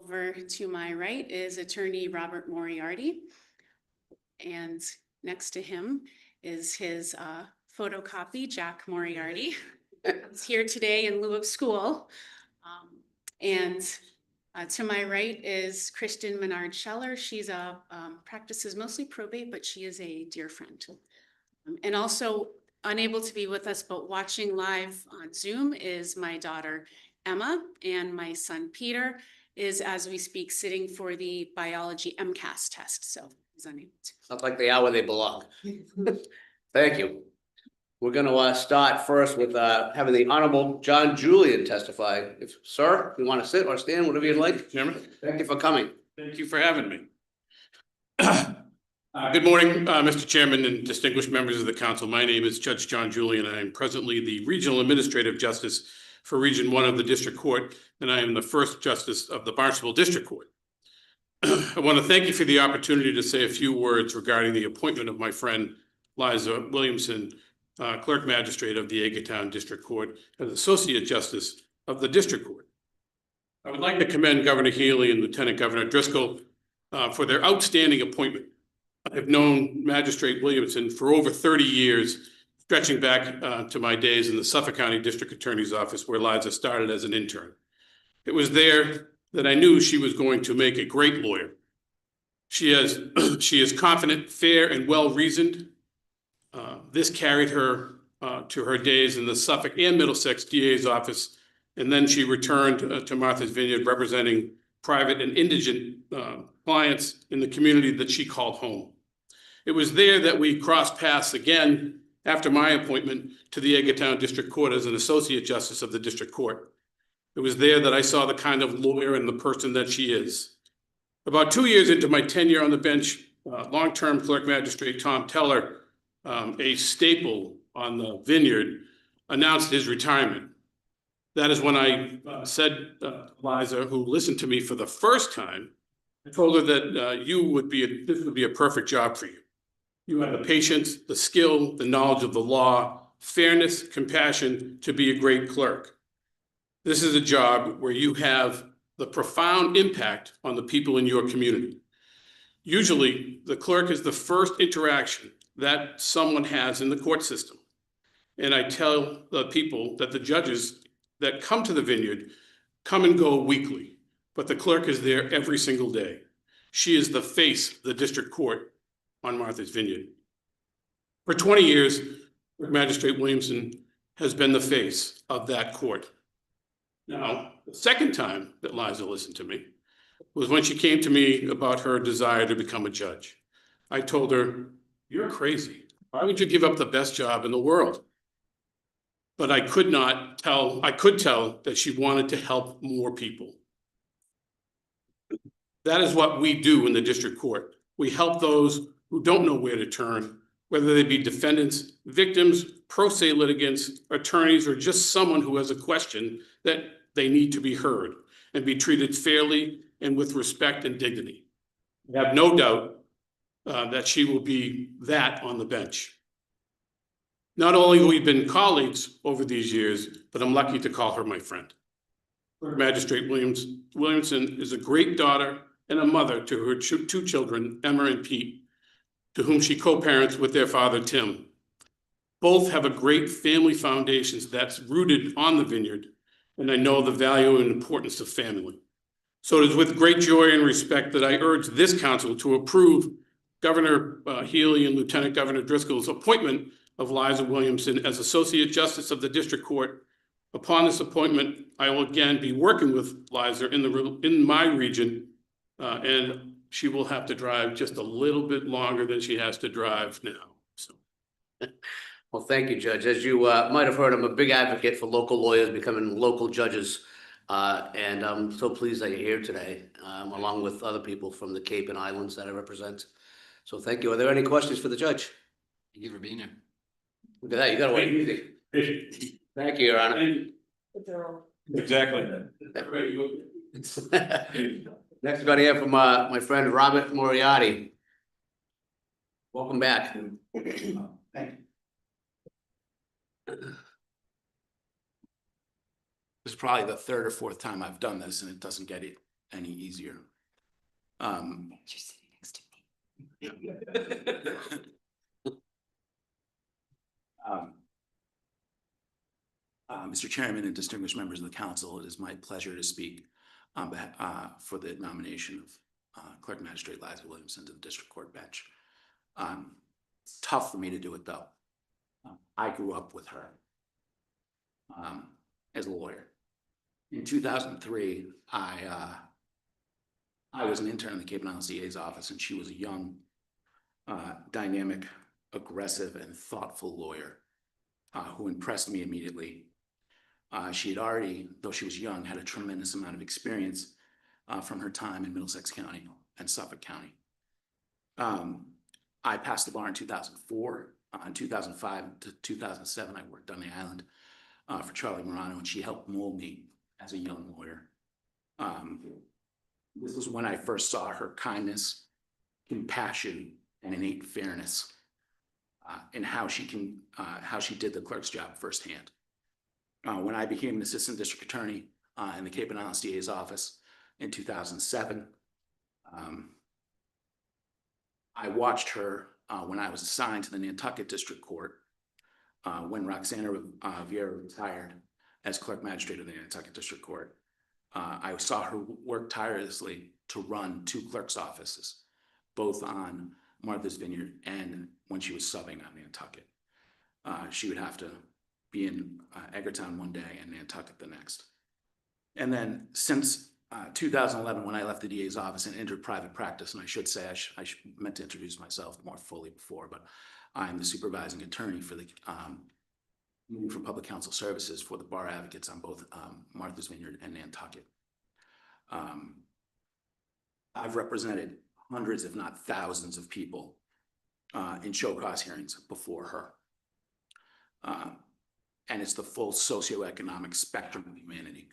Over to my right is Attorney Robert Moriarty. And next to him is his photocopy, Jack Moriarty. He's here today in lieu of school. To my right is Kristen Menard Scheller. She's practices mostly probate, but she is a dear friend. And also unable to be with us, but watching live on Zoom is my daughter, Emma, and my son, Peter, is, as we speak, sitting for the biology MCAS test. So he's unable to. Sounds like they are where they belong. Thank you. We're going to start first with having the Honorable John Julian testify. Sir, you want to sit or stand, whatever you'd like. Chairman. Thank you for coming. Thank you for having me. Good morning, Mr. Chairman and distinguished members of the council. My name is Judge John Julian. I am presently the Regional Administrative Justice for Region 1 of the District Court, and I am the first Justice of the Barnstable District Court. I want to thank you for the opportunity to say a few words regarding the appointment of my friend Liza Williamson, Clerk Magistrate of the Egerton District Court, as Associate Justice of the District Court. I would like to commend Governor Healy and Lieutenant Governor Driscoll for their outstanding appointment. I've known Magistrate Williamson for over 30 years, stretching back to my days in the Suffolk County District Attorney's Office, where Liza started as an intern. It was there that I knew she was going to make a great lawyer. She is confident, fair, and well-reasoned. This carried her to her days in the Suffolk and Middlesex DA's office, and then she returned to Martha's Vineyard representing private and indigent clients in the community that she called home. It was there that we crossed paths again after my appointment to the Egerton District Court as an Associate Justice of the District Court. It was there that I saw the kind of lawyer and the person that she is. About 2 years into my tenure on the bench, long-term Clerk Magistrate Tom Teller, a staple on the Vineyard, announced his retirement. That is when I said to Liza, who listened to me for the first time, I told her that this would be a perfect job for you. You have the patience, the skill, the knowledge of the law, fairness, compassion to be a great clerk. This is a job where you have the profound impact on the people in your community. Usually, the clerk is the first interaction that someone has in the court system. And I tell the people that the judges that come to the Vineyard come and go weekly, but the clerk is there every single day. She is the face of the district court on Martha's Vineyard. For 20 years, Magistrate Williamson has been the face of that court. Now, the second time that Liza listened to me was when she came to me about her desire to become a judge. I told her, "You're crazy. Why would you give up the best job in the world?" But I could tell that she wanted to help more people. That is what we do in the district court. We help those who don't know where to turn, whether they be defendants, victims, pro se litigants, attorneys, or just someone who has a question that they need to be heard and be treated fairly and with respect and dignity. I have no doubt that she will be that on the bench. Not only have we been colleagues over these years, but I'm lucky to call her my friend. Magistrate Williamson is a great daughter and a mother to her two children, Emma and Pete, to whom she co-parents with their father, Tim. Both have a great family foundation that's rooted on the Vineyard, and I know the value and importance of family. So it is with great joy and respect that I urge this council to approve Governor Healy and Lieutenant Governor Driscoll's appointment of Liza Williamson as Associate Justice of the District Court. Upon this appointment, I will again be working with Liza in my region, and she will have to drive just a little bit longer than she has to drive now. So. Well, thank you, Judge. As you might have heard, I'm a big advocate for local lawyers becoming local judges. And I'm so pleased that you're here today, along with other people from the Cape and Islands that I represent. So thank you. Are there any questions for the judge? Thank you for being here. Look at that. You got to wait easy. Thank you, Your Honor. Exactly. Next, we're going to hear from my friend Robert Moriarty. Welcome back. Thank you. This is probably the third or fourth time I've done this, and it doesn't get any easier. You're sitting next to me. Mr. Chairman and distinguished members of the council, it is my pleasure to speak on for the nomination of Clerk Magistrate Liza Williamson to the District Court bench. It's tough for me to do it though. I grew up with her as a lawyer. In 2003, I was an intern in the Cape and Islands DA's office, and she was a young, dynamic, aggressive, and thoughtful lawyer who impressed me immediately. She had already, though she was young, had a tremendous amount of experience from her time in Middlesex County and Suffolk County. I passed the bar in 2004. In 2005 to 2007, I worked on the island for Charlie Morano, and she helped mold me as a young lawyer. This was when I first saw her kindness, compassion, and innate fairness in how she did the clerk's job firsthand. When I became an assistant district attorney in the Cape and Islands DA's office in 2007, I watched her when I was assigned to the Nantucket District Court when Roxana Vieira retired as clerk magistrate of the Nantucket District Court. I saw her work tirelessly to run 2 clerk's offices, both on Martha's Vineyard and when she was subbing on Nantucket. She would have to be in Edgartown one day and Nantucket the next. And then since 2011, when I left the DA's office and entered private practice, and I should say, I meant to introduce myself more fully before, but I'm the supervising attorney for the for Public Counsel Services for the bar advocates on both Martha's Vineyard and Nantucket. I've represented hundreds, if not thousands, of people in show cause hearings before her. And it's the full socioeconomic spectrum of humanity.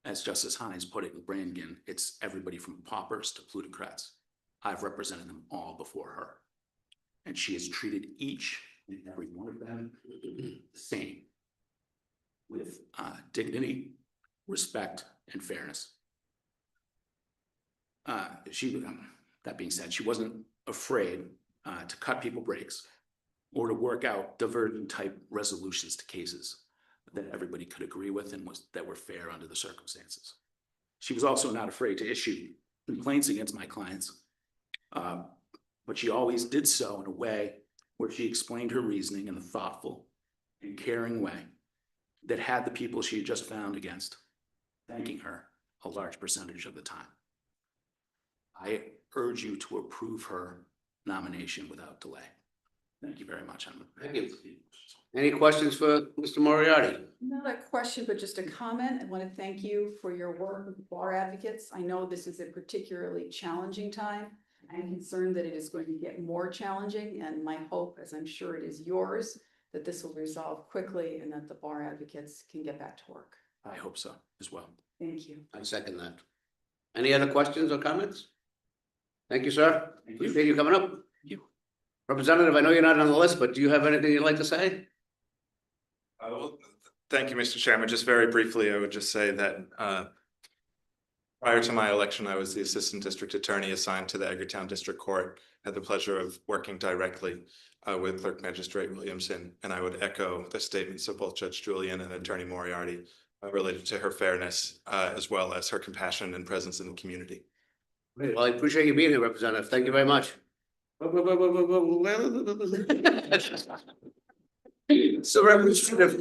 As Justice Hines put it in Brannigan, it's everybody from paupers to plutocrats. I've represented them all before her. And she has treated each and every one of them the same, with dignity, respect, and fairness. That being said, she wasn't afraid to cut people breaks or to work out divergent type resolutions to cases that everybody could agree with and that were fair under the circumstances. She was also not afraid to issue complaints against my clients, but she always did so in a way where she explained her reasoning in a thoughtful and caring way that had the people she had just found against thanking her a large percentage of the time. I urge you to approve her nomination without delay. Thank you very much. Thank you. Any questions for Mr. Moriarty? Not a question, but just a comment. I want to thank you for your work with bar advocates. I know this is a particularly challenging time. I'm concerned that it is going to get more challenging, and my hope, as I'm sure it is yours, that this will resolve quickly and that the bar advocates can get back to work. I hope so as well. Thank you. I second that. Any other questions or comments? Thank you, sir. Appreciate you coming up. You. Representative, I know you're not on the list, but do you have anything you'd like to say? Well, thank you, Mr. Chairman. Just very briefly, I would just say that prior to my election, I was the Assistant District Attorney assigned to the Edgartown District Court. I had the pleasure of working directly with Clerk Magistrate Williamson, and I would echo the statements of both Judge Julian and Attorney Moriarty related to her fairness as well as her compassion and presence in the community. Great. Well, I appreciate you being here, Representative. Thank you very much. So, Representative,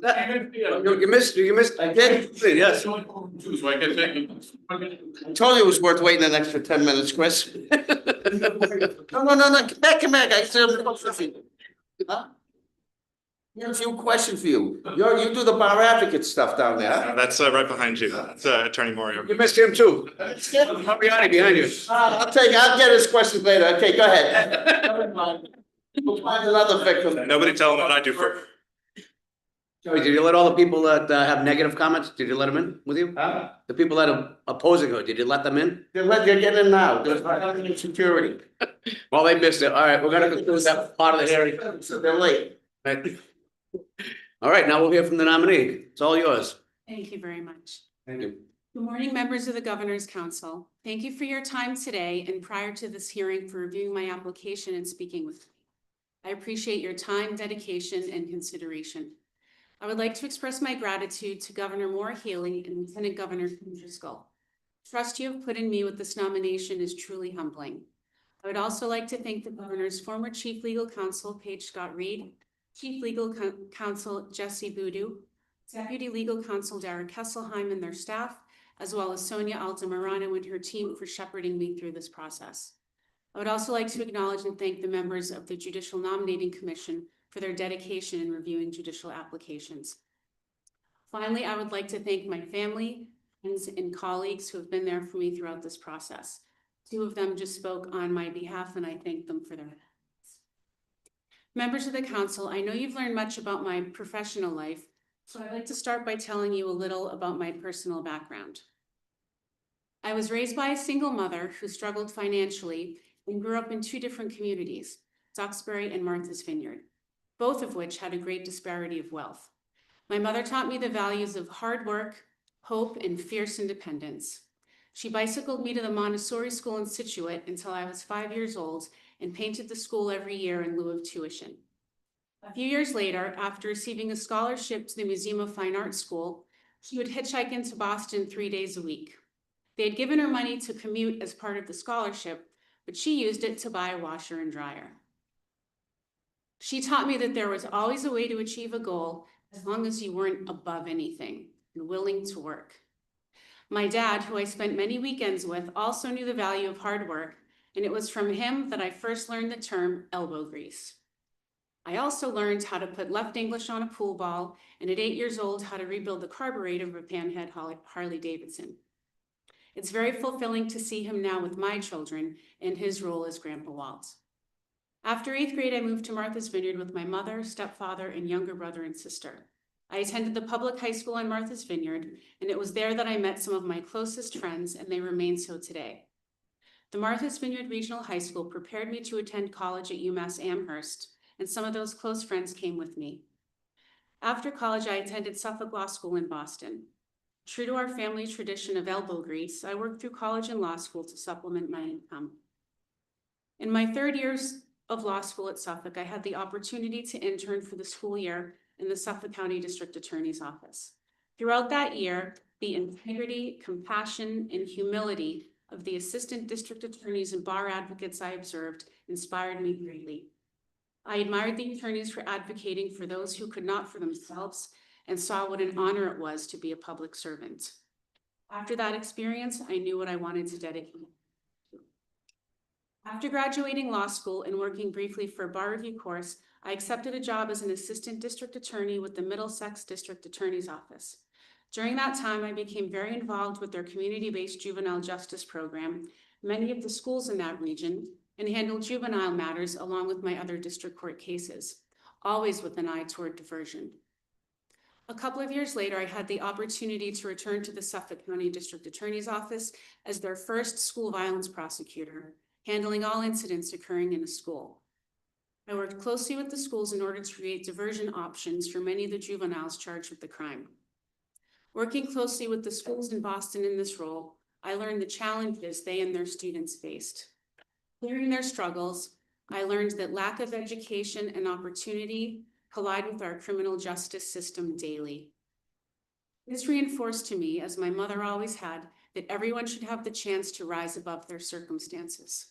you missed, I did, yes. So I can take I told you it was worth waiting an extra 10 minutes, Chris. No, come back, I still have a question for you. Huh? I have a few questions for you. You do the bar advocate stuff down there. That's right behind you. That's Attorney Moriarty. You missed him too. Moriarty behind you. I'll get his questions later. Okay, go ahead. We'll find another victim. Nobody tell them what I do for. Joey, did you let all the people that have negative comments, did you let them in with you? The people that are opposing her, did you let them in? They're getting in now. There's security. Well, they missed it. All right, we're gonna conclude that part of the hearing. So they're late. Right. All right, now we'll hear from the nominee. It's all yours. Thank you very much. Thank you. Good morning, members of the Governor's Council. Thank you for your time today and prior to this hearing for reviewing my application and speaking with me. I appreciate your time, dedication, and consideration. I would like to express my gratitude to Governor Maura Healey and Lieutenant Governor Driscoll. The trust you have put in me with this nomination is truly humbling. I would also like to thank the Governor's former Chief Legal Counsel, Paige Scott Reed, Chief Legal Counsel, Jesse Boudou, Deputy Legal Counsel, Dara Kesselheim, and their staff, as well as Sonia Altamirano and her team for shepherding me through this process. I would also like to acknowledge and thank the members of the Judicial Nominating Commission for their dedication in reviewing judicial applications. Finally, I would like to thank my family, friends, and colleagues who have been there for me throughout this process. 2 of them just spoke on my behalf, and I thank them for their efforts. Members of the council, I know you've learned much about my professional life, so I'd like to start by telling you a little about my personal background. I was raised by a single mother who struggled financially and grew up in 2 different communities, Duxbury and Martha's Vineyard, both of which had a great disparity of wealth. My mother taught me the values of hard work, hope, and fierce independence. She bicycled me to the Montessori school in Scituate until I was 5 years old and painted the school every year in lieu of tuition. A few years later, after receiving a scholarship to the Museum of Fine Arts School, she would hitchhike into Boston 3 days a week. They had given her money to commute as part of the scholarship, but she used it to buy a washer and dryer. She taught me that there was always a way to achieve a goal as long as you weren't above anything and willing to work. My dad, who I spent many weekends with, also knew the value of hard work, and it was from him that I first learned the term elbow grease. I also learned how to put left English on a pool ball, and at 8 years old, how to rebuild the carburetor of a Panhead Harley Davidson. It's very fulfilling to see him now with my children in his role as Grandpa Walt. After 8th grade, I moved to Martha's Vineyard with my mother, stepfather, and younger brother and sister. I attended the public high school in Martha's Vineyard, and it was there that I met some of my closest friends, and they remain so today. The Martha's Vineyard Regional High School prepared me to attend college at UMass Amherst, and some of those close friends came with me. After college, I attended Suffolk Law School in Boston. True to our family tradition of elbow grease, I worked through college and law school to supplement my income. In my 3rd years of law school at Suffolk, I had the opportunity to intern for the school year in the Suffolk County District Attorney's Office. Throughout that year, the integrity, compassion, and humility of the assistant district attorneys and bar advocates I observed inspired me greatly. I admired the attorneys for advocating for those who could not for themselves and saw what an honor it was to be a public servant. After that experience, I knew what I wanted to dedicate to. After graduating law school and working briefly for a bar review course, I accepted a job as an assistant district attorney with the Middlesex District Attorney's Office. During that time, I became very involved with their community-based juvenile justice program, many of the schools in that region, and handled juvenile matters along with my other district court cases, always with an eye toward diversion. A couple of years later, I had the opportunity to return to the Suffolk County District Attorney's Office as their first school violence prosecutor, handling all incidents occurring in a school. I worked closely with the schools in order to create diversion options for many of the juveniles charged with the crime. Working closely with the schools in Boston in this role, I learned the challenges they and their students faced. Hearing their struggles, I learned that lack of education and opportunity collide with our criminal justice system daily. This reinforced to me, as my mother always had, that everyone should have the chance to rise above their circumstances.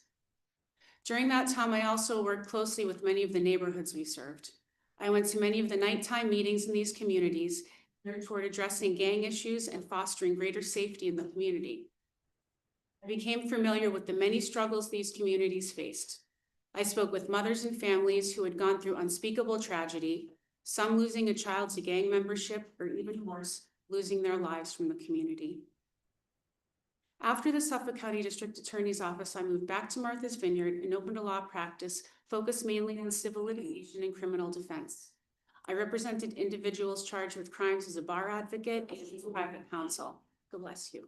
During that time, I also worked closely with many of the neighborhoods we served. I went to many of the nighttime meetings in these communities toward addressing gang issues and fostering greater safety in the community. I became familiar with the many struggles these communities faced. I spoke with mothers and families who had gone through unspeakable tragedy, some losing a child to gang membership, or even worse, losing their lives from the community. After the Suffolk County District Attorney's Office, I moved back to Martha's Vineyard and opened a law practice focused mainly on civil litigation and criminal defense. I represented individuals charged with crimes as a bar advocate and as a private counsel. God bless you.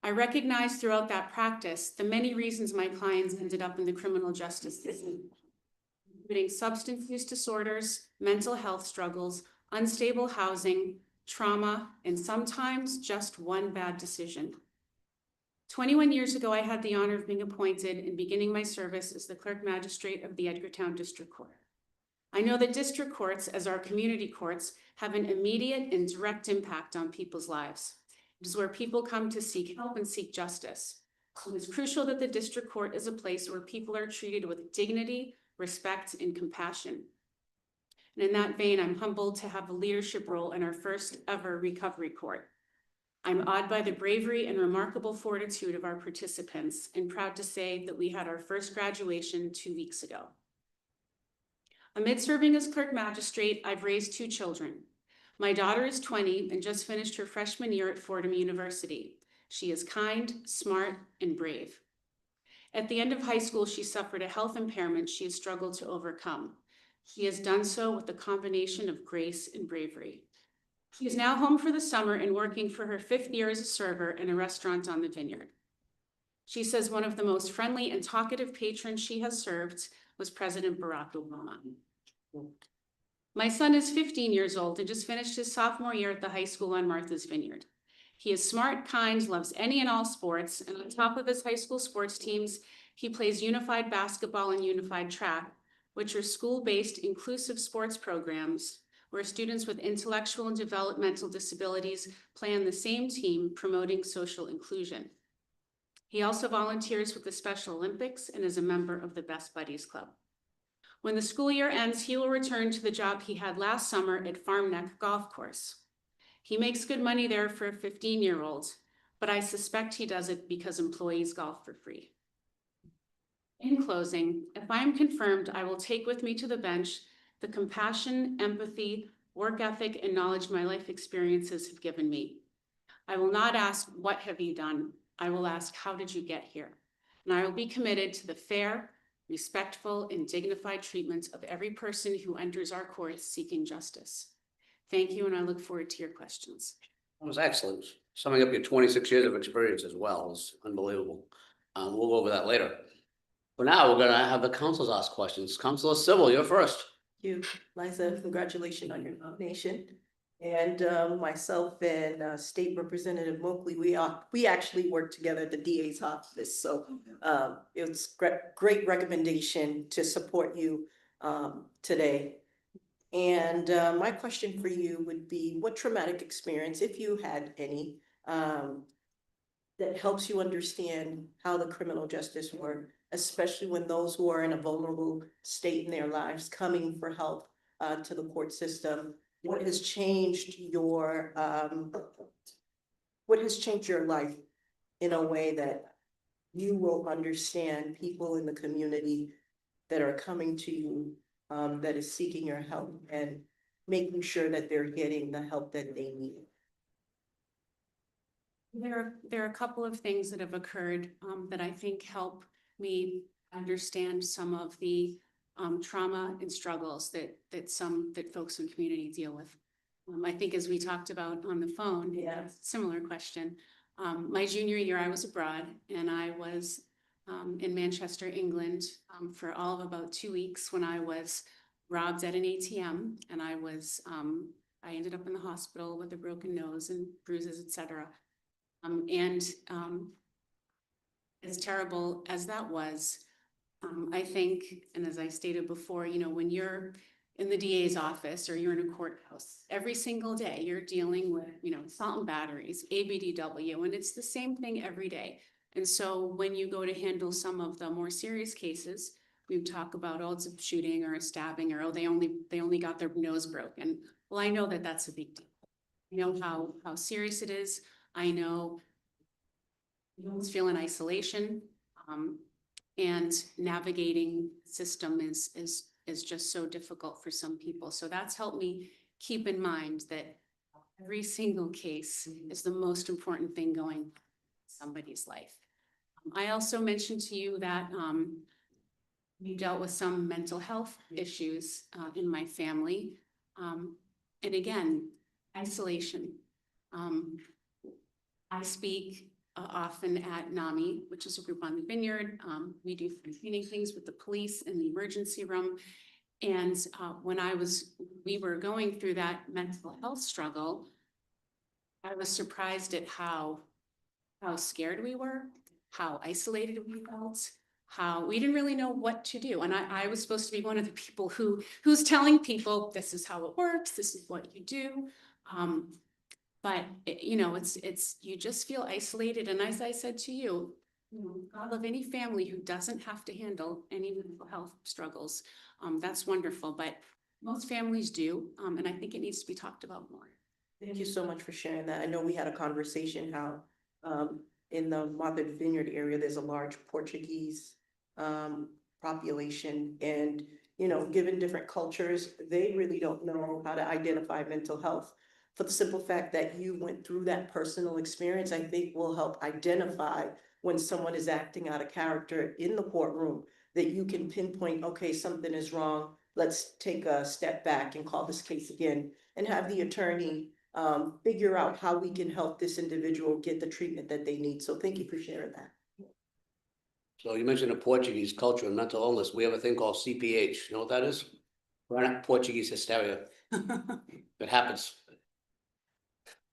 I recognized throughout that practice the many reasons my clients ended up in the criminal justice system, including substance use disorders, mental health struggles, unstable housing, trauma, and sometimes just one bad decision. 21 years ago, I had the honor of being appointed and beginning my service as the clerk magistrate of the Edgartown District Court. I know that district courts, as our community courts, have an immediate and direct impact on people's lives. It is where people come to seek help and seek justice. It is crucial that the district court is a place where people are treated with dignity, respect, and compassion. And in that vein, I'm humbled to have a leadership role in our first ever recovery court. I'm awed by the bravery and remarkable fortitude of our participants and proud to say that we had our first graduation 2 weeks ago. Amid serving as clerk magistrate, I've raised 2 children. My daughter is 20 and just finished her freshman year at Fordham University. She is kind, smart, and brave. At the end of high school, she suffered a health impairment she has struggled to overcome. She has done so with a combination of grace and bravery. She is now home for the summer and working for her 5th year as a server in a restaurant on the Vineyard. She says one of the most friendly and talkative patrons she has served was President Barack Obama. My son is 15 years old and just finished his sophomore year at the high school on Martha's Vineyard. He is smart, kind, loves any and all sports, and on top of his high school sports teams, he plays unified basketball and unified track, which are school-based inclusive sports programs where students with intellectual and developmental disabilities play on the same team, promoting social inclusion. He also volunteers with the Special Olympics and is a member of the Best Buddies Club. When the school year ends, he will return to the job he had last summer at Farm Neck Golf Course. He makes good money there for a 15-year-old, but I suspect he does it because employees golf for free. In closing, if I am confirmed, I will take with me to the bench the compassion, empathy, work ethic, and knowledge my life experiences have given me. I will not ask, what have you done? I will ask, how did you get here? And I will be committed to the fair, respectful, and dignified treatment of every person who enters our courts seeking justice. Thank you, and I look forward to your questions. That was excellent. Summing up your 26 years of experience as well is unbelievable. We'll go over that later. For now, we're gonna have the councils ask questions. Councilor Civil, you're first. You, Liza, congratulations on your nomination. And myself and State Representative Moakley, we actually worked together at the DA's office. So it was great recommendation to support you today. And my question for you would be, what traumatic experience, if you had any, that helps you understand how the criminal justice works, especially when those who are in a vulnerable state in their lives coming for help to the court system? What has changed your life in a way that you will understand people in the community that are coming to you, that is seeking your help, and making sure that they're getting the help that they need? There are a couple of things that have occurred that I think help me understand some of the trauma and struggles that folks in community deal with. I think as we talked about on the phone, similar question. My junior year, I was abroad and I was in Manchester, England for all of about 2 weeks when I was robbed at an ATM, and I ended up in the hospital with a broken nose and bruises, etc. As terrible as that was, I think, and as I stated before, when you're in the DA's office or you're in a courthouse, every single day you're dealing with, assault and batteries, ABDW, and it's the same thing every day. And so when you go to handle some of the more serious cases, we talk about, oh, it's a shooting or a stabbing, or, oh, they only got their nose broken. Well, I know that that's a big deal. I know how serious it is. I know you feel in isolation, and navigating the system is just so difficult for some people. So that's helped me keep in mind that every single case is the most important thing going in somebody's life. I also mentioned to you that we dealt with some mental health issues in my family. And again, isolation. I speak often at NAMI, which is a group on the Vineyard. We do training things with the police in the emergency room. And when we were going through that mental health struggle, I was surprised at how scared we were, how isolated we felt, how we didn't really know what to do. And I was supposed to be one of the people who's telling people, this is how it works, this is what you do. But you know, it's, you just feel isolated. And as I said to you, God love any family who doesn't have to handle any mental health struggles. That's wonderful, but most families do. And I think it needs to be talked about more. Thank you so much for sharing that. I know we had a conversation how in the Martha's Vineyard area, there's a large Portuguese population, and you know, given different cultures, they really don't know how to identify mental health. For the simple fact that you went through that personal experience, I think will help identify when someone is acting out of character in the courtroom, that you can pinpoint, okay, something is wrong. Let's take a step back and call this case again, and have the attorney figure out how we can help this individual get the treatment that they need. So thank you for sharing that. So you mentioned the Portuguese culture and mental illness. We have a thing called CPH. You know what that is? Portuguese hysteria. It happens.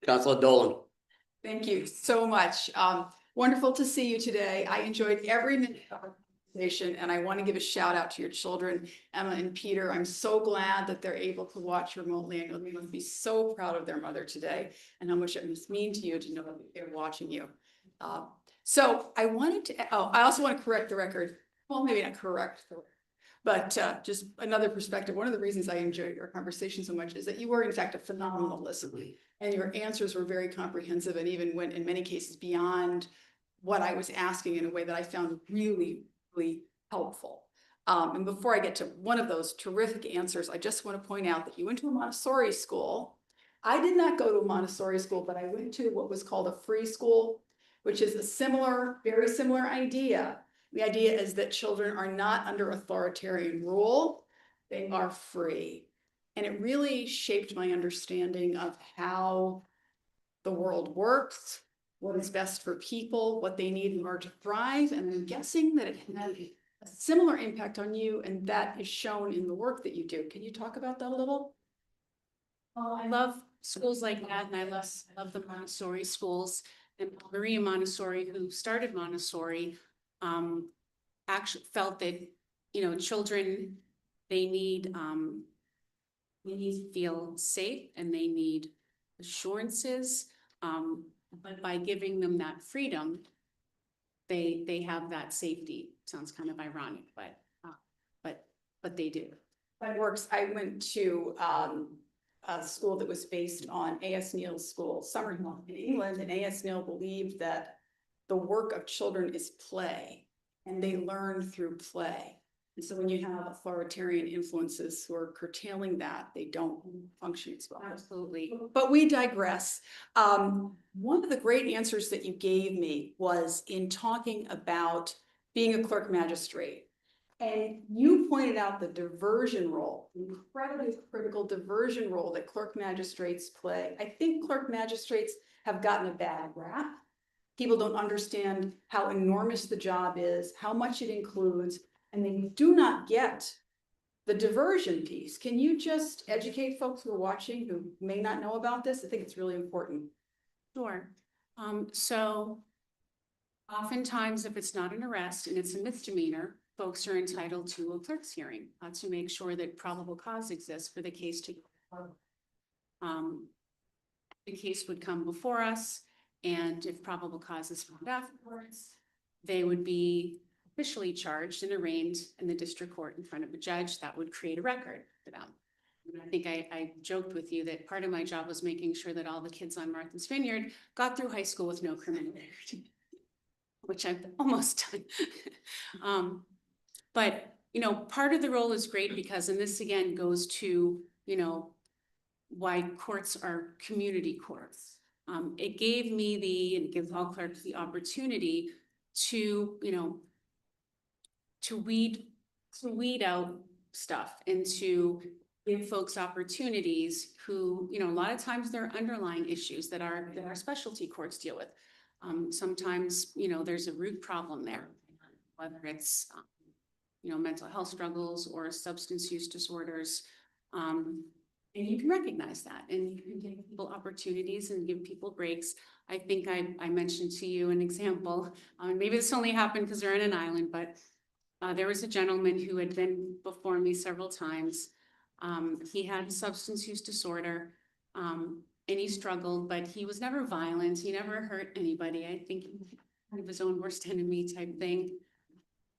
Councilor Dolan. Thank you so much. Wonderful to see you today. I enjoyed every minute of our conversation, and I want to give a shout out to your children, Emma and Peter. I'm so glad that they're able to watch remotely. I know they must be so proud of their mother today, and how much it must mean to you to know that they're watching you. So I wanted to, I also want to correct the record. Well, maybe not correct the record, but just another perspective. One of the reasons I enjoyed our conversation so much is that you were in fact a phenomenal listener, and your answers were very comprehensive and even went in many cases beyond what I was asking in a way that I found really, really helpful. And before I get to one of those terrific answers, I just want to point out that you went to a Montessori school. I did not go to a Montessori school, but I went to what was called a free school, which is a similar, very similar idea. The idea is that children are not under authoritarian rule, they are free. And it really shaped my understanding of how the world works, what is best for people, what they need in order to thrive. And I'm guessing that it had a similar impact on you, and that is shown in the work that you do. Can you talk about that a little? Well, I love schools like that, and I love the Montessori schools. And Maria Montessori, who started Montessori, actually felt that, you know, children, they need to feel safe and they need assurances. But by giving them that freedom, they have that safety. Sounds kind of ironic, but they do. That works. I went to a school that was based on A.S. Neil's school, Summerhill in England, and A.S. Neil believed that the work of children is play, and they learn through play. And so when you have authoritarian influences who are curtailing that, they don't function as well. Absolutely. But we digress. One of the great answers that you gave me was in talking about being a clerk magistrate. And you pointed out the diversion role, the incredibly critical diversion role that clerk magistrates play. I think clerk magistrates have gotten a bad rap. People don't understand how enormous the job is, how much it includes, and they do not get the diversion piece. Can you just educate folks who are watching who may not know about this? I think it's really important. Sure. So oftentimes if it's not an arrest and it's a misdemeanor, folks are entitled to a clerk's hearing to make sure that probable cause exists for the case to go. The case would come before us, and if probable cause is found afterwards, they would be officially charged and arraigned in the district court in front of a judge. That would create a record for them. And I think I joked with you that part of my job was making sure that all the kids on Martha's Vineyard got through high school with no criminal record, which I've almost done. But, you know, part of the role is great because, and this again goes to, you know, why courts are community courts. It gave me and it gives all clerks the opportunity to, you know, to weed out stuff and to give folks opportunities who, you know, a lot of times there are underlying issues that our specialty courts deal with. Sometimes, you know, there's a root problem there, whether it's, you know, mental health struggles or substance use disorders. And you can recognize that, and you can give people opportunities and give people breaks. I think I mentioned to you an example, maybe this only happened because they're on an island, but there was a gentleman who had been before me several times. He had substance use disorder, and he struggled, but he was never violent. He never hurt anybody. I think he was kind of his own worst enemy type thing.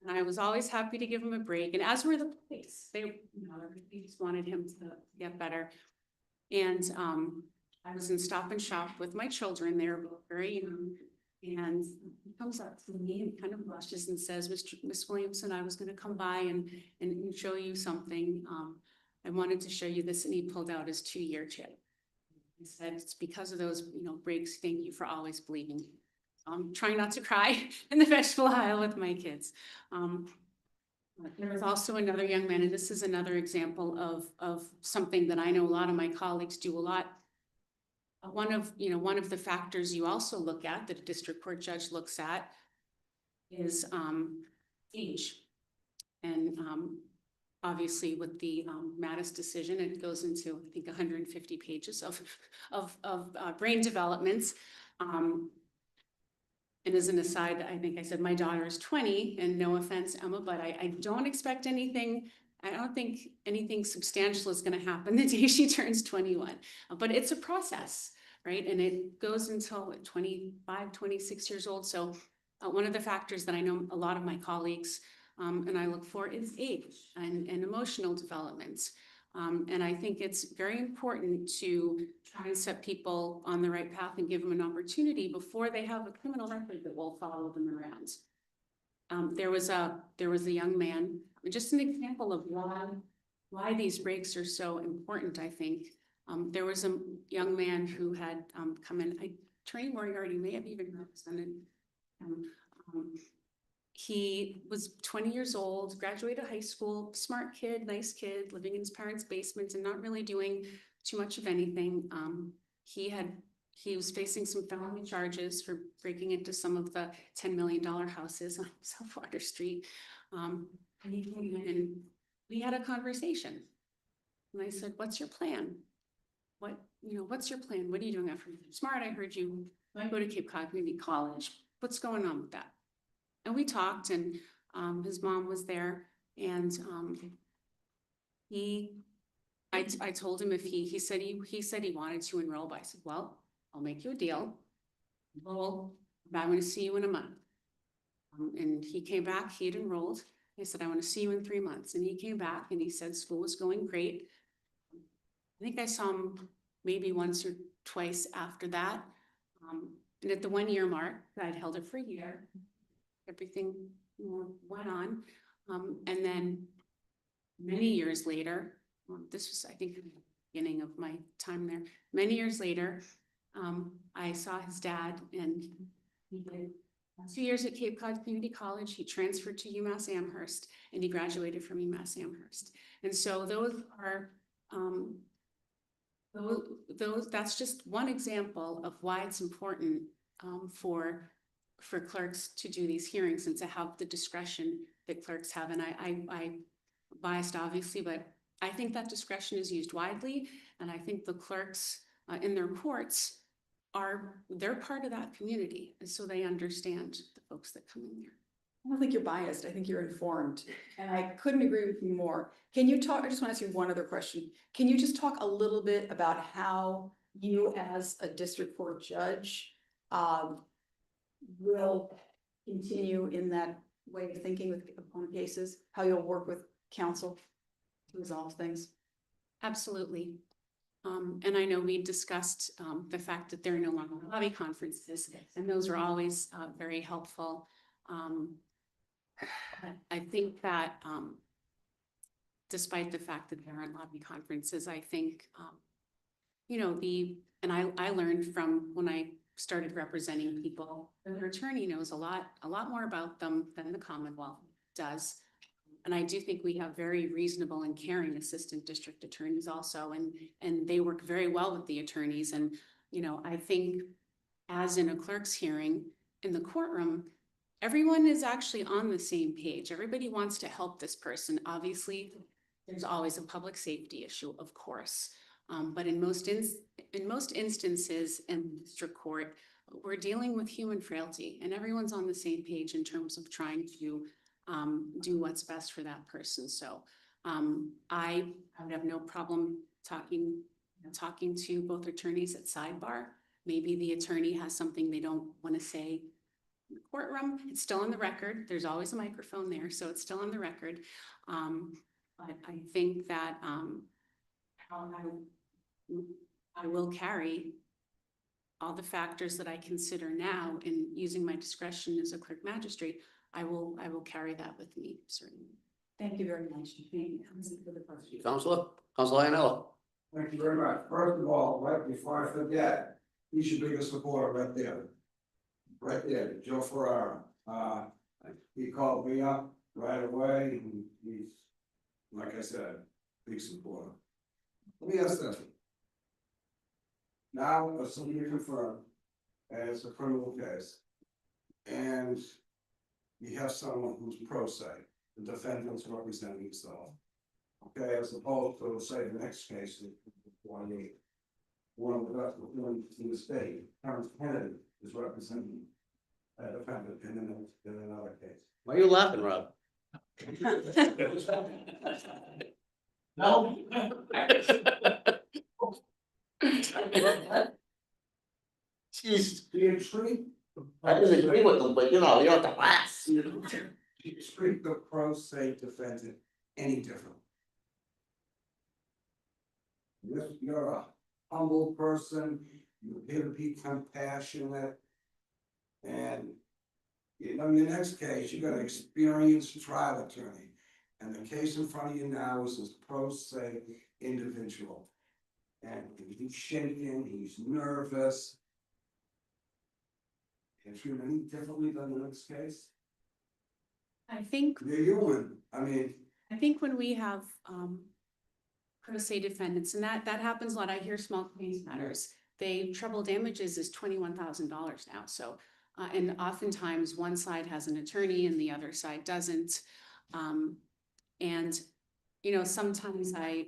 And I was always happy to give him a break, and as were the police. They just wanted him to get better. And I was in Stop and Shop with my children. They were both very young. And he comes up to me and kind of blushes and says, Miss Williamson, I was going to come by and show you something. I wanted to show you this. And he pulled out his 2-year chip. He said, it's because of those, breaks. Thank you for always believing me. I'm trying not to cry in the vegetable aisle with my kids. There was also another young man, and this is another example of something that I know a lot of my colleagues do a lot. One of the factors you also look at, that a district court judge looks at, is age. And obviously with the Mattis decision, it goes into, I think, 150 pages of brain developments. And as an aside, I think I said my daughter is 20, and no offense, Emma, but I don't expect anything. I don't think anything substantial is going to happen the day she turns 21, but it's a process, right? And it goes until 25, 26 years old. So one of the factors that I know a lot of my colleagues and I look for is age and emotional development. And I think it's very important to try and set people on the right path and give them an opportunity before they have a criminal record that will follow them around. There was a young man, just an example of why these breaks are so important, I think. There was a young man who had come in, Attorney Moriarty may have even represented him. He was 20 years old, graduated high school, smart kid, nice kid, living in his parents' basement and not really doing too much of anything. He was facing some felony charges for breaking into some of the $10 million houses on South Water Street. And he came in and we had a conversation. And I said, what's your plan? What's your plan? What are you doing after you're smart? I heard you go to Cape Cod Community College. What's going on with that? And we talked, and his mom was there, and I told him if he said he wanted to enroll, but I said, well, I'll make you a deal. Well, I'm going to see you in a month. And he came back, he had enrolled. I said, I want to see you in 3 months. And he came back and he said school was going great. I think I saw him maybe once or twice after that. And at the 1 year mark, I'd held it for a year. Everything went on. And then many years later, this was, I think, the beginning of my time there. Many years later, I saw his dad, and he did 2 years at Cape Cod Community College. He transferred to UMass Amherst, and he graduated from UMass Amherst. And so those are, that's just one example of why it's important for clerks to do these hearings and to have the discretion that clerks have. And I biased obviously, but I think that discretion is used widely. And I think the clerks in their courts they're part of that community. And so they understand the folks that come in there. I don't think you're biased. I think you're informed. And I couldn't agree with you more. Can you talk, I just want to ask you one other question. Can you just talk a little bit about how you as a district court judge will continue in that way of thinking upon cases, how you'll work with counsel to resolve things? Absolutely. And I know we discussed the fact that there are no longer lobby conferences, and those are always very helpful. I think that despite the fact that there aren't lobby conferences, I think, and I learned from when I started representing people, their attorney knows a lot more about them than the Commonwealth does. And I do think we have very reasonable and caring assistant district attorneys also, and they work very well with the attorneys. And, I think as in a clerk's hearing in the courtroom, everyone is actually on the same page. Everybody wants to help this person. Obviously, there's always a public safety issue, of course. But in most instances in district court, we're dealing with human frailty and everyone's on the same page in terms of trying to do what's best for that person. So I would have no problem talking to both attorneys at sidebar. Maybe the attorney has something they don't want to say in the courtroom. It's still on the record. There's always a microphone there, so it's still on the record. But I think that I will carry all the factors that I consider now in using my discretion as a clerk magistrate. I will carry that with me, certainly. Thank you very much. Thank you for the question. Counselor Iannella. Thank you very much. First of all, right before I forget, he's your biggest supporter right there. Right there, Joe Ferrara. He called me up right away, and he's, like I said, big supporter. Let me ask this. Now, assuming you confirm, as a criminal case, and you have someone who's pro se, the defendant's representing himself. Okay, as opposed to, say, the next case, one of the best in the state, Terrence Kennedy is representing a defendant in another case. Why are you laughing, Rob? No. Jeez, Do you treat, I disagree with them, but you know, you don't have to laugh. do you treat the pro se defendant any different? You're a humble person, you appear to be compassionate. And, you know, in your next case, you got an experienced trial attorney. And the case in front of you now is this pro se individual. And he's shaking, he's nervous. You treat him any differently than the next case? I think You're human, I mean. when we have pro se defendants, and that happens a lot. I hear small claims matters. Treble damages is $21,000 now. So and oftentimes one side has an attorney and the other side doesn't. And you know, sometimes I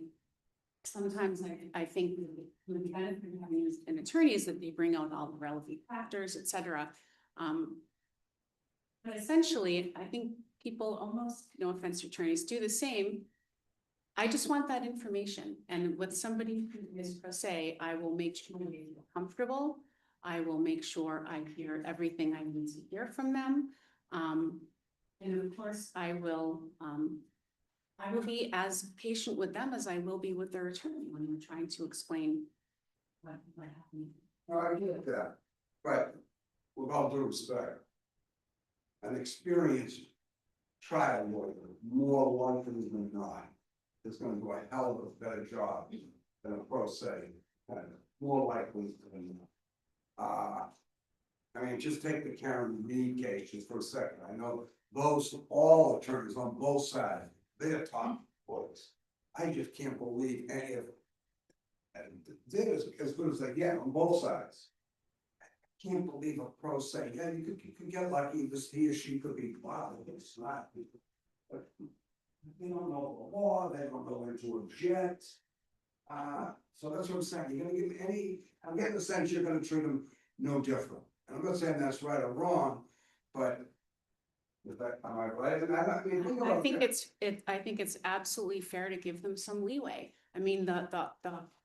think the benefit of having an attorney is that they bring out all the relevant factors, et cetera. But essentially, I think people almost, no offense to attorneys, do the same. I just want that information. And with somebody who is pro se, I will make sure they feel comfortable. I will make sure I hear everything I need to hear from them. And of course, I will be as patient with them as I will be with their attorney when we're trying to explain what happened. No, I get that, but with all due respect, an experienced trial lawyer, more likely than not, is gonna do a hell of a better job than a pro se, more likely than not. I mean, just take the Karen Reed case just for a second. I know all attorneys on both sides, they're top boys. I just can't believe any of it. And they're as good as they get on both sides. I can't believe a pro se, yeah, you could get lucky, he or she could be, wow, it's not. But they don't know the law, they don't know when to object. So that's what I'm saying, you're gonna give I'm getting the sense you're gonna treat them no different. And I'm not saying that's right or wrong, but is that, am I right? And I mean, I think it's absolutely fair to give them some leeway. I mean, the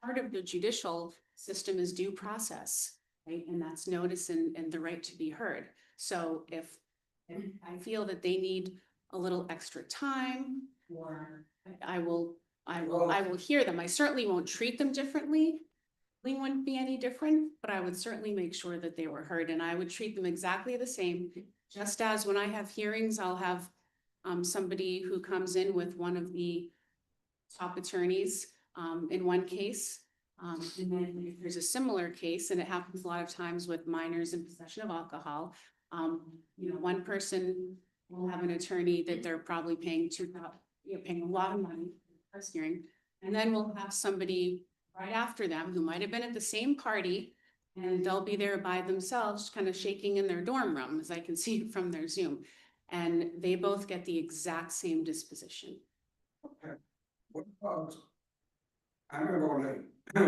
part of the judicial system is due process, right? And that's notice and the right to be heard. So if I feel that they need a little extra time, or I will hear them. I certainly won't treat them differently. We wouldn't be any different, but I would certainly make sure that they were heard, and I would treat them exactly the same. Just as when I have hearings, I'll have somebody who comes in with one of the top attorneys in one case. And then if there's a similar case, and it happens a lot of times with minors in possession of alcohol, you know, one person will have an attorney that they're probably paying paying a lot of money for the first hearing. And then we'll have somebody right after them who might have been at the same party, and they'll be there by themselves, kind of shaking in their dorm room, as I can see from their Zoom. And they both get the exact same disposition. Okay. What about I remember when they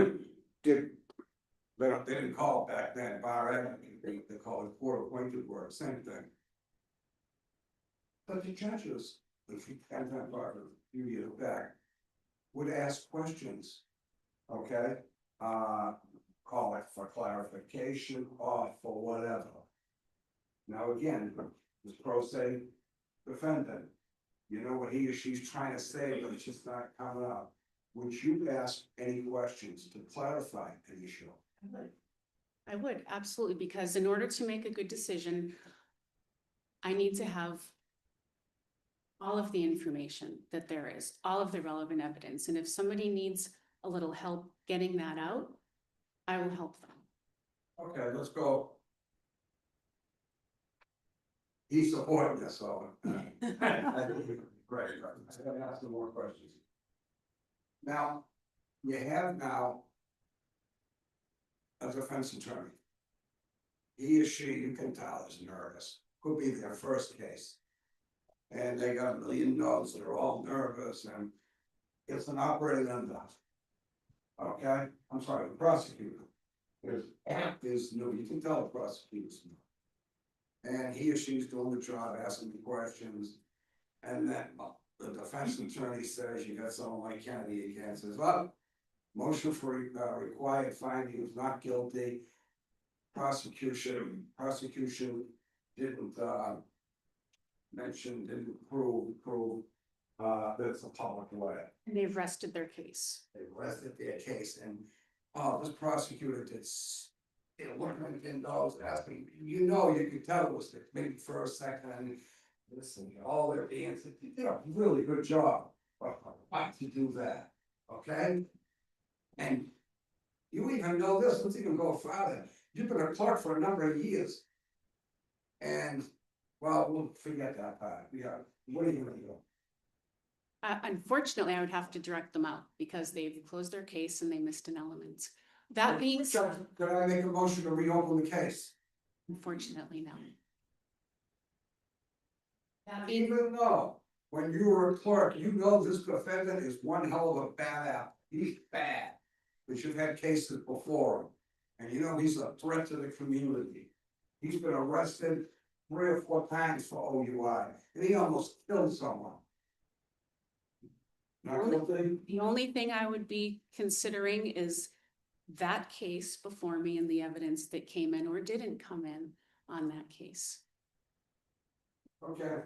did, they didn't call it back then, bar advocate, they called it court appointed work, same thing. But the judges, a few years back, would ask questions, okay? Call it for clarification or for whatever. Now, again, this pro se defendant, you know what he or she's trying to say, but it's just not coming up. Would you ask any questions to clarify an issue? I would, absolutely, because in order to make a good decision, I need to have all of the information that there is, all of the relevant evidence. And if somebody needs a little help getting that out, I will help them. Okay, let's go. He's supporting this, so. Great, great. I gotta ask some more questions. Now, you have now a defense attorney. He or she, you can tell, is nervous. Could be their first case. And they got $1 million, they're all nervous, and it's an operating under. Okay, I'm sorry, the prosecutor is new, you can tell the prosecutor's new. And he or she's doing the job, asking the questions, and then the defense attorney says, you got someone like Kennedy again, says, well, motion for required findings, not guilty. Prosecution didn't didn't prove that it's a public way. And they've rested their case. They rested their case, and this prosecutor did $1 million asking, you could tell it was maybe first, second, and listen, all their answers, you did a really good job. Why to do that? Okay? And you even know this, let's even go farther. You've been a clerk for a number of years. And, well, we'll forget that part. Yeah, what are you gonna do? Unfortunately, I would have to direct them out because they've closed their case and they missed an element. That being said, Could I make a motion to reopen the case? unfortunately, no. That being, Even though, when you were a clerk, you know this defendant is one hell of a bad apple. He's bad. But you've had cases before him. And you know he's a threat to the community. He's been arrested 3 or 4 times for OUI, and he almost killed someone. Not guilty? the only thing I would be considering is that case before me and the evidence that came in or didn't come in on that case. Okay.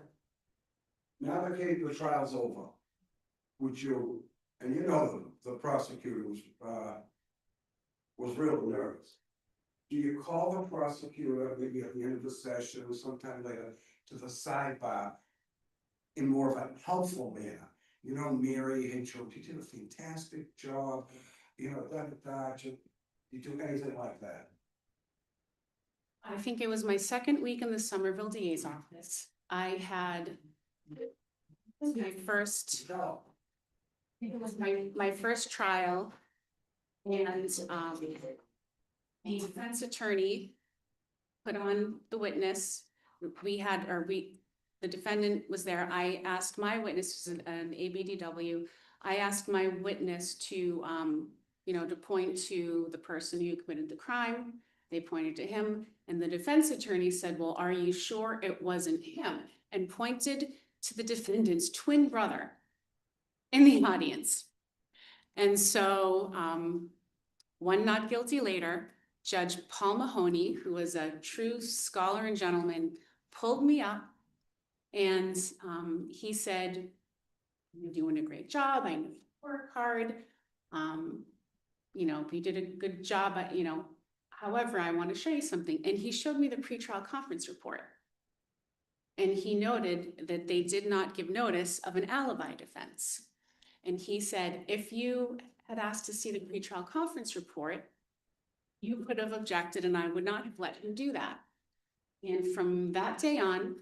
Now the trial's over. Would you, and you know the prosecutor was real nervous. Do you call the prosecutor maybe at the end of the session or sometime later to the sidebar in more of a helpful manner? You know, Mary, hey, Joe, you did a fantastic job. You know, you do anything like that? I think it was my second week in the Somerville DA's office. I had my first, No. it was my first trial. And the defense attorney put on the witness. The defendant was there. I asked my witness, an ABDW, I asked my witness to, to point to the person who committed the crime. They pointed to him, and the defense attorney said, well, are you sure it wasn't him? And pointed to the defendant's twin brother in the audience. And so, one not guilty later, Judge Paul Mahoney, who was a true scholar and gentleman, pulled me up and he said, you're doing a great job. I know you work hard. You did a good job, however, I want to show you something. And he showed me the pretrial conference report. And he noted that they did not give notice of an alibi defense. And he said, if you had asked to see the pretrial conference report, you could have objected and I would not have let him do that. And from that day on,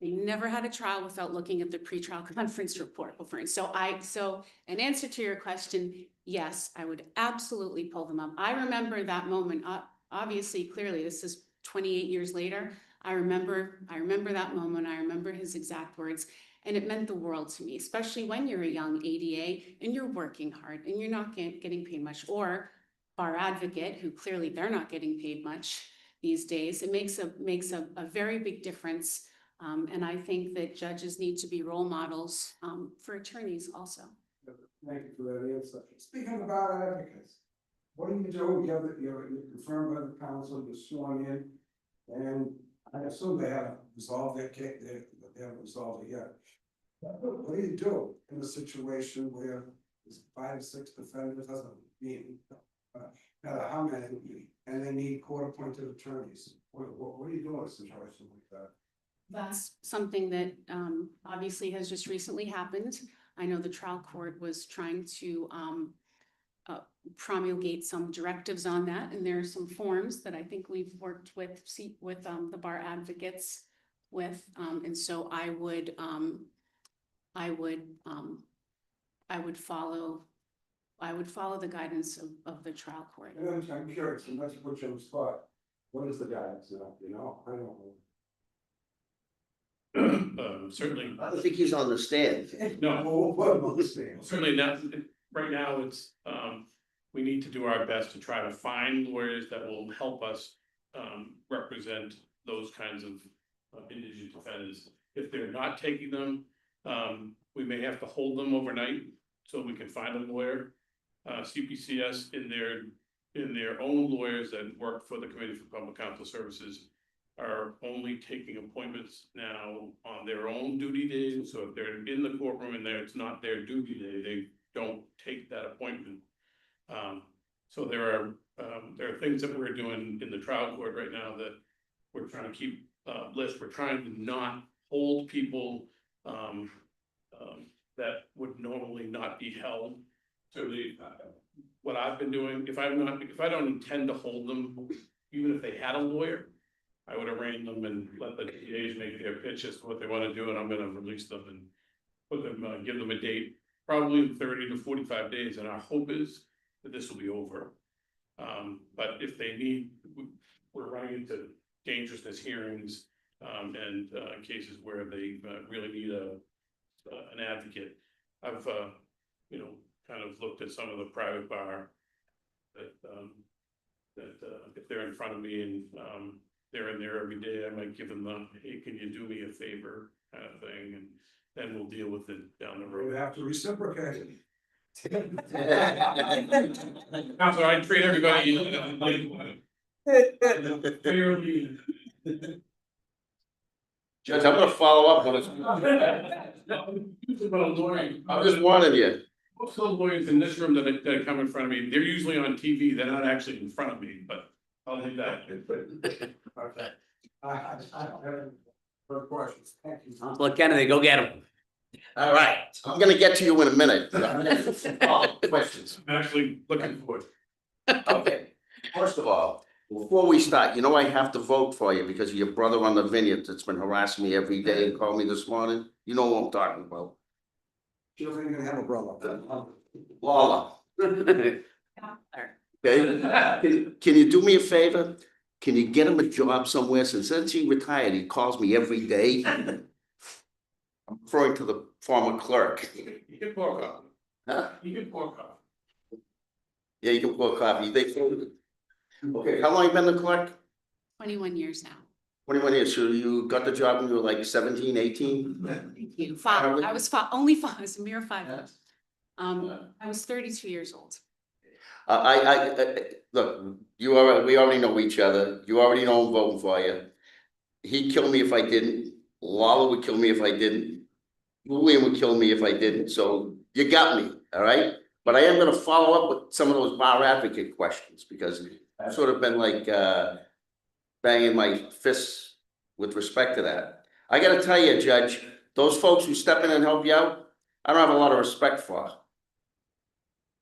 they never had a trial without looking at the pretrial conference report before. And so in answer to your question, yes, I would absolutely pull them up. I remember that moment, obviously, clearly, this is 28 years later. I remember that moment. I remember his exact words. And it meant the world to me, especially when you're a young ADA and you're working hard and you're not getting paid much, or bar advocate, who clearly they're not getting paid much these days. It makes a very big difference. And I think that judges need to be role models for attorneys also. Thank you for that answer. Speaking about advocates, what do? You're confirmed by the council, you're sworn in, and I assume they haven't resolved their case, they haven't resolved it yet. What do you do in a situation where there's 5 or 6 defendants, doesn't mean, matter how many, and they need court-appointed attorneys? What do you do in a situation like that? That's something that obviously has just recently happened. I know the trial court was trying to promulgate some directives on that, and there are some forms that I think we've worked with the bar advocates with, and so I would follow the guidance of the trial court. And I'm curious, and that's what you spot. What is the guidance now? You know, I don't know. Certainly, I don't think he's on the stand. no, What am I saying? certainly not. Right now, it's, we need to do our best to try to find lawyers that will help us represent those kinds of indigent defendants. If they're not taking them, we may have to hold them overnight so we can find a lawyer. CPCS in their own lawyers that work for the Committee for Public Counsel Services are only taking appointments now on their own duty days. So if they're in the courtroom and it's not their duty day, they don't take that appointment. So there are things that we're doing in the trial court right now that we're trying to keep list. We're trying to not hold people that would normally not be held. So what I've been doing, if I don't intend to hold them, even if they had a lawyer, I would arraign them and let the DAs make their pitches for what they want to do, and I'm going to release them and put them, give them a date, probably in 30 to 45 days. And our hope is that this will be over. But if they need, we're running into dangerousness hearings and cases where they really need an advocate. I've kind of looked at some of the private bar that if they're in front of me and they're in there every day, I might give them the, hey, can you do me a favor kind of thing, and then we'll deal with it down the We road. have to reciprocate. Counselor, I treat everybody fairly. Judge, I'm gonna follow up on it. I'm just warning you. Most of the lawyers in this room that come in front of me, they're usually on TV, they're not actually in front of me, but I'll leave that. Okay. I don't have any further questions. Thank you. Look, Kennedy, go get him. All right, I'm gonna get to you in a minute. Questions. I'm actually looking forward. Okay, first of all, before we start, you know I have to vote for you because of your brother on the vineyard that's been harassing me every day and called me this morning. You know what I'm talking about. She doesn't even have a brother. Lawler. Okay, can you do me a favor? Can you get him a job somewhere? Since he retired, he calls me every day. I'm referring to the former clerk. You can pour coffee. Huh? You can pour coffee. Yeah, you can pour coffee. Okay, how long you been the clerk? 21 years now. 21 years. So you got the job when you were like 17, 18? Thank you. I was only 5. It was a mere 5 years. I was 32 years old. Look, we already know each other. You already know I'm voting for you. He'd kill me if I didn't. Lawler would kill me if I didn't. William would kill me if I didn't. So you got me, all right? But I am gonna follow up with some of those bar advocate questions because I've sort of been like banging my fists with respect to that. I gotta tell you, Judge, those folks who step in and help you out, I don't have a lot of respect for.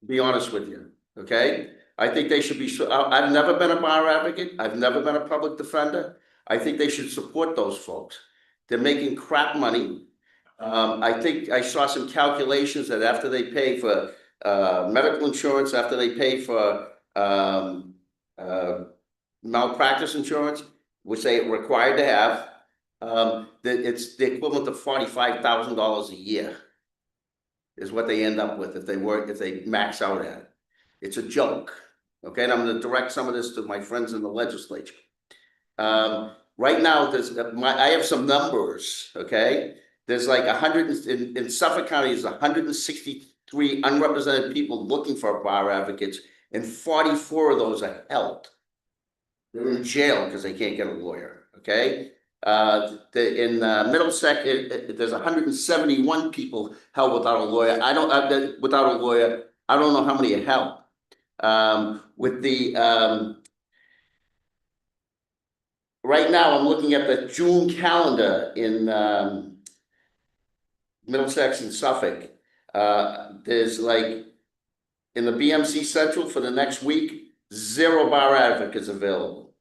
To be honest with you, okay? I think they should be, I've never been a bar advocate. I've never been a public defender. I think they should support those folks. They're making crap money. I think I saw some calculations that after they pay for medical insurance, after they pay for malpractice insurance, which they are required to have, that it's the equivalent of $45,000 a year. Is what they end up with if they max out at it. It's a joke, okay? And I'm gonna direct some of this to my friends in the legislature. Right now, I have some numbers, okay? There's like in Suffolk County, there's 163 unrepresented people looking for bar advocates, and 44 of those are held. They're in jail because they can't get a lawyer, okay? In Middlesex, there's 171 people held without a lawyer. I don't know how many are held. With the right now, I'm looking at the June calendar in Middlesex and Suffolk. There's like in the BMC Central for the next week, 0 bar advocates available.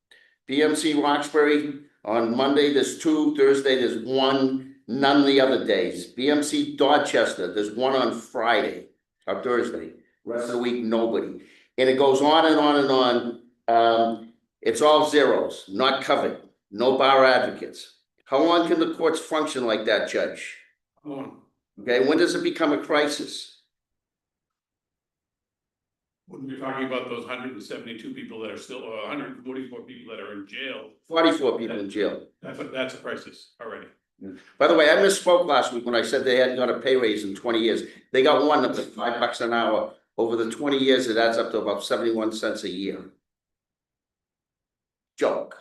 BMC Roxbury. On Monday, there's 2, Thursday, there's 1, none the other days. BMC Dorchester, there's 1 on Friday or Thursday. Rest of the week, nobody. And it goes on and on and on. It's all zeros, not covered, no bar advocates. How long can the courts function like that, Judge? Okay, when does it become a crisis? When you're talking about those 172 people that are still, or 144 people that are in jail. 44 people in jail. That's a crisis already. By the way, I misspoke last week when I said they hadn't got a pay raise in 20 years. They got one up to $5 an hour. Over the 20 years, it adds up to about 71 cents a year. Joke.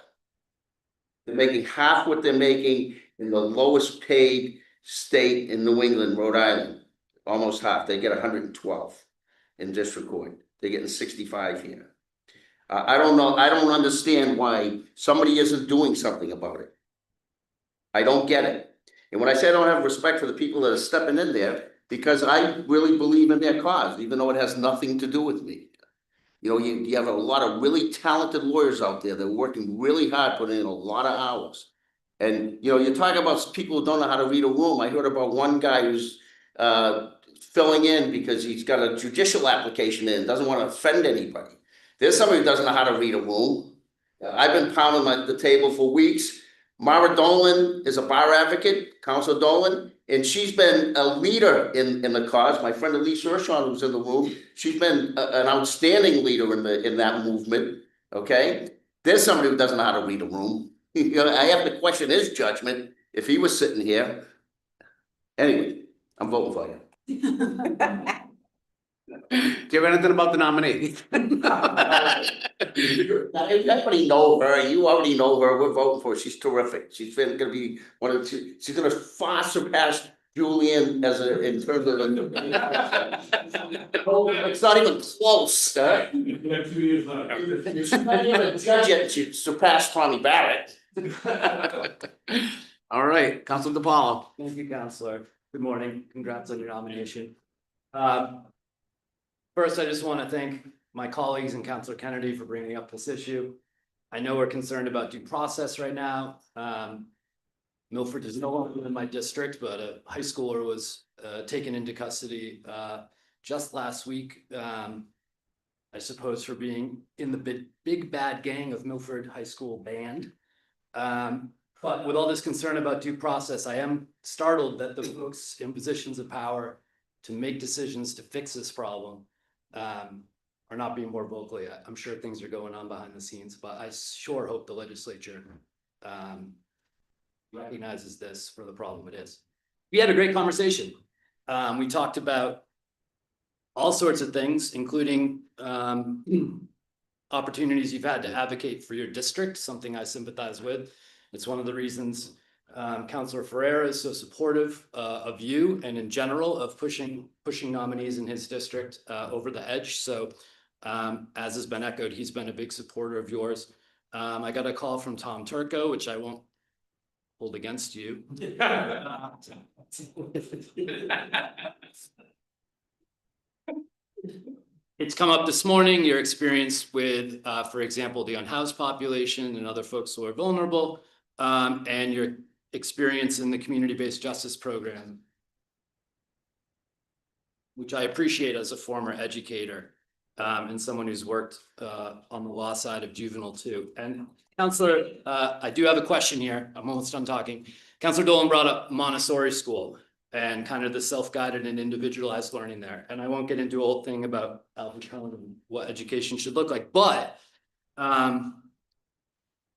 They're making half what they're making in the lowest paid state in New England, Rhode Island. Almost half. They get 112 in district court. They're getting 65 here. I don't know. I don't understand why somebody isn't doing something about it. I don't get it. And when I say I don't have respect for the people that are stepping in there, because I really believe in their cause, even though it has nothing to do with me. You know, you have a lot of really talented lawyers out there that are working really hard, putting in a lot of hours. And, you know, you're talking about people who don't know how to read a room. I heard about one guy who's filling in because he's got a judicial application in, doesn't want to offend anybody. There's somebody who doesn't know how to read a room. I've been pounding at the table for weeks. Mara Dolan is a bar advocate, Councilor Dolan, and she's been a leader in the cause. My friend Elise Urshon, who's in the room, she's been an outstanding leader in that movement. Okay, there's somebody who doesn't know how to read a room. You know, I have to question his judgment if he was sitting here. Anyway, I'm voting for you. Do you have anything about the nominee? Everybody know her. You already know her. We're voting for her. She's terrific. She's going to be one of the two. She's going to far surpass Julian in terms of it's not even close. Huh? She's not even a judge yet. She surpassed Tommy Barrett. All right, Councilor DiPaolo. Thank you, Counselor. Good morning. Congrats on your nomination. First, I just want to thank my colleagues and Councilor Kennedy for bringing up this issue. I know we're concerned about due process right now. Milford is no longer in my district, but a high schooler was taken into custody just last week, I suppose, for being in the big bad gang of Milford High School band. But with all this concern about due process, I am startled that the folks in positions of power to make decisions to fix this problem are not being more vocally. I'm sure things are going on behind the scenes, but I sure hope the legislature recognizes this for the problem it is. We had a great conversation. We talked about all sorts of things, including opportunities you've had to advocate for your district, something I sympathize with. It's one of the reasons Councilor Ferreira is so supportive of you and in general of pushing nominees in his district over the edge. So as has been echoed, he's been a big supporter of yours. I got a call from Tom Turco, which I won't hold against you. It's come up this morning, your experience with, for example, the unhoused population and other folks who are vulnerable, and your experience in the community-based justice program, which I appreciate as a former educator. and someone who's worked on the law side of juvenile too. And Counselor, I do have a question here. I'm almost done talking. Counselor Dolan brought up Montessori school and kind of the self-guided and individualized learning there. And I won't get into a whole thing about Alvin Cohen and what education should look like, but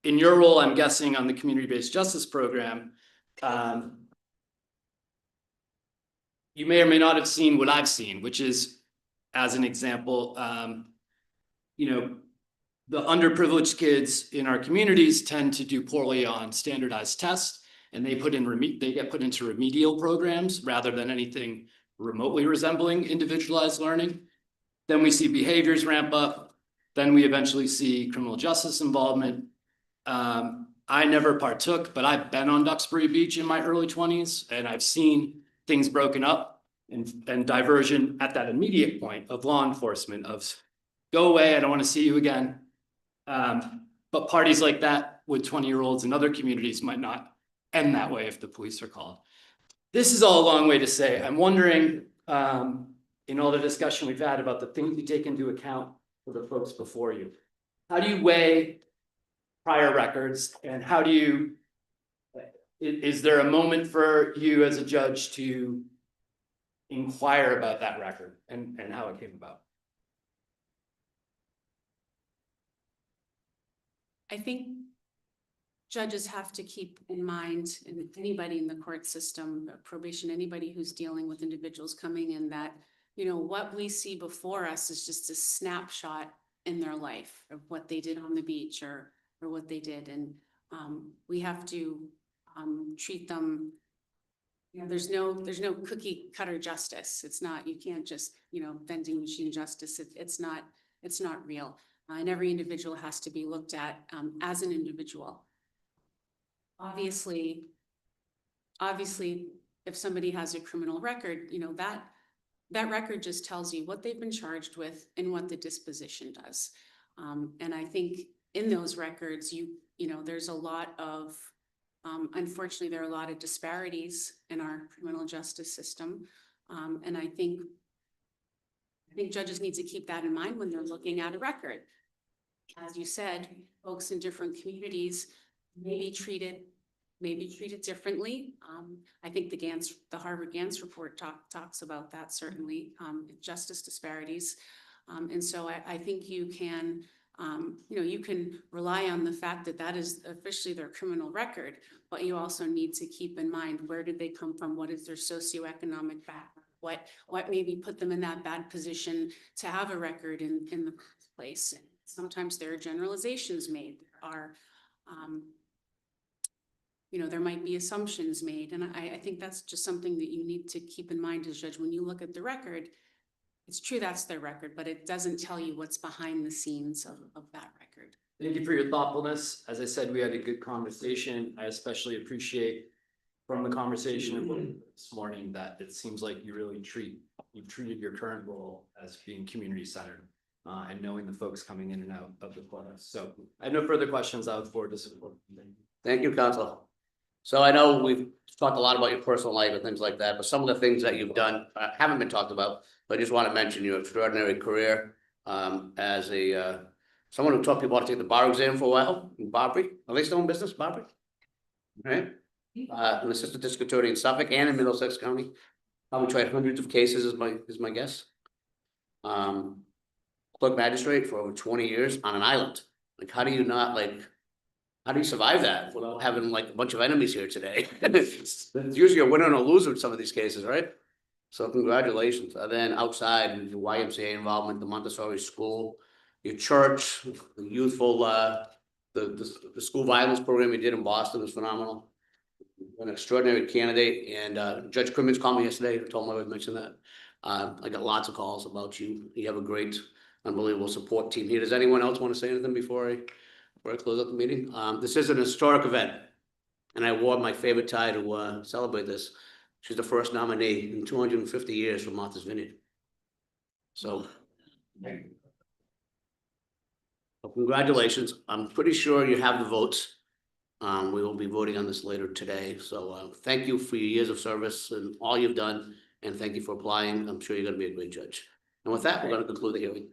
in your role, I'm guessing on the community-based justice program, you may or may not have seen what I've seen, which is, as an example, you know, the underprivileged kids in our communities tend to do poorly on standardized tests, and they get put into remedial programs rather than anything remotely resembling individualized learning. Then we see behaviors ramp up. Then we eventually see criminal justice involvement. I never partook, but I've been on Duxbury Beach in my early 20s, and I've seen things broken up and diversion at that immediate point of law enforcement of go away, I don't want to see you again. But parties like that with 20-year-olds in other communities might not end that way if the police are called. This is all a long way to say, I'm wondering, in all the discussion we've had about the things you take into account for the folks before you, how do you weigh prior records, and how do you, is there a moment for you as a judge to inquire about that record and how it came about? I think judges have to keep in mind, and anybody in the court system, probation, anybody who's dealing with individuals coming in, that, you know, what we see before us is just a snapshot in their life of what they did on the beach or what they did. And we have to treat them, you know, there's no cookie cutter justice. It's not, you can't just, you know, vending machine justice. It's not real. And every individual has to be looked at as an individual. Obviously, if somebody has a criminal record, you know, that record just tells you what they've been charged with and what the disposition does. And I think in those records, you know, there's a lot of, unfortunately, there are a lot of disparities in our criminal justice system. And I think judges need to keep that in mind when they're looking at a record. As you said, folks in different communities may be treated differently. I think the Harvard Gantz report talks about that, certainly, justice disparities. And so I think you can, you know, you can rely on the fact that that is officially their criminal record, but you also need to keep in mind, where did they come from? What is their socioeconomic background? What maybe put them in that bad position to have a record in the first place? Sometimes there are generalizations made. There are, you know, there might be assumptions made. And I think that's just something that you need to keep in mind as a judge. When you look at the record, it's true that's their record, but it doesn't tell you what's behind the scenes of that record. Thank you for your thoughtfulness. As I said, we had a good conversation. I especially appreciate from the conversation this morning that it seems like you've treated your current role as being community centered and knowing the folks coming in and out of the courthouse. So I have no further questions. I look forward to supporting. Thank you, Counsel. So I know we've talked a lot about your personal life and things like that, but some of the things that you've done haven't been talked about. But I just want to mention your extraordinary career as someone who taught people how to take the bar exam for a while in Barbary. Are they still in business, Barbary? Right? An assistant district attorney in Suffolk and in Middlesex County. Probably tried hundreds of cases is my guess. Clerk magistrate for over 20 years on an island. Like, how do you survive that without having like a bunch of enemies here today? It's usually a winner and a loser in some of these cases, right? So congratulations. And then outside, the YMCA involvement, the Montessori school, your church, the youthful, the school violence program you did in Boston was phenomenal. An extraordinary candidate. And Judge Crimmins called me yesterday. I told him I would mention that. I got lots of calls about you. You have a great, unbelievable support team here. Does anyone else want to say anything before I close up the meeting? This is an historic event, and I wore my favorite tie to celebrate this. She's the first nominee in 250 years for Martha's Vineyard. So congratulations. I'm pretty sure you have the votes. We will be voting on this later today. So thank you for your years of service and all you've done, and thank you for applying. I'm sure you're going to be a great judge. And with that, we're going to conclude the hearing.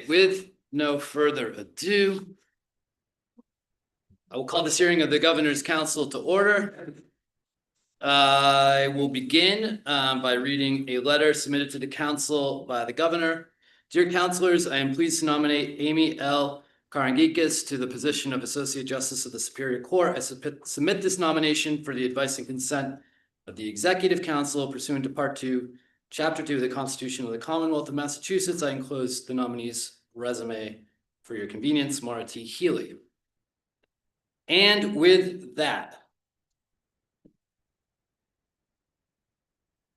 With no further ado, I will call this hearing of the Governor's Council to order. I will begin by reading a letter submitted to the council by the governor. Dear councilors, I am pleased to nominate Amy L. Karangekis to the position of Associate Justice of the Superior Court. I submit this nomination for the advice and consent of the Executive Council pursuant to Part 2, Chapter 2 of the Constitution of the Commonwealth of Massachusetts. I enclose the nominee's resume for your convenience, Maura T. Healy. And with that,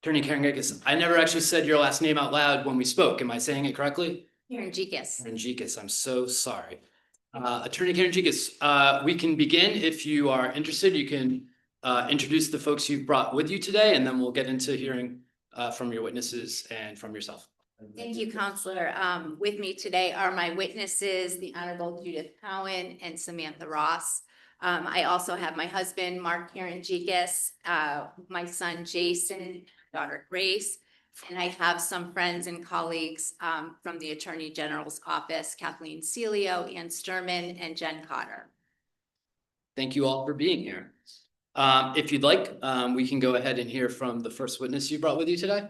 Attorney Karangekis, I never actually said your last name out loud when we spoke. Am I saying it correctly? Karangekis. Karangekis, I'm so sorry. Attorney Karangekis, we can begin. If you are interested, you can introduce the folks you've brought with you today, and then we'll get into hearing from your witnesses and from yourself. Thank you, Counselor. With me today are my witnesses, the Honorable Judith Cowan and Samantha Ross. I also have my husband, Mark Karangekis, my son, Jason, daughter, Grace, and I have some friends and colleagues from the Attorney General's office, Kathleen Celio, Ann Sturman, and Jen Cotter. Thank you all for being here. If you'd like, we can go ahead and hear from the first witness you brought with you today.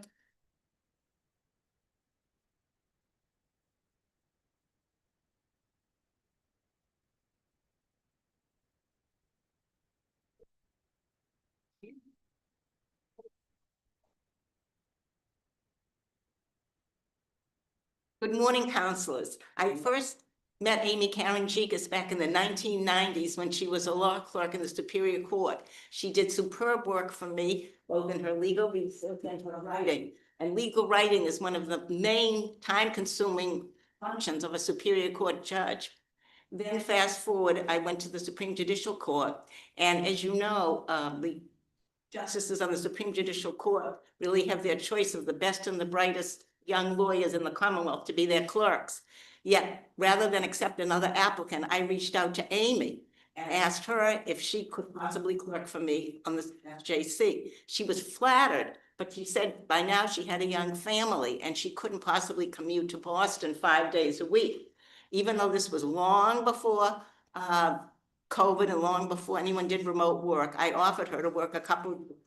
Good morning, councilors. I first met Amy Karangekis back in the 1990s when she was a law clerk in the Superior Court. She did superb work for me, both in her legal research and her writing. And legal writing is one of the main time-consuming functions of a Superior Court judge. Then fast forward, I went to the Supreme Judicial Court. And as you know, the justices on the Supreme Judicial Court really have their choice of the best and the brightest young lawyers in the Commonwealth to be their clerks. Yet, rather than accept another applicant, I reached out to Amy and asked her if she could possibly clerk for me on the SJC. She was flattered, but she said by now she had a young family and she couldn't possibly commute to Boston 5 days a week. Even though this was long before COVID and long before anyone did remote work, I offered her to work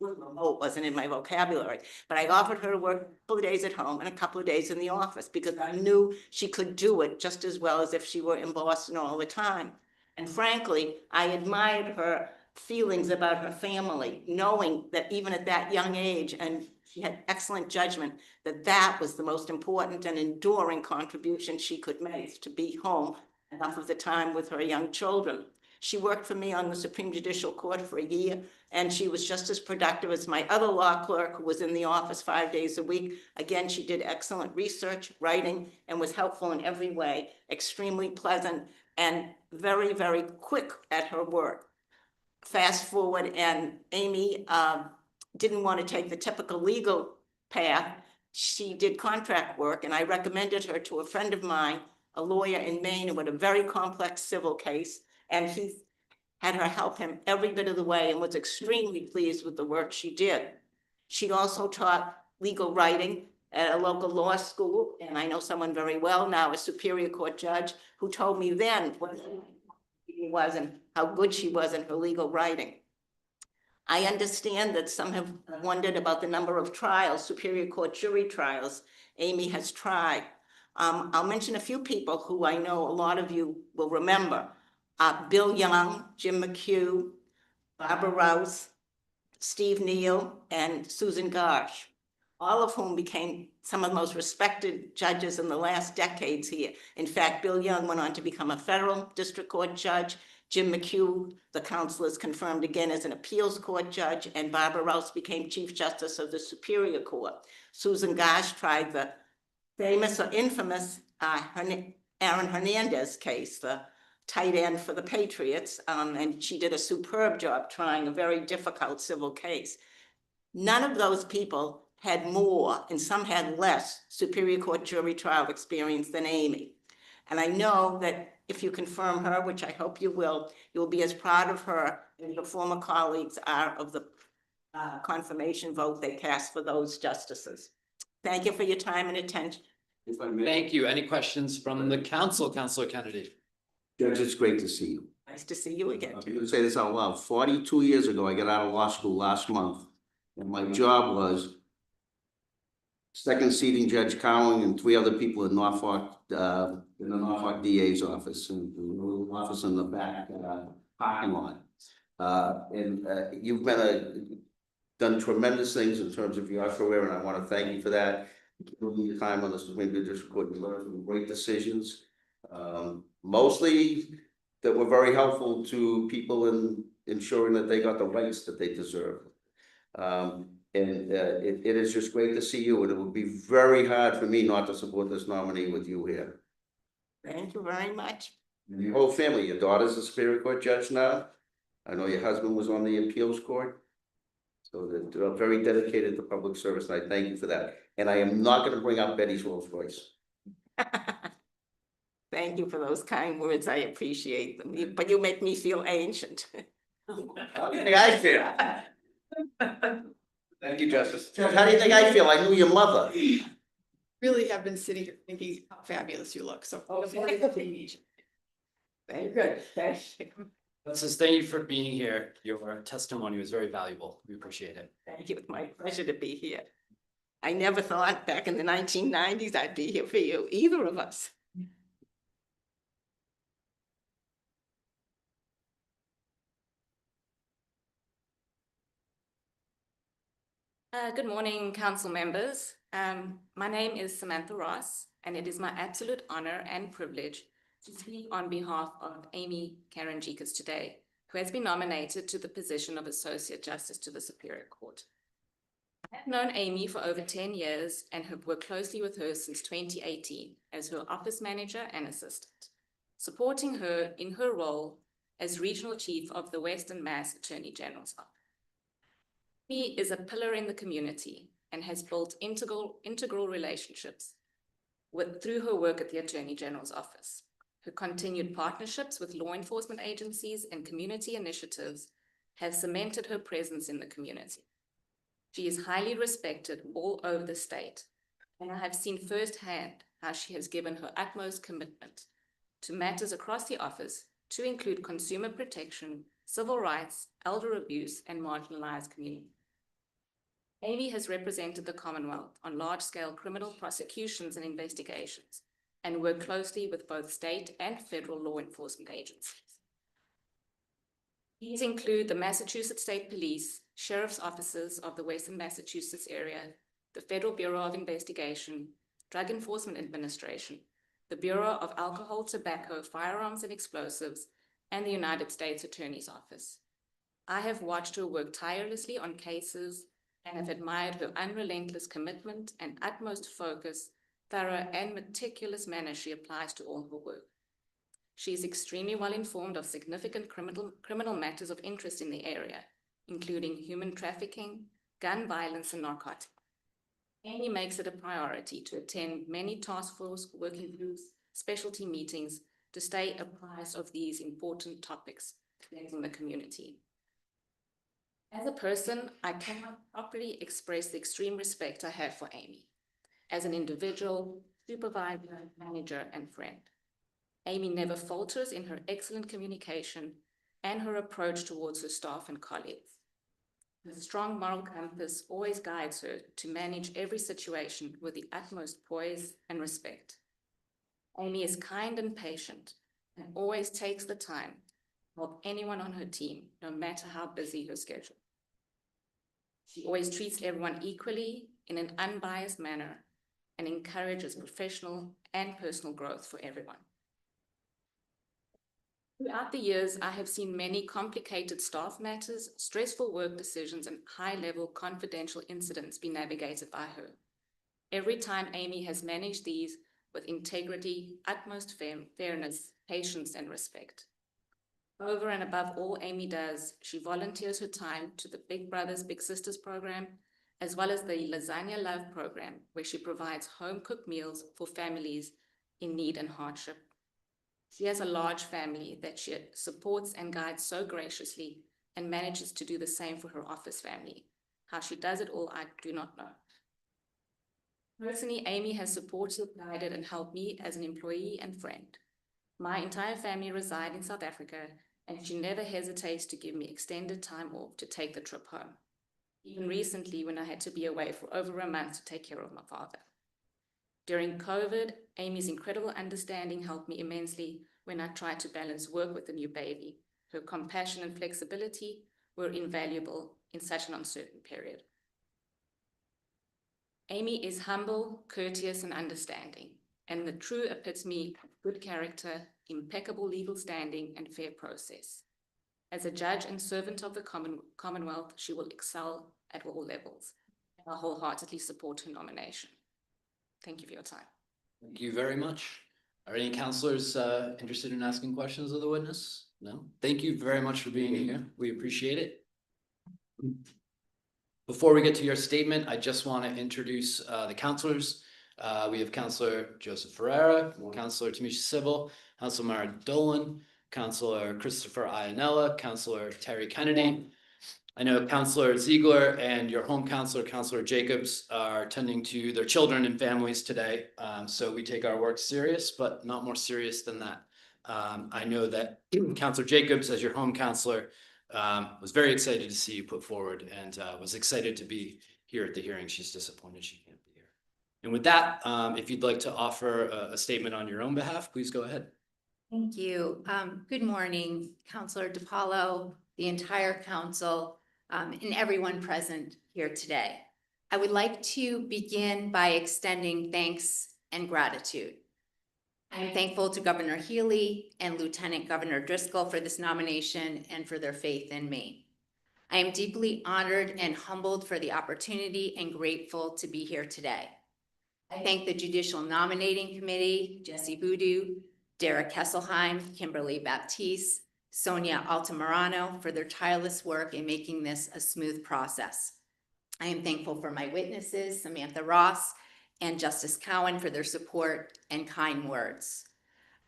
remote wasn't in my vocabulary, but I offered her to work a couple of days at home and a couple of days in the office because I knew she could do it just as well as if she were in Boston all the time. And frankly, I admired her feelings about her family, knowing that even at that young age, and she had excellent judgment, that was the most important and enduring contribution she could make, to be home enough of the time with her young children. She worked for me on the Supreme Judicial Court for a year, and she was just as productive as my other law clerk who was in the office 5 days a week. Again, she did excellent research, writing, and was helpful in every way, extremely pleasant, and very, very quick at her work. Fast forward, and Amy didn't want to take the typical legal path. She did contract work, and I recommended her to a friend of mine, a lawyer in Maine who had a very complex civil case. And he had her help him every bit of the way and was extremely pleased with the work she did. She also taught legal writing at a local law school. And I know someone very well now, a Superior Court judge, who told me then what she was and how good she was in her legal writing. I understand that some have wondered about the number of trials, Superior Court jury trials, Amy has tried. I'll mention a few people who I know a lot of you will remember. Bill Young, Jim McHugh, Barbara Rouse, Steve Neal, and Susan Garsh, all of whom became some of the most respected judges in the last decades here. In fact, Bill Young went on to become a federal district court judge. Jim McHugh, the councilors confirmed again as an appeals court judge, and Barbara Rouse became Chief Justice of the Superior Court. Susan Garsh tried the famous or infamous Aaron Hernandez case, the tight end for the Patriots, and she did a superb job trying a very difficult civil case. None of those people had more, and some had less, Superior Court jury trial experience than Amy. And I know that if you confirm her, which I hope you will be as proud of her as your former colleagues are of the confirmation vote they cast for those justices. Thank you for your time and attention. If I may, Thank you. Any questions from the council, Councilor Kennedy? Judge, it's great to see you. Nice to see you again. I'm gonna say this out loud. 42 years ago, I got out of law school last month, and my job was second seating Judge Cowling and 3 other people in Norfolk, in the Norfolk DA's office, and the little office in the back, parking lot. You've done tremendous things in terms of your career, and I want to thank you for that. Giving your time on the Supreme Judicial Court, you learned some great decisions, mostly that were very helpful to people in ensuring that they got the rights that they deserve. It is just great to see you, and it would be very hard for me not to support this nominee with you here. Thank you very much. And your whole family, your daughter's a Superior Court judge now. I know your husband was on the appeals court. So they're very dedicated to public service, and I thank you for that. And I am not gonna bring up Betty's Rolls Royce. Thank you for those kind words. I appreciate them, but you make me feel ancient. How do you think I feel? Thank you, Justice. Judge, how do you think I feel? I knew your mother. Really have been sitting here thinking how fabulous you look, so. Very good. Thank you. Justice, thank you for being here. Your testimony was very valuable. We appreciate it. Thank you. It's my pleasure to be here. I never thought back in the 1990s I'd be here for you, either of us. Good morning, council members. My name is Samantha Ross, and it is my absolute honor and privilege to speak on behalf of Amy Karangekis today, who has been nominated to the position of Associate Justice to the Superior Court. I have known Amy for over 10 years and have worked closely with her since 2018 as her office manager and assistant, supporting her in her role as Regional Chief of the Western Mass Attorney General's Office. Amy is a pillar in the community and has built integral relationships through her work at the Attorney General's Office. Her continued partnerships with law enforcement agencies and community initiatives have cemented her presence in the community. She is highly respected all over the state, and I have seen firsthand how she has given her utmost commitment to matters across the office, to include consumer protection, civil rights, elder abuse, and marginalized communities. Amy has represented the Commonwealth on large-scale criminal prosecutions and investigations, and worked closely with both state and federal law enforcement agencies. These include the Massachusetts State Police, Sheriff's Offices of the Western Massachusetts area, the Federal Bureau of Investigation, Drug Enforcement Administration, the Bureau of Alcohol, Tobacco, Firearms, and Explosives, and the United States Attorney's Office. I have watched her work tirelessly on cases and have admired her unrelentless commitment and utmost focus, thorough and meticulous manner she applies to all her work. She is extremely well informed of significant criminal matters of interest in the area, including human trafficking, gun violence, and narcotics. Amy makes it a priority to attend many task force working groups, specialty meetings to stay apprised of these important topics affecting the community. As a person, I cannot properly express the extreme respect I have for Amy as an individual, supervisor, manager, and friend. Amy never falters in her excellent communication and her approach towards her staff and colleagues. Her strong moral compass always guides her to manage every situation with the utmost poise and respect. Amy is kind and patient and always takes the time to help anyone on her team, no matter how busy her schedule. She always treats everyone equally in an unbiased manner and encourages professional and personal growth for everyone. Throughout the years, I have seen many complicated staff matters, stressful work decisions, and high-level confidential incidents be navigated by her. Every time Amy has managed these with integrity, utmost fairness, patience, and respect. Over and above all Amy does, she volunteers her time to the Big Brothers Big Sisters program, as well as the Lasagna Love program, where she provides home-cooked meals for families in need and hardship. She has a large family that she supports and guides so graciously and manages to do the same for her office family. How she does it all, I do not know. Personally, Amy has supported, guided, and helped me as an employee and friend. My entire family reside in South Africa, and she never hesitates to give me extended time off to take the trip home. Even recently, when I had to be away for over a month to take care of my father. During COVID, Amy's incredible understanding helped me immensely when I tried to balance work with a new baby. Her compassion and flexibility were invaluable in such an uncertain period. Amy is humble, courteous, and understanding, and the true epitome of good character, impeccable legal standing, and fair process. As a judge and servant of the Commonwealth, she will excel at all levels. I wholeheartedly support her nomination. Thank you for your time. Thank you very much. Are any counselors interested in asking questions of the witness? No? Thank you very much for being here. We appreciate it. Before we get to your statement, I just want to introduce the counselors. We have Counselor Joseph Ferreira, Counselor Tamisha Sybil, Counselor Mara Dolan, Counselor Christopher Ianella, Counselor Terry Kennedy. I know Counselor Ziegler and your home counselor, Counselor Jacobs, are tending to their children and families today. So we take our work serious, but not more serious than that. I know that Counselor Jacobs, as your home counselor, was very excited to see you put forward and was excited to be here at the hearing. She's disappointed she can't be here. And with that, if you'd like to offer a statement on your own behalf, please go ahead. Thank you. Good morning, Counselor DiPaolo, the entire council, and everyone present here today. I would like to begin by extending thanks and gratitude. I am thankful to Governor Healy and Lieutenant Governor Driscoll for this nomination and for their faith in me. I am deeply honored and humbled for the opportunity and grateful to be here today. I thank the Judicial Nominating Committee, Jesse Voodoo, Derek Kesselheim, Kimberly Baptiste, Sonia Altamirano for their tireless work in making this a smooth process. I am thankful for my witnesses, Samantha Ross and Justice Cowan, for their support and kind words.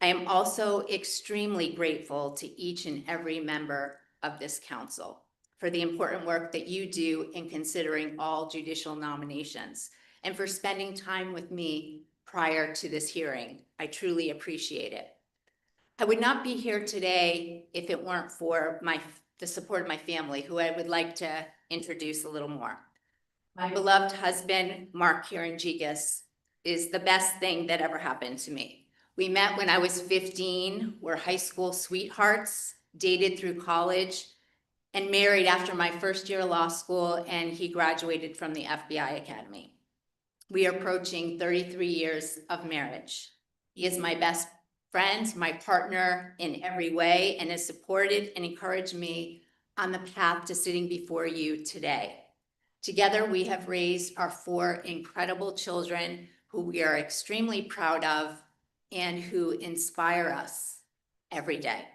I am also extremely grateful to each and every member of this council for the important work that you do in considering all judicial nominations and for spending time with me prior to this hearing. I truly appreciate it. I would not be here today if it weren't for the support of my family, who I would like to introduce a little more. My beloved husband, Mark Karangekis, is the best thing that ever happened to me. We met when I was 15, were high school sweethearts, dated through college, and married after my first year of law school, and he graduated from the FBI Academy. We are approaching 33 years of marriage. He is my best friend, my partner in every way, and has supported and encouraged me on the path to sitting before you today. Together, we have raised our 4 incredible children who we are extremely proud of and who inspire us every day.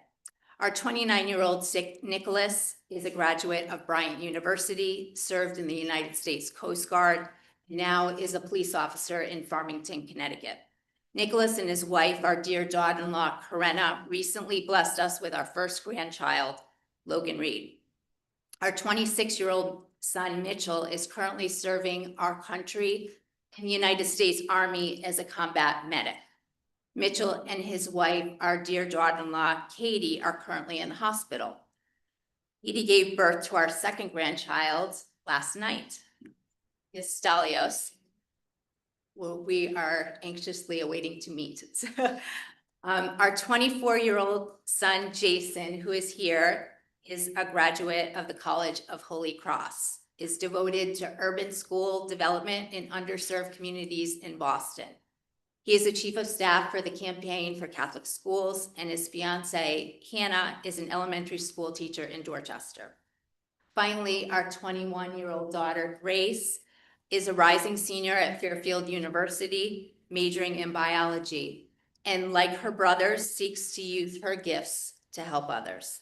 Our 29-year-old Nicholas is a graduate of Bryant University, served in the United States Coast Guard, now is a police officer in Farmington, Connecticut. Nicholas and his wife, our dear daughter-in-law, Corinna, recently blessed us with our first grandchild, Logan Reed. Our 26-year-old son, Mitchell, is currently serving our country in the United States Army as a combat medic. Mitchell and his wife, our dear daughter-in-law, Katie, are currently in the hospital. Katie gave birth to our second grandchild last night, Stalios. Well, we are anxiously awaiting to meet. Our 24-year-old son, Jason, who is here, is a graduate of the College of Holy Cross, is devoted to urban school development in underserved communities in Boston. He is the chief of staff for the Campaign for Catholic Schools, and his fiancee, Hannah, is an elementary school teacher in Dorchester. Finally, our 21-year-old daughter, Grace, is a rising senior at Fairfield University, majoring in biology, and like her brothers, seeks to use her gifts to help others.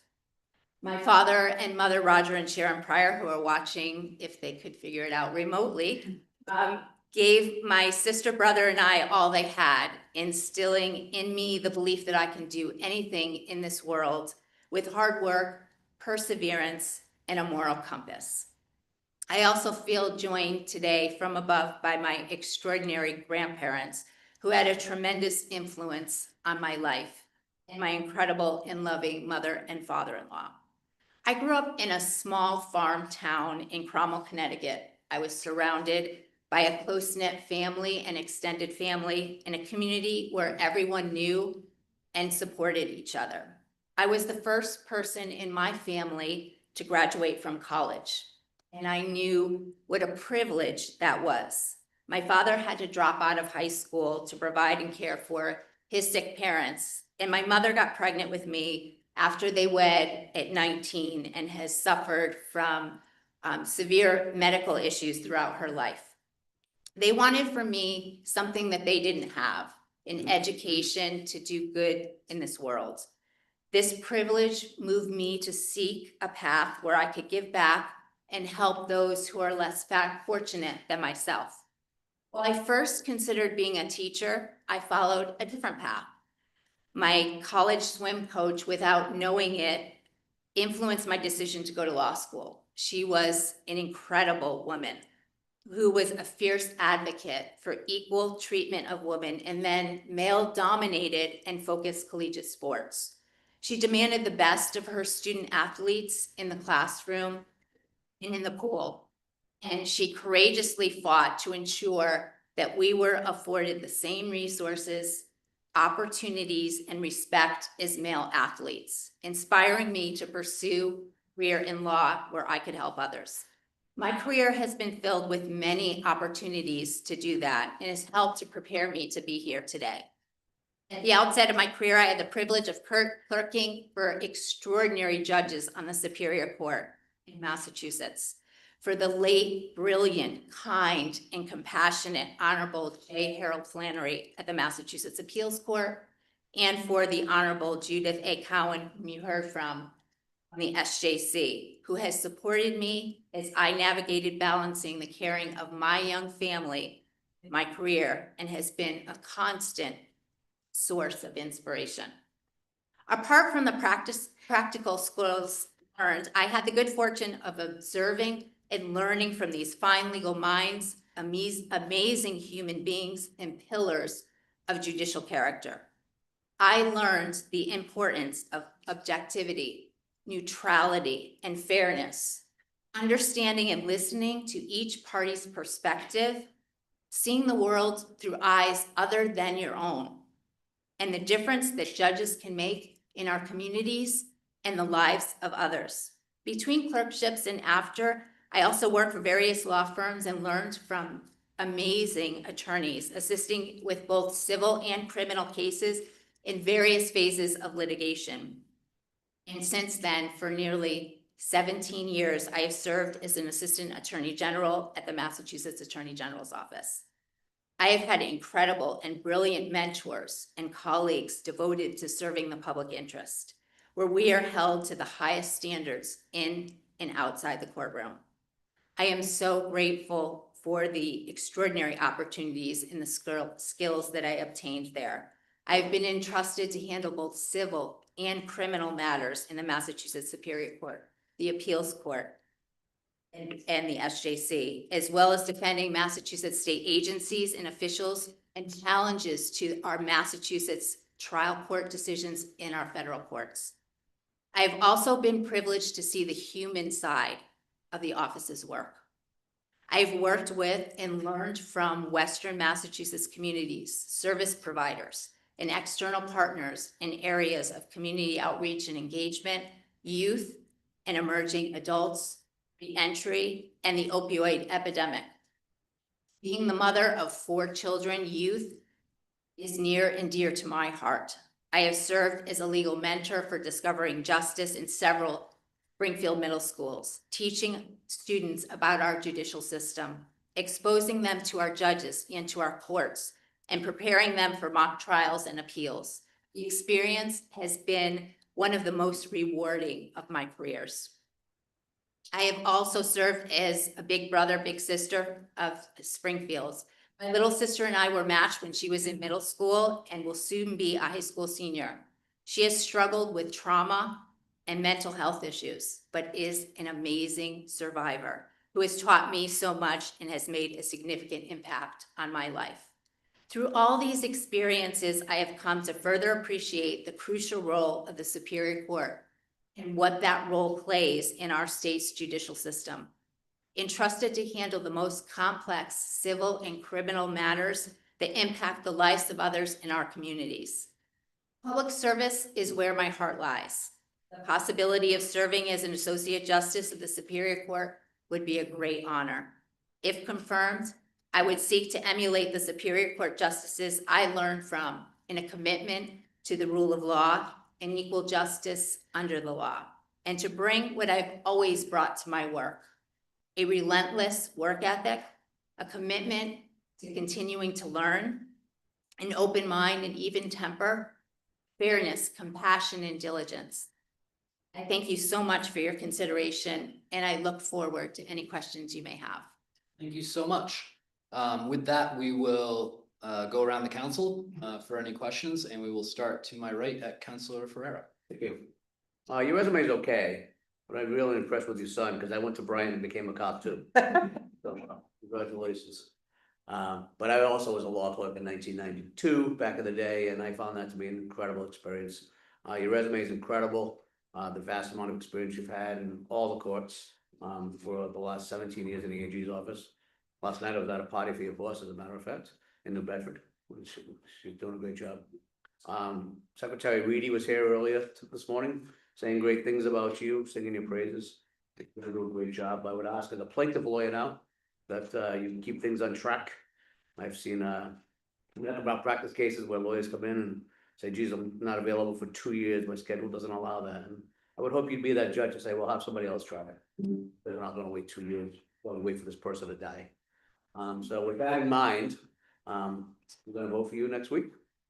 My father and mother, Roger and Sharon Pryor, who are watching, if they could figure it out remotely, gave my sister, brother, and I all they had, instilling in me the belief that I can do anything in this world with hard work, perseverance, and a moral compass. I also feel joined today from above by my extraordinary grandparents who had a tremendous influence on my life, and my incredible and loving mother and father-in-law. I grew up in a small farm town in Cromwell, Connecticut. I was surrounded by a close-knit family and extended family in a community where everyone knew and supported each other. I was the first person in my family to graduate from college, and I knew what a privilege that was. My father had to drop out of high school to provide and care for his sick parents, and my mother got pregnant with me after they wed at 19 and has suffered from severe medical issues throughout her life. They wanted for me something that they didn't have, an education to do good in this world. This privilege moved me to seek a path where I could give back and help those who are less fortunate than myself. While I first considered being a teacher, I followed a different path. My college swim coach, without knowing it, influenced my decision to go to law school. She was an incredible woman who was a fierce advocate for equal treatment of women and then male-dominated and focused collegiate sports. She demanded the best of her student athletes in the classroom and in the pool, and she courageously fought to ensure that we were afforded the same resources, opportunities, and respect as male athletes, inspiring me to pursue a career in law where I could help others. My career has been filled with many opportunities to do that and has helped to prepare me to be here today. At the outset of my career, I had the privilege of clerking for extraordinary judges on the Superior Court in Massachusetts. For the late, brilliant, kind, and compassionate Honorable J. Harold Flannery at the Massachusetts Appeals Court, and for the Honorable Judith A. Cowan, whom you heard from on the SJC, who has supported me as I navigated balancing the caring of my young family in my career and has been a constant source of inspiration. Apart from the practical skills learned, I had the good fortune of observing and learning from these fine legal minds, amazing human beings, and pillars of judicial character. I learned the importance of objectivity, neutrality, and fairness, understanding and listening to each party's perspective, seeing the world through eyes other than your own, and the difference that judges can make in our communities and the lives of others. Between clerkships and after, I also worked for various law firms and learned from amazing attorneys, assisting with both civil and criminal cases in various phases of litigation. And since then, for nearly 17 years, I have served as an assistant attorney general at the Massachusetts Attorney General's office. I have had incredible and brilliant mentors and colleagues devoted to serving the public interest, where we are held to the highest standards in and outside the courtroom. I am so grateful for the extraordinary opportunities and the skills that I obtained there. I've been entrusted to handle both civil and criminal matters in the Massachusetts Superior Court, the Appeals Court, and the SJC, as well as defending Massachusetts state agencies and officials and challenges to our Massachusetts trial court decisions in our federal courts. I have also been privileged to see the human side of the office's work. I've worked with and learned from Western Massachusetts communities, service providers, and external partners in areas of community outreach and engagement, youth and emerging adults, reentry, and the opioid epidemic. Being the mother of 4 children, youth is near and dear to my heart. I have served as a legal mentor for discovering justice in several Springfield middle schools, teaching students about our judicial system, exposing them to our judges and to our courts, and preparing them for mock trials and appeals. The experience has been one of the most rewarding of my careers. I have also served as a big brother, big sister of Springfield's. My little sister and I were matched when she was in middle school and will soon be a high school senior. She has struggled with trauma and mental health issues, but is an amazing survivor who has taught me so much and has made a significant impact on my life. Through all these experiences, I have come to further appreciate the crucial role of the Superior Court and what that role plays in our state's judicial system. Entrusted to handle the most complex civil and criminal matters that impact the lives of others in our communities. Public service is where my heart lies. The possibility of serving as an Associate Justice of the Superior Court would be a great honor. If confirmed, I would seek to emulate the Superior Court justices I learned from in a commitment to the rule of law and equal justice under the law, and to bring what I've always brought to my work: a relentless work ethic, a commitment to continuing to learn, an open mind and even temper, fairness, compassion, and diligence. I thank you so much for your consideration, and I look forward to any questions you may have. Thank you so much. With that, we will go around the council for any questions, and we will start to my right at Councilor Ferreira. Thank you. Your resume is okay, but I'm really impressed with your son, because I went to Bryan and became a cop too. So, congratulations. But I also was a law clerk in 1992, back in the day, and I found that to be an incredible experience. Your resume is incredible, the vast amount of experience you've had in all the courts for the last 17 years in the AG's office. Last night I was at a party for your boss, as a matter of fact, in New Bedford. She's doing a great job. Secretary Reedy was here earlier this morning, saying great things about you, singing your praises. You're doing a great job. I would ask, as a plaintiff lawyer now, that you can keep things on track. I've seen about practice cases where lawyers come in and say, geez, I'm not available for 2 years, my schedule doesn't allow that. And I would hope you'd be that judge to say, well, have somebody else try it. They're not gonna wait 2 years, while wait for this person to die. So with that in mind, I'm gonna vote for you next week,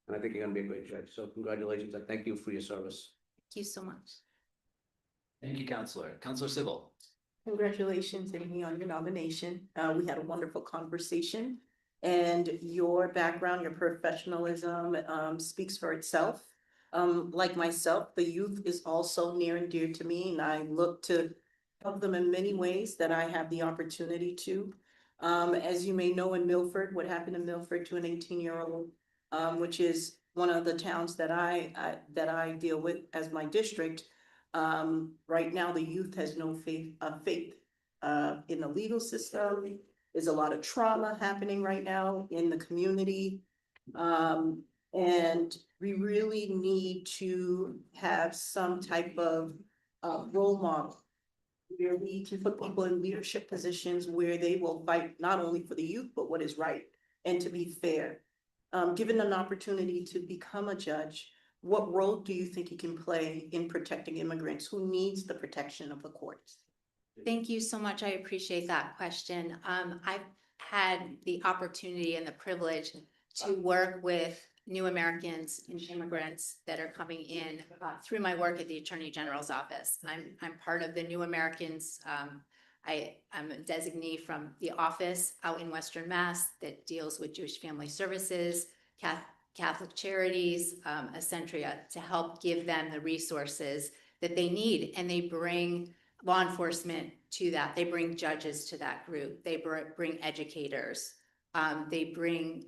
and I think you're gonna be a great judge. So congratulations, and thank you for your service. Thank you so much. Thank you, Councilor. Councilor Civil. Congratulations, Amy, on your nomination. We had a wonderful conversation, and your background, your professionalism speaks for itself. Like myself, the youth is also near and dear to me, and I look to help them in many ways that I have the opportunity to. As you may know, in Milford, what happened in Milford to an 18-year-old, which is one of the towns that I deal with as my district. Right now, the youth has no faith in the legal system. There's a lot of trauma happening right now in the community. And we really need to have some type of role model where we can put people in leadership positions where they will fight not only for the youth, but what is right and to be fair. Given an opportunity to become a judge, what role do you think you can play in protecting immigrants? Who needs the protection of the courts? Thank you so much. I appreciate that question. I've had the opportunity and the privilege to work with new Americans and immigrants that are coming in through my work at the Attorney General's office. I'm part of the New Americans. I'm a designee from the office out in Western Mass that deals with Jewish Family Services, Catholic Charities, Accentria, to help give them the resources that they need. And they bring law enforcement to that. They bring judges to that group. They bring educators. They bring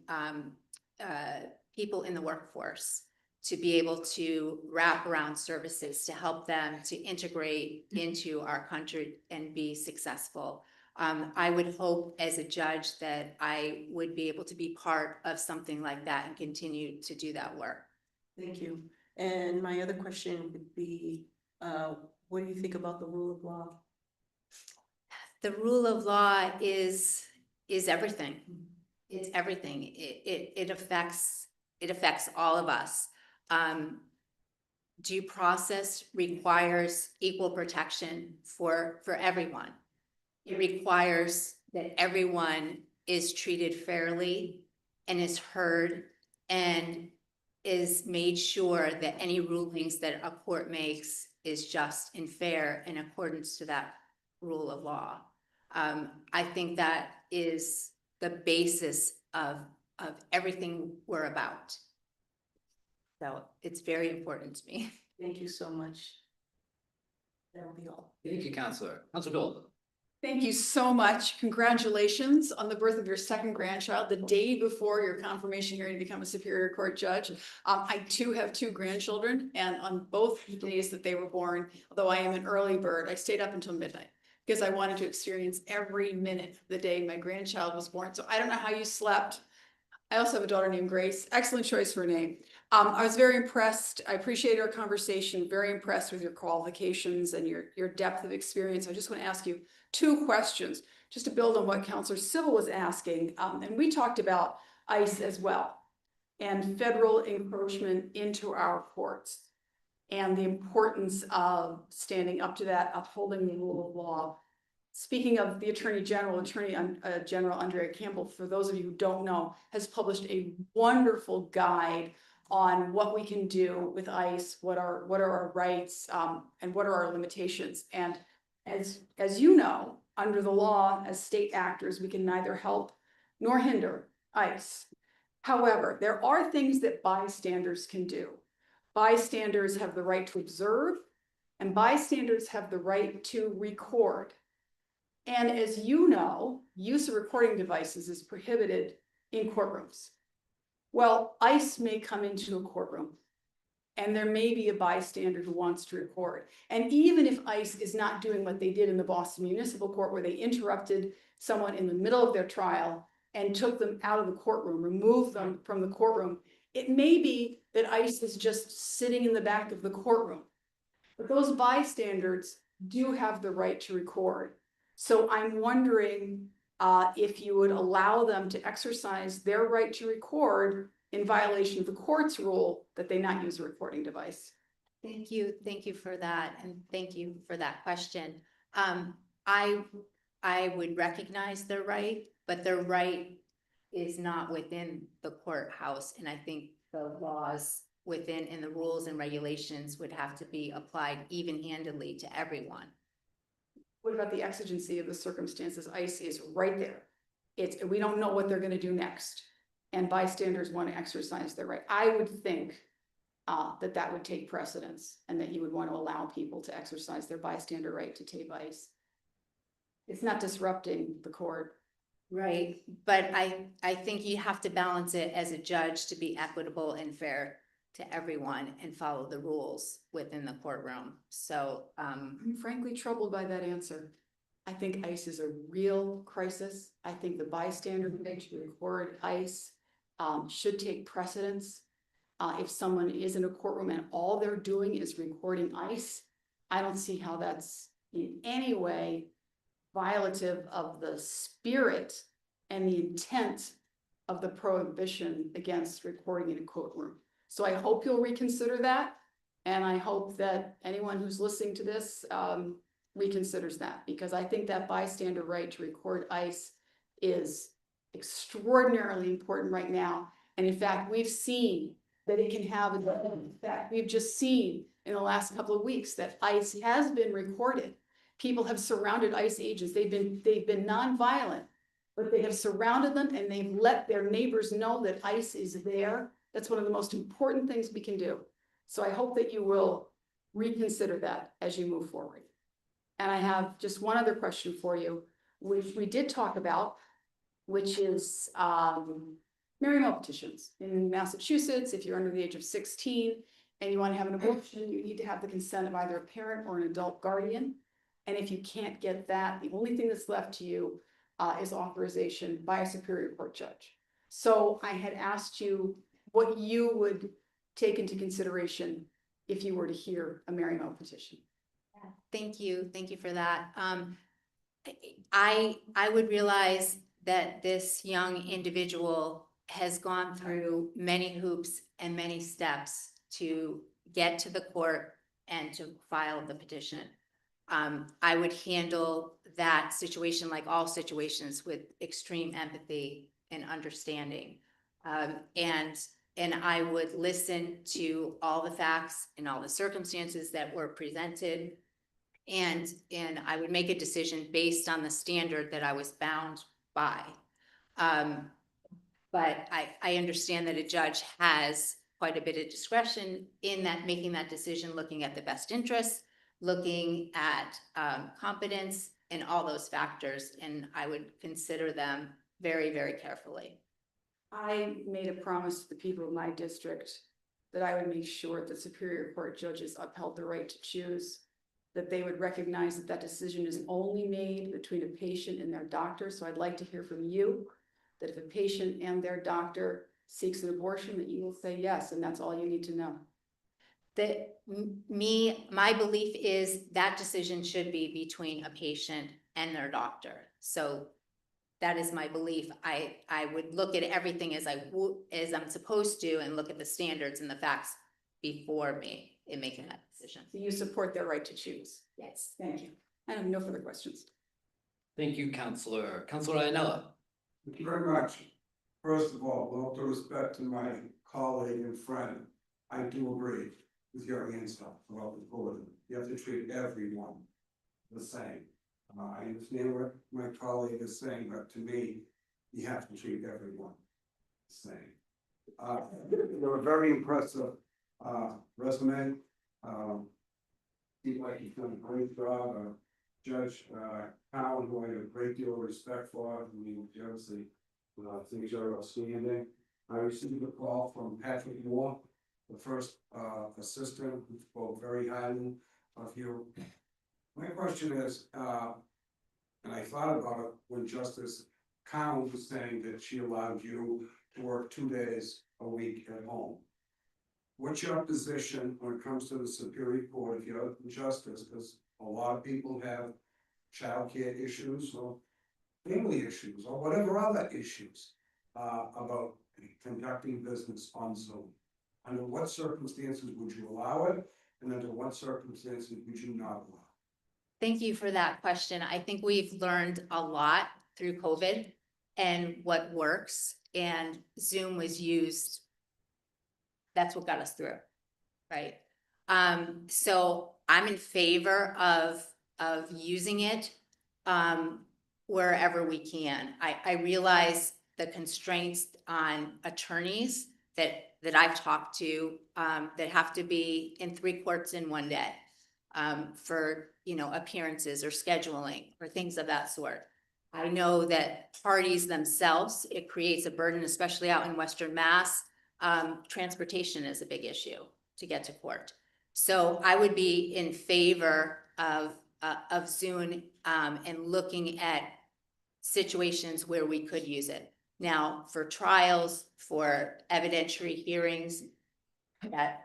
people in the workforce to be able to wrap around services to help them to integrate into our country and be successful. I would hope as a judge that I would be able to be part of something like that and continue to do that work. Thank you. And my other question would be, what do you think about the rule of law? The rule of law is everything. It's everything. It affects all of us. Due process requires equal protection for everyone. It requires that everyone is treated fairly and is heard and is made sure that any rulings that a court makes is just and fair in accordance to that rule of law. I think that is the basis of everything we're about. So it's very important to me. Thank you so much. That'll be all. Thank you, Councilor. Councilor Dolan. Thank you so much. Congratulations on the birth of your second grandchild, the day before your confirmation hearing to become a Superior Court judge. I too have two grandchildren, and on both days that they were born, although I am an early bird, I stayed up until midnight because I wanted to experience every minute of the day my grandchild was born. So I don't know how you slept. I also have a daughter named Grace. Excellent choice for a name. I was very impressed. I appreciate our conversation. Very impressed with your qualifications and your depth of experience. I just want to ask you two questions, just to build on what Counselor Civil was asking. And we talked about ICE as well, and federal encroachment into our courts, and the importance of standing up to that, upholding the rule of law. Speaking of the Attorney General, General Andrea Campbell, for those of you who don't know, has published a wonderful guide on what we can do with ICE, what are our rights, and what are our limitations. And as you know, under the law, as state actors, we can neither help nor hinder ICE. However, there are things that bystanders can do. Bystanders have the right to observe, and bystanders have the right to record. And as you know, use of recording devices is prohibited in courtrooms. Well, ICE may come into a courtroom, and there may be a bystander who wants to record. And even if ICE is not doing what they did in the Boston Municipal Court, where they interrupted someone in the middle of their trial and took them out of the courtroom, removed them from the courtroom, it may be that ICE is just sitting in the back of the courtroom. But those bystanders do have the right to record. So I'm wondering if you would allow them to exercise their right to record in violation of the court's rule that they not use a recording device. Thank you for that, and thank you for that question. I would recognize their right, but their right is not within the courthouse, and I think the laws within and the rules and regulations would have to be applied even-handedly to everyone. What about the exigency of the circumstances? ICE is right there. We don't know what they're going to do next, and bystanders want to exercise their right. I would think that would take precedence, and that you would want to allow people to exercise their bystander right to tape ICE. It's not disrupting the court. Right, but I think you have to balance it as a judge to be equitable and fair to everyone and follow the rules within the courtroom. So I'm frankly troubled by that answer. I think ICE is a real crisis. I think the bystander right to record ICE should take precedence. If someone is in a courtroom and all they're doing is recording ICE, I don't see how that's in any way violative of the spirit and the intent of the prohibition against recording in a courtroom. So I hope you'll reconsider that. And I hope that anyone who's listening to this reconsiders that, because I think that bystander right to record ICE is extraordinarily important right now. And in fact, we've seen that it can have an effect. We've just seen in the last couple of weeks that ICE has been recorded. People have surrounded ICE agents. They've been nonviolent, but they have surrounded them, and they've let their neighbors know that ICE is there. That's one of the most important things we can do. So I hope that you will reconsider that as you move forward. And I have just one other question for you, which we did talk about, which is marriage petitions. In Massachusetts, if you're under the age of 16 and you want to have an abortion, you need to have the consent of either a parent or an adult guardian. And if you can't get that, the only thing that's left to you is authorization by a Superior Court judge. So I had asked you what you would take into consideration if you were to hear a Mary Mo petition. thank you for that. I would realize that this young individual has gone through many hoops and many steps to get to the court and to file the petition. I would handle that situation, like all situations, with extreme empathy and understanding. And I would listen to all the facts and all the circumstances that were presented. And I would make a decision based on the standard that I was bound by. But I understand that a judge has quite a bit of discretion in that, making that decision, looking at the best interests, looking at competence, in all those factors, and I would consider them very, very carefully. I made a promise to the people of my district that I would make sure that Superior Court judges upheld the right to choose, that they would recognize that that decision is only made between a patient and their doctor. So I'd like to hear from you that if a patient and their doctor seeks an abortion, that you will say yes, and that's all you need to know. My belief is that decision should be between a patient and their doctor. So that is my belief. I would look at everything as I'm supposed to, and look at the standards and the facts before me in making that decision. So you support their right to choose. Yes. Thank you. I have no further questions. Thank you, Counselor. Counselor Iannella. Thank you very much. First of all, with all due respect to my colleague and friend, I do agree with your answer about the bulletin. You have to treat everyone the same. I understand what my colleague is saying, but to me, you have to treat everyone the same. You're a very impressive resume. Seems like you've done a great job. Judge Cowan, who I have a great deal of respect for, I mean, obviously, things are outstanding. I received a call from Patrick Moore, the first assistant, who spoke very highly of you. My question is, and I thought about it when Justice Cowan was saying that she allowed you to work 2 days a week at home. What's your position when it comes to the Superior Court if you're a justice? Because a lot of people have childcare issues or family issues or whatever other issues about conducting business on Zoom. Under what circumstances would you allow it, and under what circumstances would you not allow? Thank you for that question. I think we've learned a lot through COVID and what works, and Zoom was used. That's what got us through, right? So I'm in favor of using it wherever we can. I realize the constraints on attorneys that I've talked to that have to be in 3 courts in 1 day for, appearances or scheduling or things of that sort. I know that parties themselves, it creates a burden, especially out in Western Mass. Transportation is a big issue to get to court. So I would be in favor of Zoom and looking at situations where we could use it. Now, for trials, for evidentiary hearings,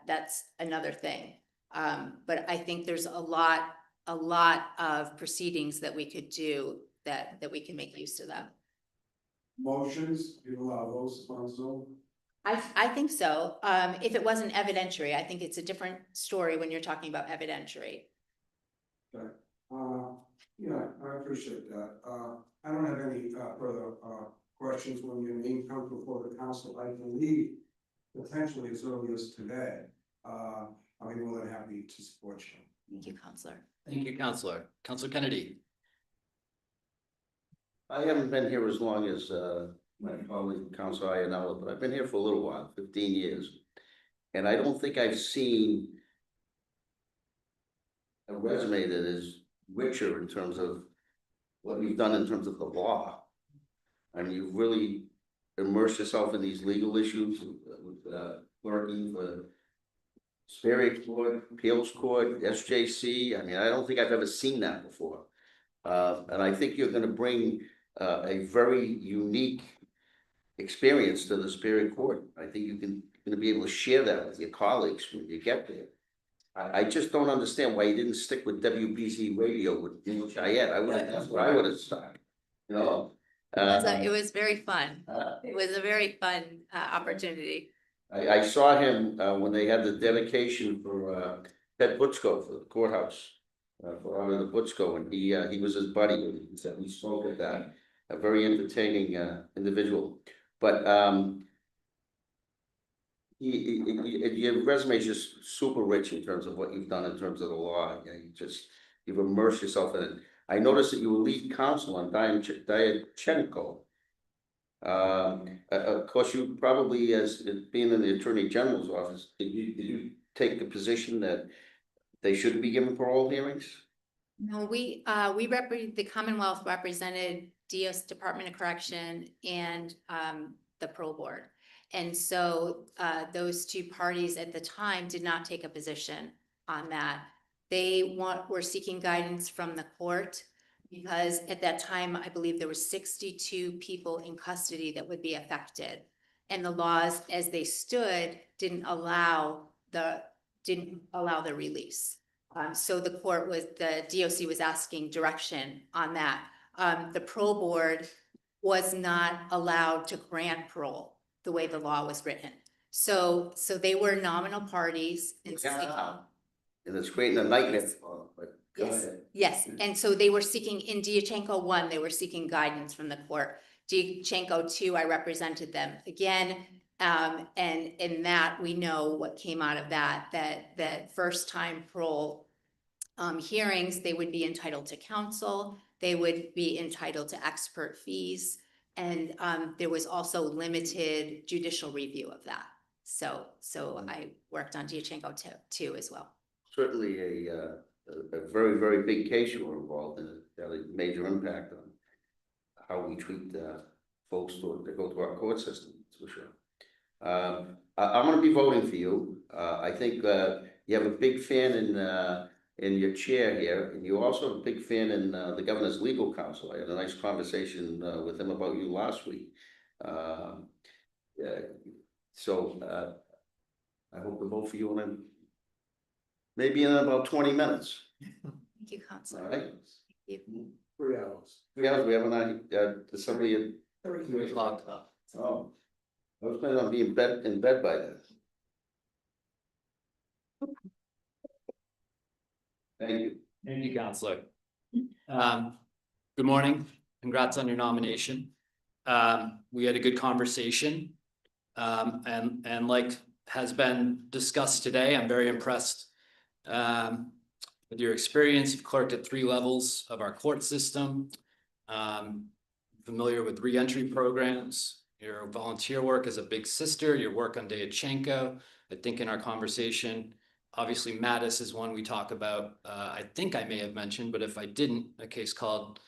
that's another thing. But I think there's a lot of proceedings that we could do that we can make use of them. Motions, you allow those on Zoom? I think so. If it wasn't evidentiary, I think it's a different story when you're talking about evidentiary. Okay. Yeah, I appreciate that. I don't have any further questions. When your name comes before the council, I believe potentially as early as today, I'll be more than happy to support you. Thank you, Counselor. Thank you, Counselor. Counselor Kennedy. I haven't been here as long as my colleague, Councilor Iannella, but I've been here for a little while, 15 years. And I don't think I've seen a resume that is richer in terms of what you've done in terms of the law. I mean, you've really immersed yourself in these legal issues with clerking for Superior Court, Appeals Court, SJC. I mean, I don't think I've ever seen that before. And I think you're gonna bring a very unique experience to the Superior Court. I think you're gonna be able to share that with your colleagues when you get there. I just don't understand why you didn't stick with WBZ radio with English IED. That's where I would have stuck, It was very fun. It was a very fun opportunity. I saw him when they had the dedication for Ted Butzko for the courthouse, for Honor the Butzko, and he was his buddy, and he said we spoke at that. A very entertaining individual, but your resume is just super rich in terms of what you've done in terms of the law. You've immersed yourself in it. I noticed that you were lead counsel on Diachenko. Of course, you probably, as being in the Attorney General's office, did you take the position that they should be given parole hearings? No, the Commonwealth represented DS Department of Correction and, the parole board. And so, those two parties at the time did not take a position on that. They were seeking guidance from the court because at that time, I believe there were 62 people in custody that would be affected. And the laws as they stood didn't allow the release. So the DOC was asking direction on that. The parole board was not allowed to grant parole the way the law was written. So they were nominal parties. And And it's creating a nightmare. But go yes, ahead. yes. And so they were seeking, in Diachenko 1, they were seeking guidance from the court. Diachenko 2, I represented them again. And in that, we know what came out of that first time parole hearings, they would be entitled to counsel, they would be entitled to expert fees, and there was also limited judicial review of that. So I worked on Diachenko too as well. Certainly a very, very big case you were involved in. It had a major impact on how we treat folks that go through our court system, for sure. I'm gonna be voting for you. I think you have a big fan in your chair here, and you're also a big fan in the governor's legal counsel. I had a nice conversation with him about you last week. So I hope to vote for you in maybe in about 20 minutes. Thank you, All Counselor. right. Thank you. 3 hours. 3 hours. We have somebody in. 3 o'clock. Oh, I was planning on being in bed by then. Thank you. Thank you, Counselor. Good morning. Congrats on your nomination. We had a good conversation. And like has been discussed today, I'm very impressed with your experience. You've clerked at 3 levels of our court system. Familiar with reentry programs. Your volunteer work as a big sister, your work on Diachenko. I think in our conversation, obviously Mattis is one we talk about. I think I may have mentioned, but if I didn't, a case called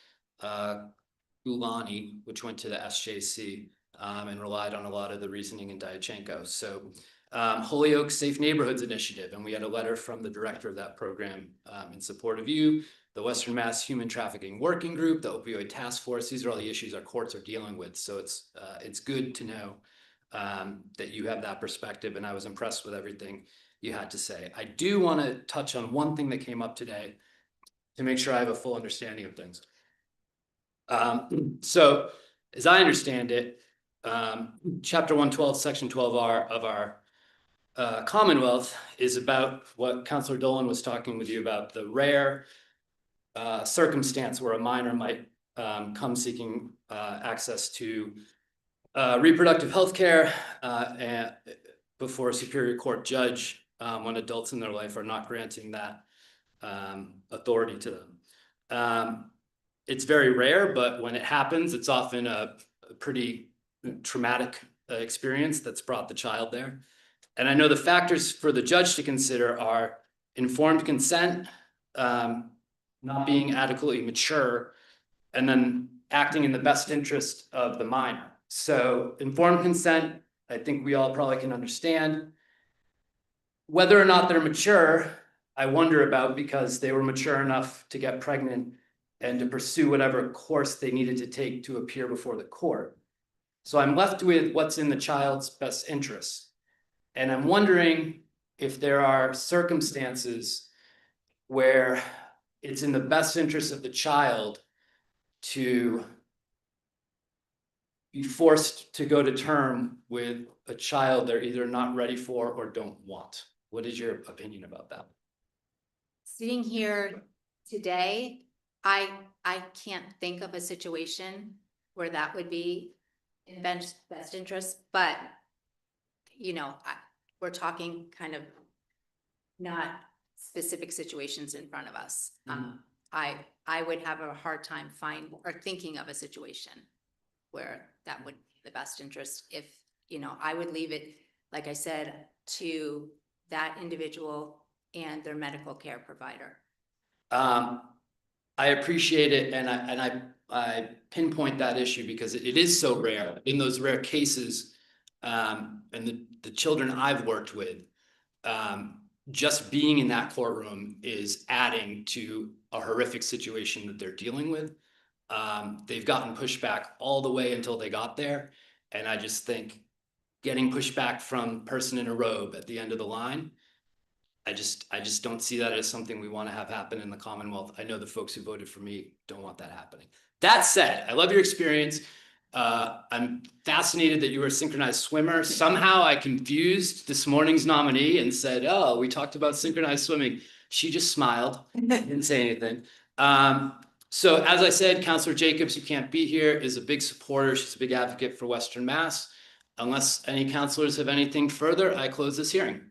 Gulani, which went to the SJC and relied on a lot of the reasoning in Diachenko. So Holyoke Safe Neighborhoods Initiative, and we had a letter from the director of that program in support of you. The Western Mass Human Trafficking Working Group, the Opioid Task Force. These are all the issues our courts are dealing with. So it's good to know that you have that perspective, and I was impressed with everything you had to say. I do want to touch on one thing that came up today to make sure I have a full understanding of things. So as I understand it, Chapter 112, Section 12R of our Commonwealth is about what Councilor Dolan was talking with you about, the rare circumstance where a minor might come seeking access to reproductive health care and before a Superior Court judge when adults in their life are not granting that authority to them. It's very rare, but when it happens, it's often a pretty traumatic experience that's brought the child there. And I know the factors for the judge to consider are informed consent, not being adequately mature, and then acting in the best interest of the minor. So informed consent, I think we all probably can understand. Whether or not they're mature, I wonder about, because they were mature enough to get pregnant and to pursue whatever course they needed to take to appear before the court. So I'm left with what's in the child's best interest. And I'm wondering if there are circumstances where it's in the best interest of the child to be forced to go to term with a child they're either not ready for or don't want. What is your opinion about that? Sitting here today, I can't think of a situation where that would be in best interest, but you know, we're talking kind of not specific situations in front of us. I would have a hard time thinking of a situation where that would be the best interest. If, you know, I would leave it, like I said, to that individual and their medical care provider. I appreciate it, and I pinpoint that issue because it is so rare. In those rare cases, and the children I've worked with, just being in that courtroom is adding to a horrific situation that they're dealing with. They've gotten pushback all the way until they got there, and I just think getting pushback from person in a robe at the end of the line, I just don't see that as something we want to have happen in the Commonwealth. I know the folks who voted for me don't want that happening. That said, I love your experience. I'm fascinated that you were a synchronized swimmer. Somehow I confused this morning's nominee and said, oh, we talked about synchronized swimming. She just smiled, didn't say anything. So as I said, Counselor Jacobs, who can't be here, is a big supporter. She's a big advocate for Western Mass. Unless any counselors have anything further, I close this hearing.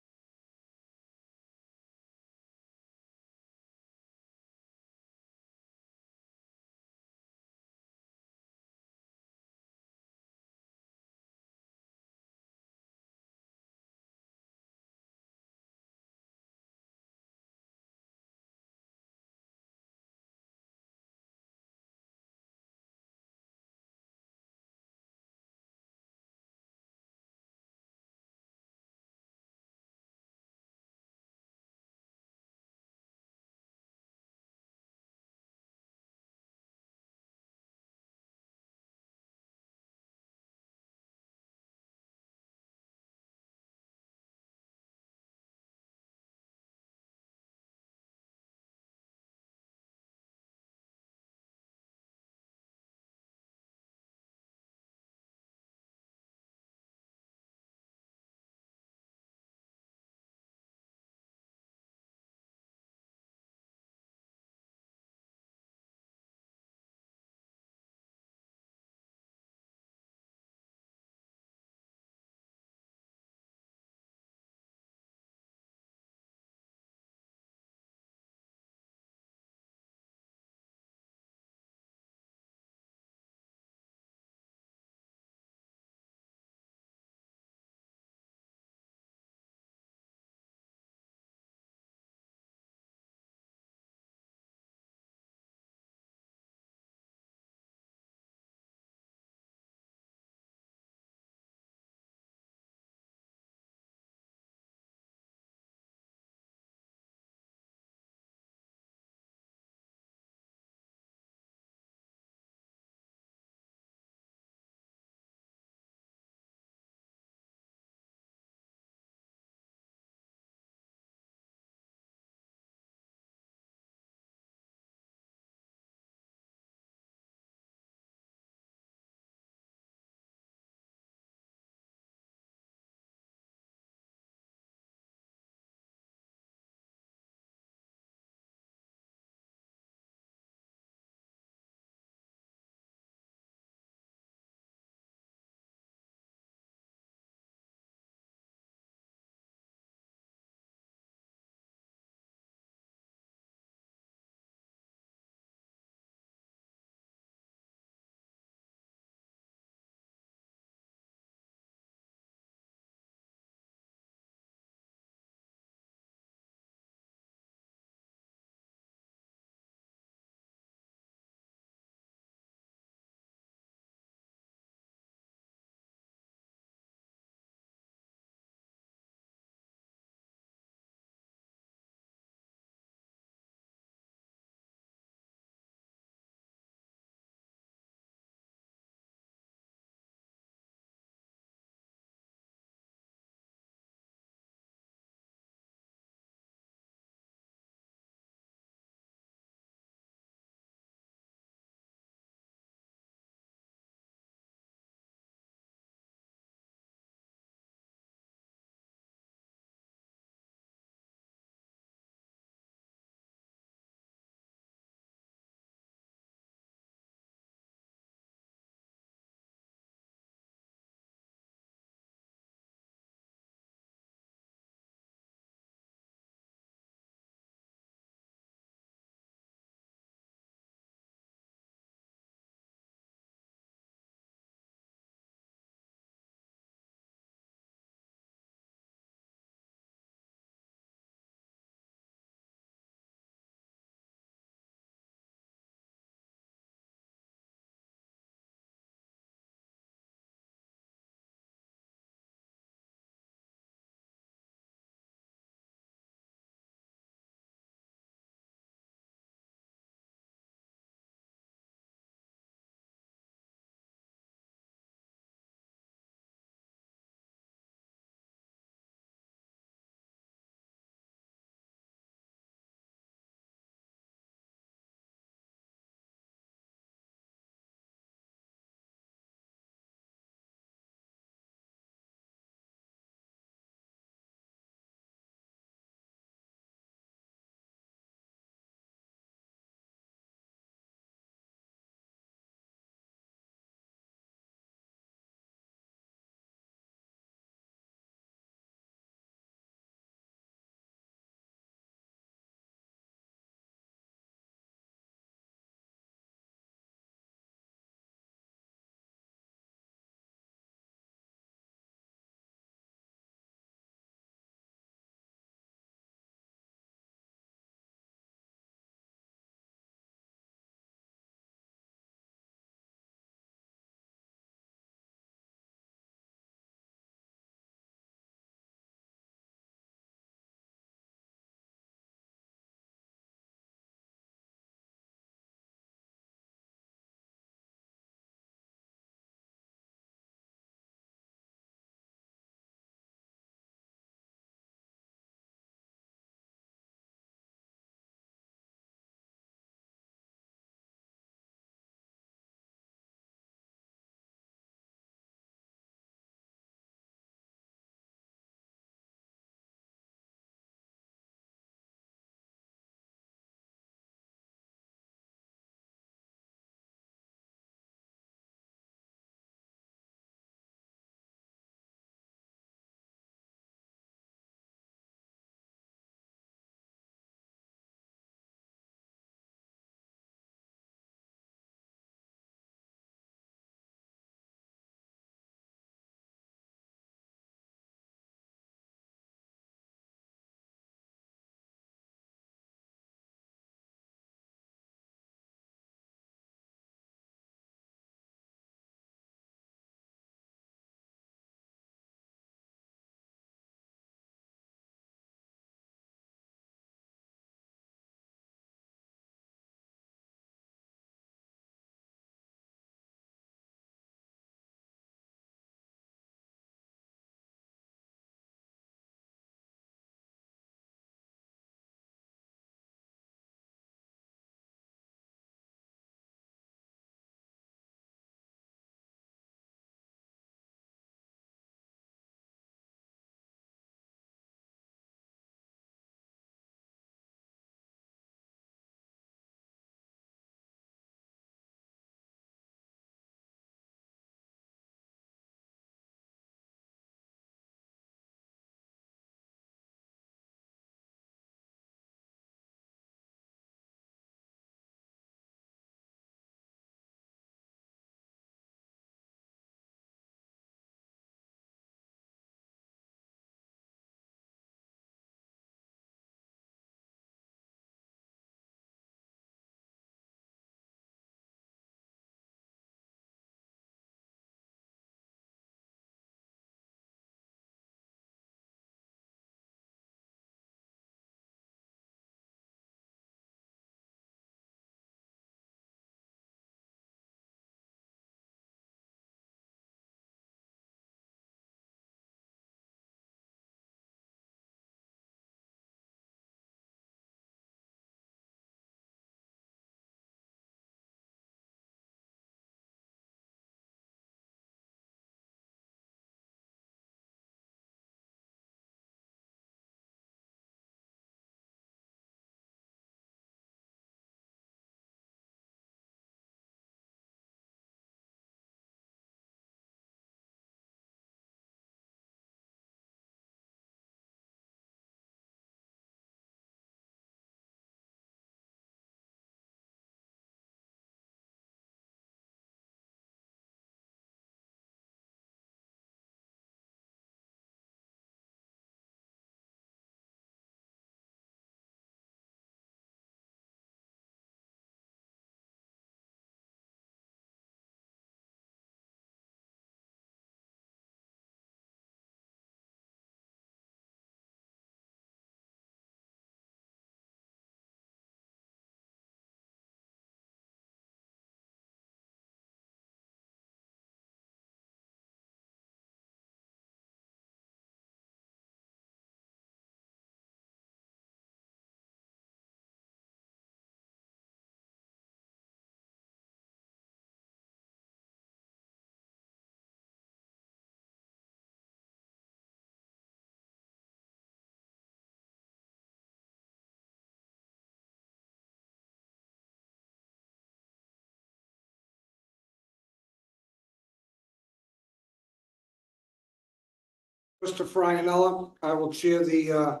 Mr. Franganella, I will chair the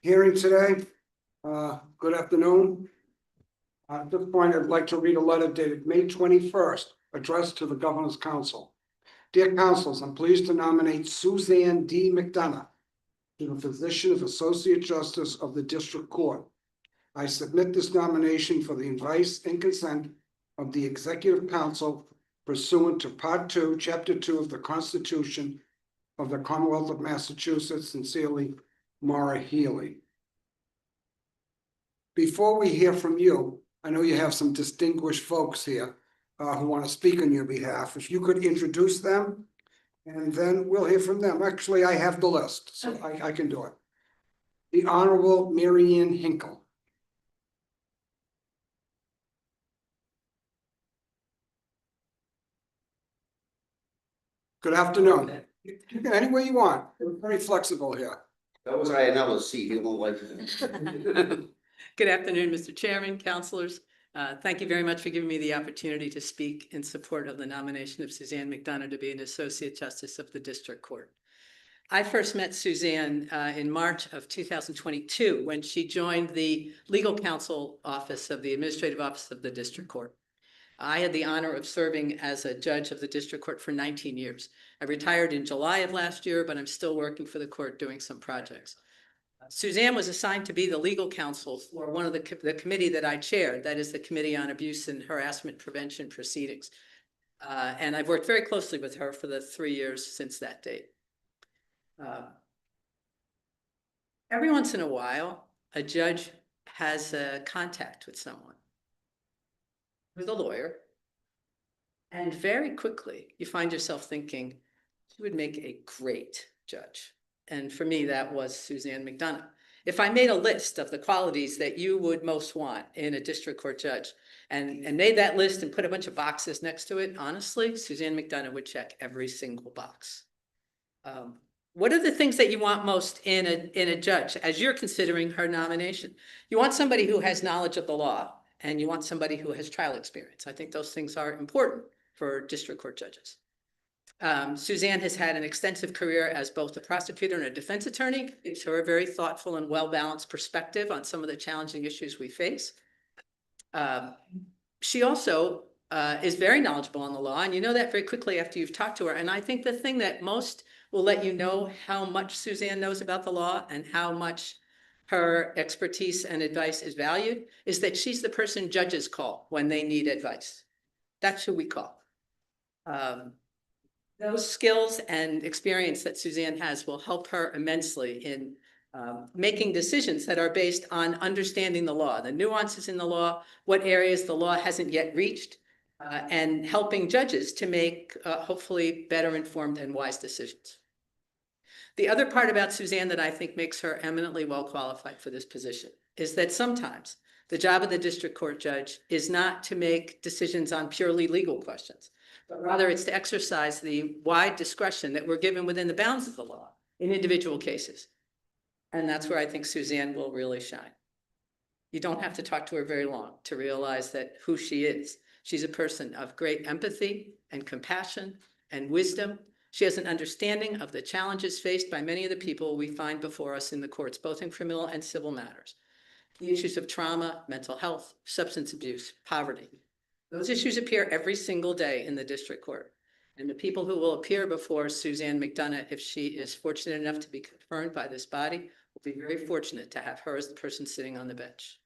hearing today. Good afternoon. At this point, I'd like to read a letter dated May 21st, addressed to the Governor's Council. Dear Councilors, I'm pleased to nominate Suzanne D. McDonough to the position of Associate Justice of the District Court. I submit this nomination for the advice and consent of the Executive Council pursuant to Part 2, Chapter 2 of the Constitution of the Commonwealth of Massachusetts. Sincerely, Maura Healy. Before we hear from you, I know you have some distinguished folks here who want to speak on your behalf. If you could introduce them, and then we'll hear from them. Actually, I have the list, so I can do it. The Honorable Mary Ann Hinkle. Good afternoon. You can any way you want. We're very flexible here. That was another seat, you won't like it. Good afternoon, Mr. Chairman, councilors. Thank you very much for giving me the opportunity to speak in support of the nomination of Suzanne McDonough to be an Associate Justice of the District Court. I first met Suzanne in March of 2022 when she joined the Legal Counsel Office of the Administrative Office of the District Court. I had the honor of serving as a judge of the District Court for 19 years. I retired in July of last year, but I'm still working for the court doing some projects. Suzanne was assigned to be the legal counsel for one of the committee that I chaired, that is the Committee on Abuse and Harassment Prevention Proceedings. And I've worked very closely with her for the 3 years since that date. Every once in a while, a judge has a contact with someone, with a lawyer, and very quickly you find yourself thinking, she would make a great judge. And for me, that was Suzanne McDonough. If I made a list of the qualities that you would most want in a district court judge and made that list and put a bunch of boxes next to it, honestly, Suzanne McDonough would check every single box. What are the things that you want most in a judge as you're considering her nomination? You want somebody who has knowledge of the law, and you want somebody who has trial experience. I think those things are important for district court judges. Suzanne has had an extensive career as both a prosecutor and a defense attorney. Gives her a very thoughtful and well-balanced perspective on some of the challenging issues we face. She also is very knowledgeable on the law, and you know that very quickly after you've talked to her. And I think the thing that most will let you know how much Suzanne knows about the law and how much her expertise and advice is valued is that she's the person judges call when they need advice. That's who we call. Those skills and experience that Suzanne has will help her immensely in making decisions that are based on understanding the law, the nuances in the law, what areas the law hasn't yet reached, and helping judges to make hopefully better informed and wise decisions. The other part about Suzanne that I think makes her eminently well qualified for this position is that sometimes the job of the district court judge is not to make decisions on purely legal questions, but rather it's to exercise the wide discretion that we're given within the bounds of the law in individual cases. And that's where I think Suzanne will really shine. You don't have to talk to her very long to realize that who she is. She's a person of great empathy and compassion and wisdom. She has an understanding of the challenges faced by many of the people we find before us in the courts, both in criminal and civil matters. The issues of trauma, mental health, substance abuse, poverty. Those issues appear every single day in the district court. And the people who will appear before Suzanne McDonough, if she is fortunate enough to be confirmed by this body, will be very fortunate to have her as the person sitting on the bench.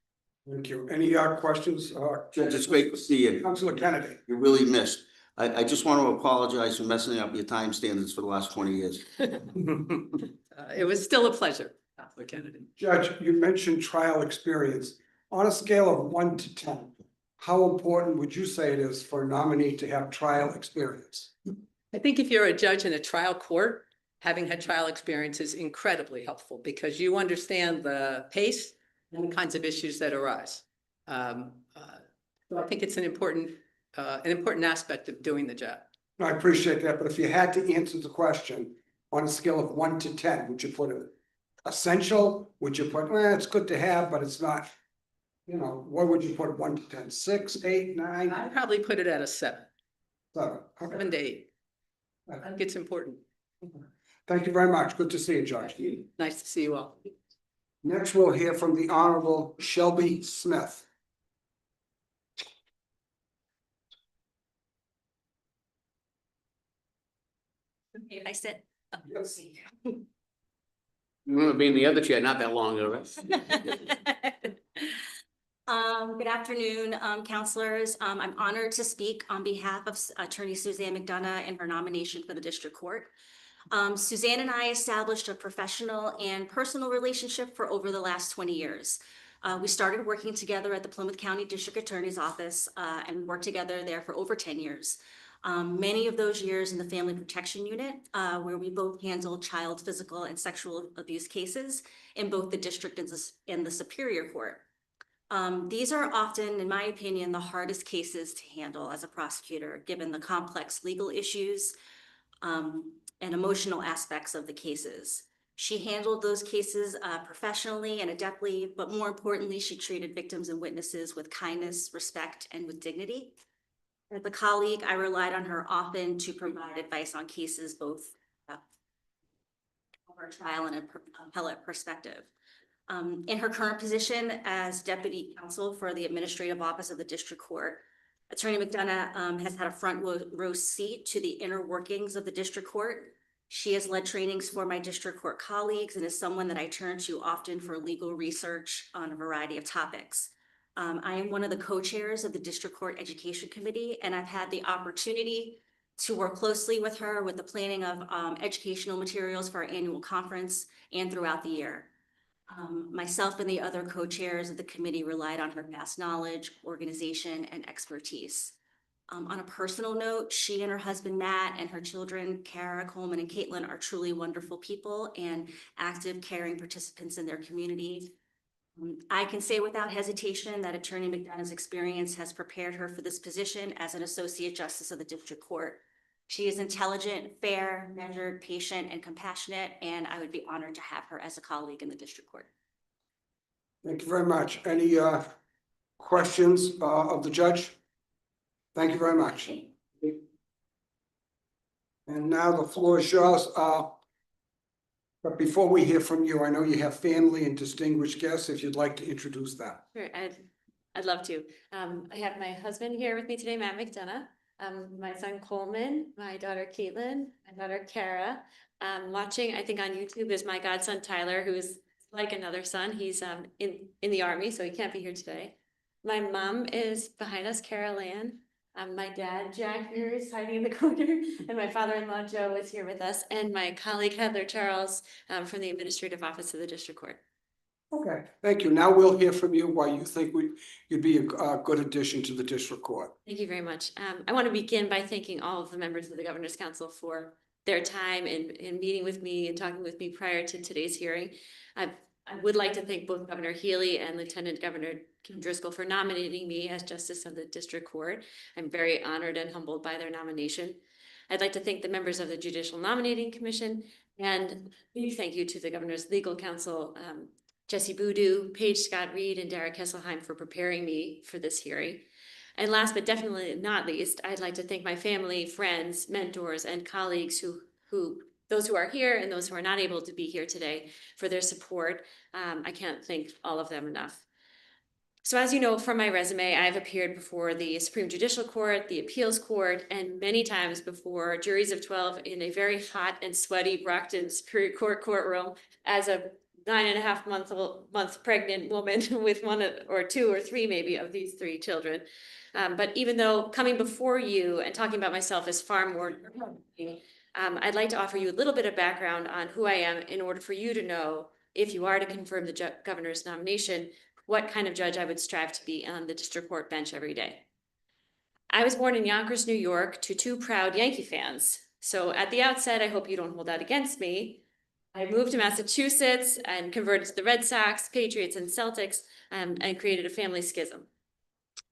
Thank you. Any questions? Judge, it's great to see you. Councilor Kennedy. You really missed. I just want to apologize for messing up your time standards for the last 20 years. It was still a pleasure, Counselor Kennedy. Judge, you mentioned trial experience. On a scale of 1 to 10, how important would you say it is for a nominee to have trial experience? I think if you're a judge in a trial court, having had trial experience is incredibly helpful because you understand the pace and the kinds of issues that arise. So I think it's an important aspect of doing the job. I appreciate that, but if you had to answer the question on a scale of 1 to 10, would you put it essential? Would you put, it's good to have, but it's not, what would you put 1 to 10? 6, 8, 9? I'd probably put it at a 7. 7. Okay. 7 to 8. I think it's important. Thank you very much. Good to see you, Judge. Nice to see you all. Next, we'll hear from the Honorable Shelby Smith. I said. Yes. You remember being in the other chair not that long ago, right? Good afternoon, counselors. I'm honored to speak on behalf of Attorney Suzanne McDonough in her nomination for the district court. Suzanne and I established a professional and personal relationship for over the last 20 years. We started working together at the Plymouth County District Attorney's Office and worked together there for over 10 years. Many of those years in the Family Protection Unit, where we both handled child physical and sexual abuse cases in both the district and the Superior Court. These are often, in my opinion, the hardest cases to handle as a prosecutor, given the complex legal issues and emotional aspects of the cases. She handled those cases professionally and adeptly, but more importantly, she treated victims and witnesses with kindness, respect, and with dignity. As a colleague, I relied on her often to provide advice on cases both from a trial and an appellate perspective. In her current position as Deputy Counsel for the Administrative Office of the District Court, Attorney McDonough has had a front row seat to the inner workings of the District Court. She has led trainings for my District Court colleagues and is someone that I turn to often for legal research on a variety of topics. I am one of the co-chairs of the District Court Education Committee, and I've had the opportunity to work closely with her with the planning of educational materials for our annual conference and throughout the year. Myself and the other co-chairs of the committee relied on her vast knowledge, organization, and expertise. On a personal note, she and her husband, Matt, and her children, Kara, Coleman, and Caitlin, are truly wonderful people and active, caring participants in their community. I can say without hesitation that Attorney McDonough's experience has prepared her for this position as an Associate Justice of the District Court. She is intelligent, fair, measured, patient, and compassionate, and I would be honored to have her as a colleague in the District Court. Thank you very much. Any questions of the judge? Thank you very much. And now the floor is yours. But before we hear from you, I know you have family and distinguished guests, if you'd like to introduce them. Sure, I'd love to. I have my husband here with me today, Matt McDonough, my son Coleman, my daughter Caitlin, my daughter Kara. Watching, I think on YouTube is my godson Tyler, who is like another son. He's in the Army, so he can't be here today. My mom is behind us, Carol Ann. My dad, Jack, here is hiding in the corner, and my father-in-law, Joe, is here with us, and my colleague, Heather Charles, from the Administrative Office of the District Court. Okay, thank you. Now we'll hear from you why you think you'd be a good addition to the district court. Thank you very much. I want to begin by thanking all of the members of the Governor's Council for their time in meeting with me and talking with me prior to today's hearing. I would like to thank both Governor Healy and Lieutenant Governor Kim Driscoll for nominating me as Justice of the District Court. I'm very honored and humbled by their nomination. I'd like to thank the members of the Judicial Nominating Commission, and a big thank you to the Governor's Legal Counsel, Jesse Boudou, Paige Scott Reed, and Dara Kesselheim for preparing me for this hearing. And last but definitely not least, I'd like to thank my family, friends, mentors, and colleagues those who are here and those who are not able to be here today for their support. I can't thank all of them enough. So as you know from my resume, I've appeared before the Supreme Judicial Court, the Appeals Court, and many times before juries of 12 in a very hot and sweaty Brockton Superior Court courtroom as a 9.5-month pregnant woman with one or two or three maybe of these three children. But even though coming before you and talking about myself is far more I'd like to offer you a little bit of background on who I am in order for you to know, if you are to confirm the governor's nomination, what kind of judge I would strive to be on the district court bench every day. I was born in Yonkers, New York, to two proud Yankee fans. So at the outset, I hope you don't hold that against me. I moved to Massachusetts and converted to the Red Sox, Patriots, and Celtics, and created a family schism.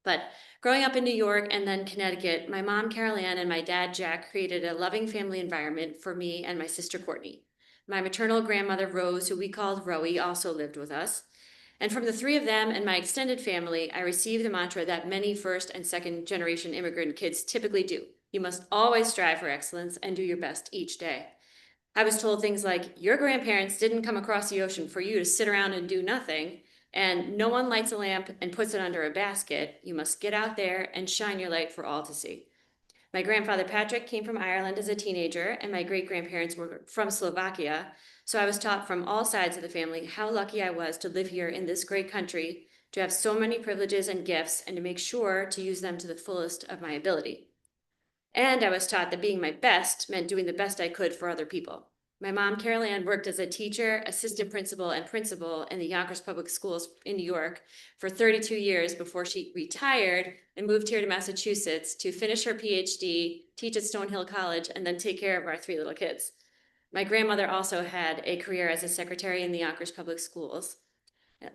But growing up in New York and then Connecticut, my mom, Carol Ann, and my dad, Jack, created a loving family environment for me and my sister, Courtney. My maternal grandmother, Rose, who we called Rowie, also lived with us. And from the three of them and my extended family, I received the mantra that many first and second generation immigrant kids typically do. You must always strive for excellence and do your best each day. I was told things like, your grandparents didn't come across the ocean for you to sit around and do nothing, and no one lights a lamp and puts it under a basket. You must get out there and shine your light for all to see. My grandfather Patrick came from Ireland as a teenager, and my great-grandparents were from Slovakia, so I was taught from all sides of the family how lucky I was to live here in this great country, to have so many privileges and gifts, and to make sure to use them to the fullest of my ability. And I was taught that being my best meant doing the best I could for other people. My mom, Carol Ann, worked as a teacher, assistant principal, and principal in the Yonkers Public Schools in New York for 32 years before she retired and moved here to Massachusetts to finish her PhD, teach at Stonehill College, and then take care of our 3 little kids. My grandmother also had a career as a secretary in the Yonkers Public Schools.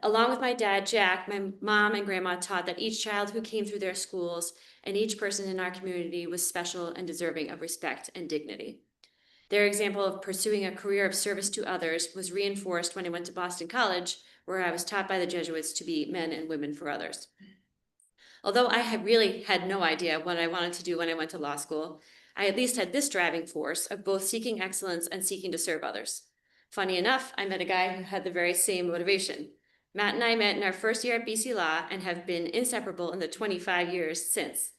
Along with my dad, Jack, my mom and grandma taught that each child who came through their schools and each person in our community was special and deserving of respect and dignity. Their example of pursuing a career of service to others was reinforced when I went to Boston College, where I was taught by the Jesuits to be men and women for others. Although I had really had no idea what I wanted to do when I went to law school, I at least had this driving force of both seeking excellence and seeking to serve others. Funny enough, I met a guy who had the very same motivation. Matt and I met in our first year at BC Law and have been inseparable in the 25 years since.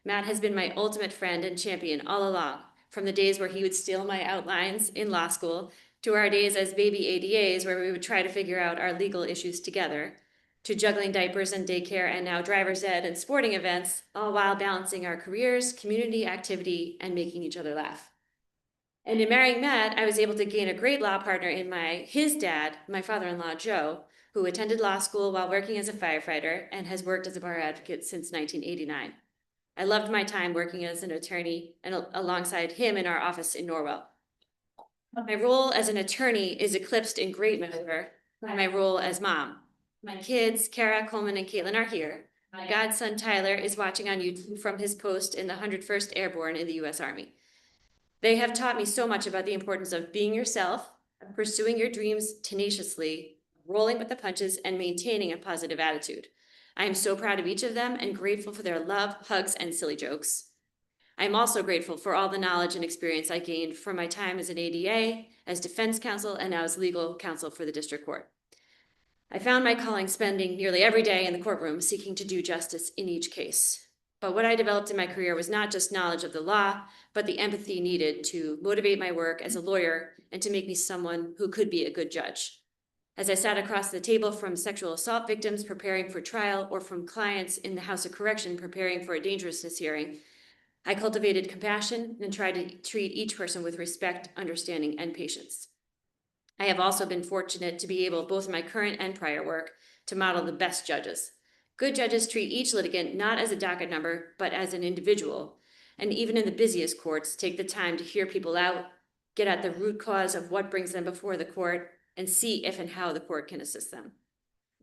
Matt has been my ultimate friend and champion all along, from the days where he would steal my outlines in law school, to our days as baby ADAs where we would try to figure out our legal issues together, to juggling diapers and daycare and now driver's ed and sporting events, all while balancing our careers, community activity, and making each other laugh. And in marrying Matt, I was able to gain a great law partner in his dad, my father-in-law, Joe, who attended law school while working as a firefighter and has worked as a bar advocate since 1989. I loved my time working as an attorney and alongside him in our office in Norwell. My role as an attorney is eclipsed in great measure by my role as mom. My kids, Kara, Coleman, and Caitlin are here. My godson, Tyler, is watching on YouTube from his post in the 101st Airborne in the U.S. Army. They have taught me so much about the importance of being yourself, pursuing your dreams tenaciously, rolling with the punches, and maintaining a positive attitude. I am so proud of each of them and grateful for their love, hugs, and silly jokes. I am also grateful for all the knowledge and experience I gained from my time as an ADA, as defense counsel, and now as legal counsel for the district court. I found my calling spending nearly every day in the courtroom seeking to do justice in each case. But what I developed in my career was not just knowledge of the law, but the empathy needed to motivate my work as a lawyer and to make me someone who could be a good judge. As I sat across the table from sexual assault victims preparing for trial or from clients in the House of Correction preparing for a dangerousness hearing, I cultivated compassion and tried to treat each person with respect, understanding, and patience. I have also been fortunate to be able, both in my current and prior work, to model the best judges. Good judges treat each litigant not as a docket number, but as an individual, and even in the busiest courts, take the time to hear people out, get at the root cause of what brings them before the court, and see if and how the court can assist them.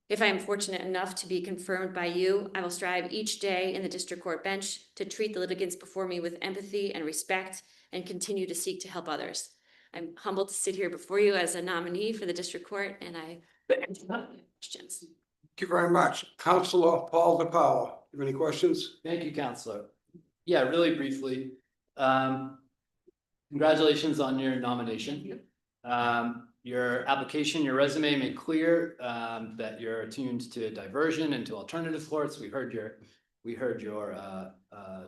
If I am fortunate enough to be confirmed by you, I will strive each day in the district court bench to treat the litigants before me with empathy and respect and continue to seek to help others. I'm humbled to sit here before you as a nominee for the district court, and I have questions. Thank you very much. Counselor Paul DePaolo, you have any questions? Thank you, Counselor. Yeah, really briefly. Congratulations on your nomination. Your application, your resume made clear that you're attuned to diversion and to alternative courts. We heard your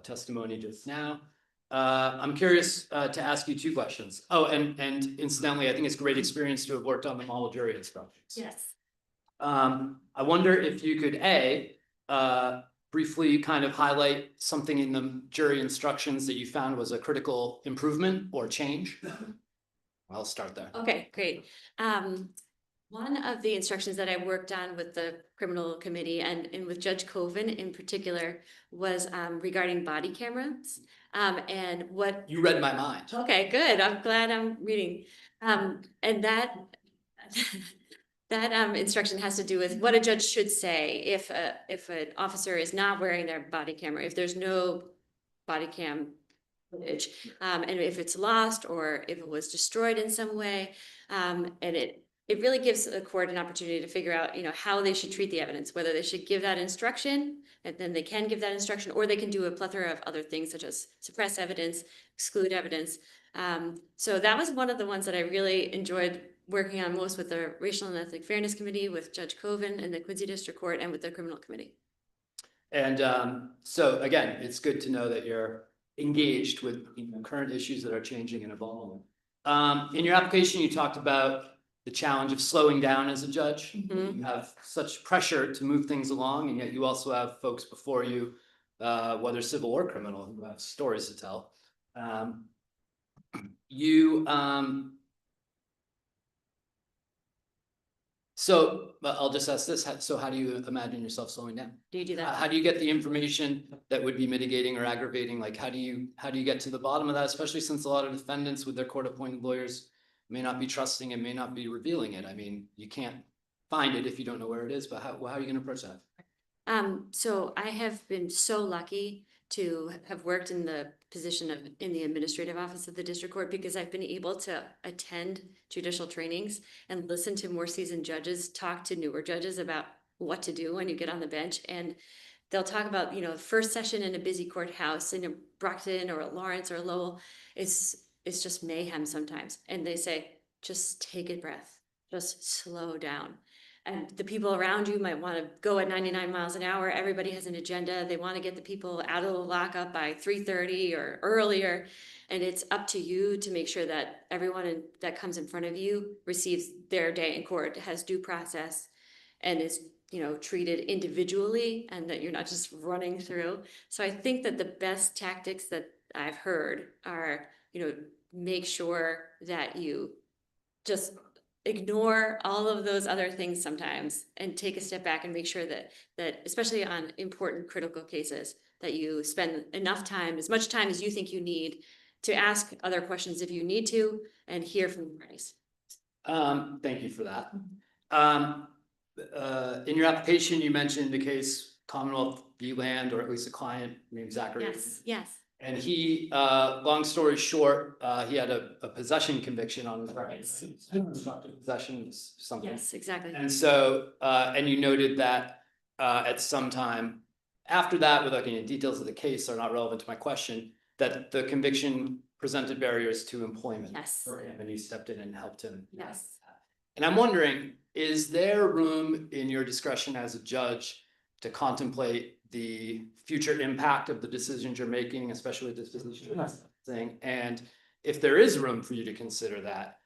testimony just now. I'm curious to ask you 2 questions. Oh, and incidentally, I think it's a great experience to have worked on the model jury instructions. Yes. I wonder if you could briefly kind of highlight something in the jury instructions that you found was a critical improvement or change. I'll start there. Okay, great. One of the instructions that I worked on with the criminal committee and with Judge Coven in particular was regarding body cameras. And what You read my mind. Okay, good. I'm glad I'm reading. And that that instruction has to do with what a judge should say if an officer is not wearing their body camera, if there's no body cam footage, and if it's lost or if it was destroyed in some way, and it really gives the court an opportunity to figure out, how they should treat the evidence, whether they should give that instruction, and then they can give that instruction, or they can do a plethora of other things such as suppress evidence, exclude evidence. So that was one of the ones that I really enjoyed working on most with the Racial and Ethnic Fairness Committee, with Judge Coven and the Quincy District Court, and with the Criminal Committee. And so again, it's good to know that you're engaged with current issues that are changing and evolving. In your application, you talked about the challenge of slowing down as a judge. Mhm. You have such pressure to move things along, and yet you also have folks before you, whether civil or criminal, who have stories to tell. So I'll just ask this, so how do you imagine yourself slowing down? Do you do that? How do you get the information that would be mitigating or aggravating? Like, how do you get to the bottom of that, especially since a lot of defendants with their court-appointed lawyers may not be trusting and may not be revealing it? I mean, you can't find it if you don't know where it is, but how are you gonna approach that? So I have been so lucky to have worked in the position of, in the administrative office of the district court, because I've been able to attend judicial trainings and listen to more seasoned judges talk to newer judges about what to do when you get on the bench. And they'll talk about, you know, the first session in a busy courthouse in a Brockton or a Lawrence or a Lowell, it's just mayhem sometimes. And they say, just take a breath, just slow down. And the people around you might want to go at 99 miles an hour. Everybody has an agenda. They want to get the people out of the lockup by 3:30 or earlier. And it's up to you to make sure that everyone that comes in front of you receives their day in court, has due process, and is, you know, treated individually, and that you're not just running through. So I think that the best tactics that I've heard are, you know, make sure that you just ignore all of those other things sometimes and take a step back and make sure that especially on important critical cases, that you spend enough time, as much time as you think you need, to ask other questions if you need to, and hear from the parties. Thank you for that. In your application, you mentioned the case Commonwealth v. Land, or at least a client named Zachary. Yes, yes. And he, long story short, he had a possession conviction on his rights. Constructive possession is something. Yes, exactly. And so, and you noted that at some time after that, without getting into details of the case are not relevant to my question, that the conviction presented barriers to employment. Yes. For him, and you stepped in and helped him. Yes. And I'm wondering, is there room in your discretion as a judge to contemplate the future impact of the decisions you're making, especially with this business thing? And if there is room for you to consider that,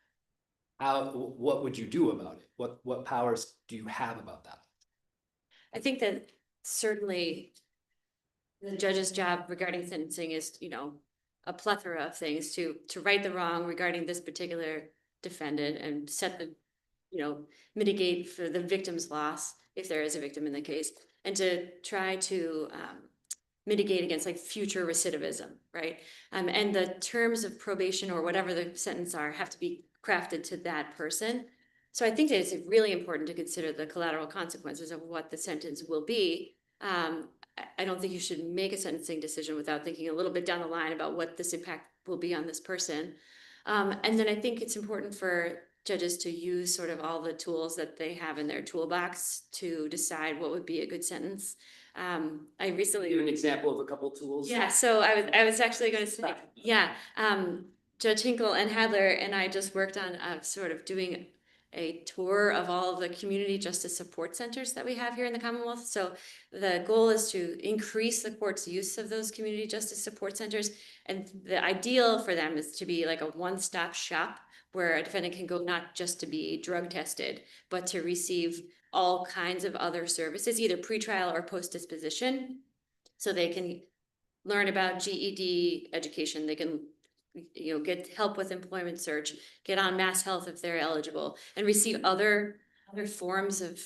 what would you do about it? What powers do you have about that? I think that certainly the judge's job regarding sentencing is, you know, a plethora of things to right the wrong regarding this particular defendant and set the, you know, mitigate for the victim's loss, if there is a victim in the case, and to try to mitigate against like future recidivism, right? And the terms of probation or whatever the sentence are have to be crafted to that person. So I think that it's really important to consider the collateral consequences of what the sentence will be. I don't think you should make a sentencing decision without thinking a little bit down the line about what this impact will be on this person. And then I think it's important for judges to use sort of all the tools that they have in their toolbox to decide what would be a good sentence. I recently Give an example of a couple tools. Yeah, so I was actually going to say, yeah, Judge Hinkle and Hadler and I just worked on sort of doing a tour of all of the community justice support centers that we have here in the Commonwealth. So the goal is to increase the court's use of those community justice support centers. And the ideal for them is to be like a one-stop shop where a defendant can go not just to be drug tested, but to receive all kinds of other services, either pretrial or post-disposition. So they can learn about GED education, they can, you know, get help with employment search, get on Mass Health if they're eligible, and receive other forms of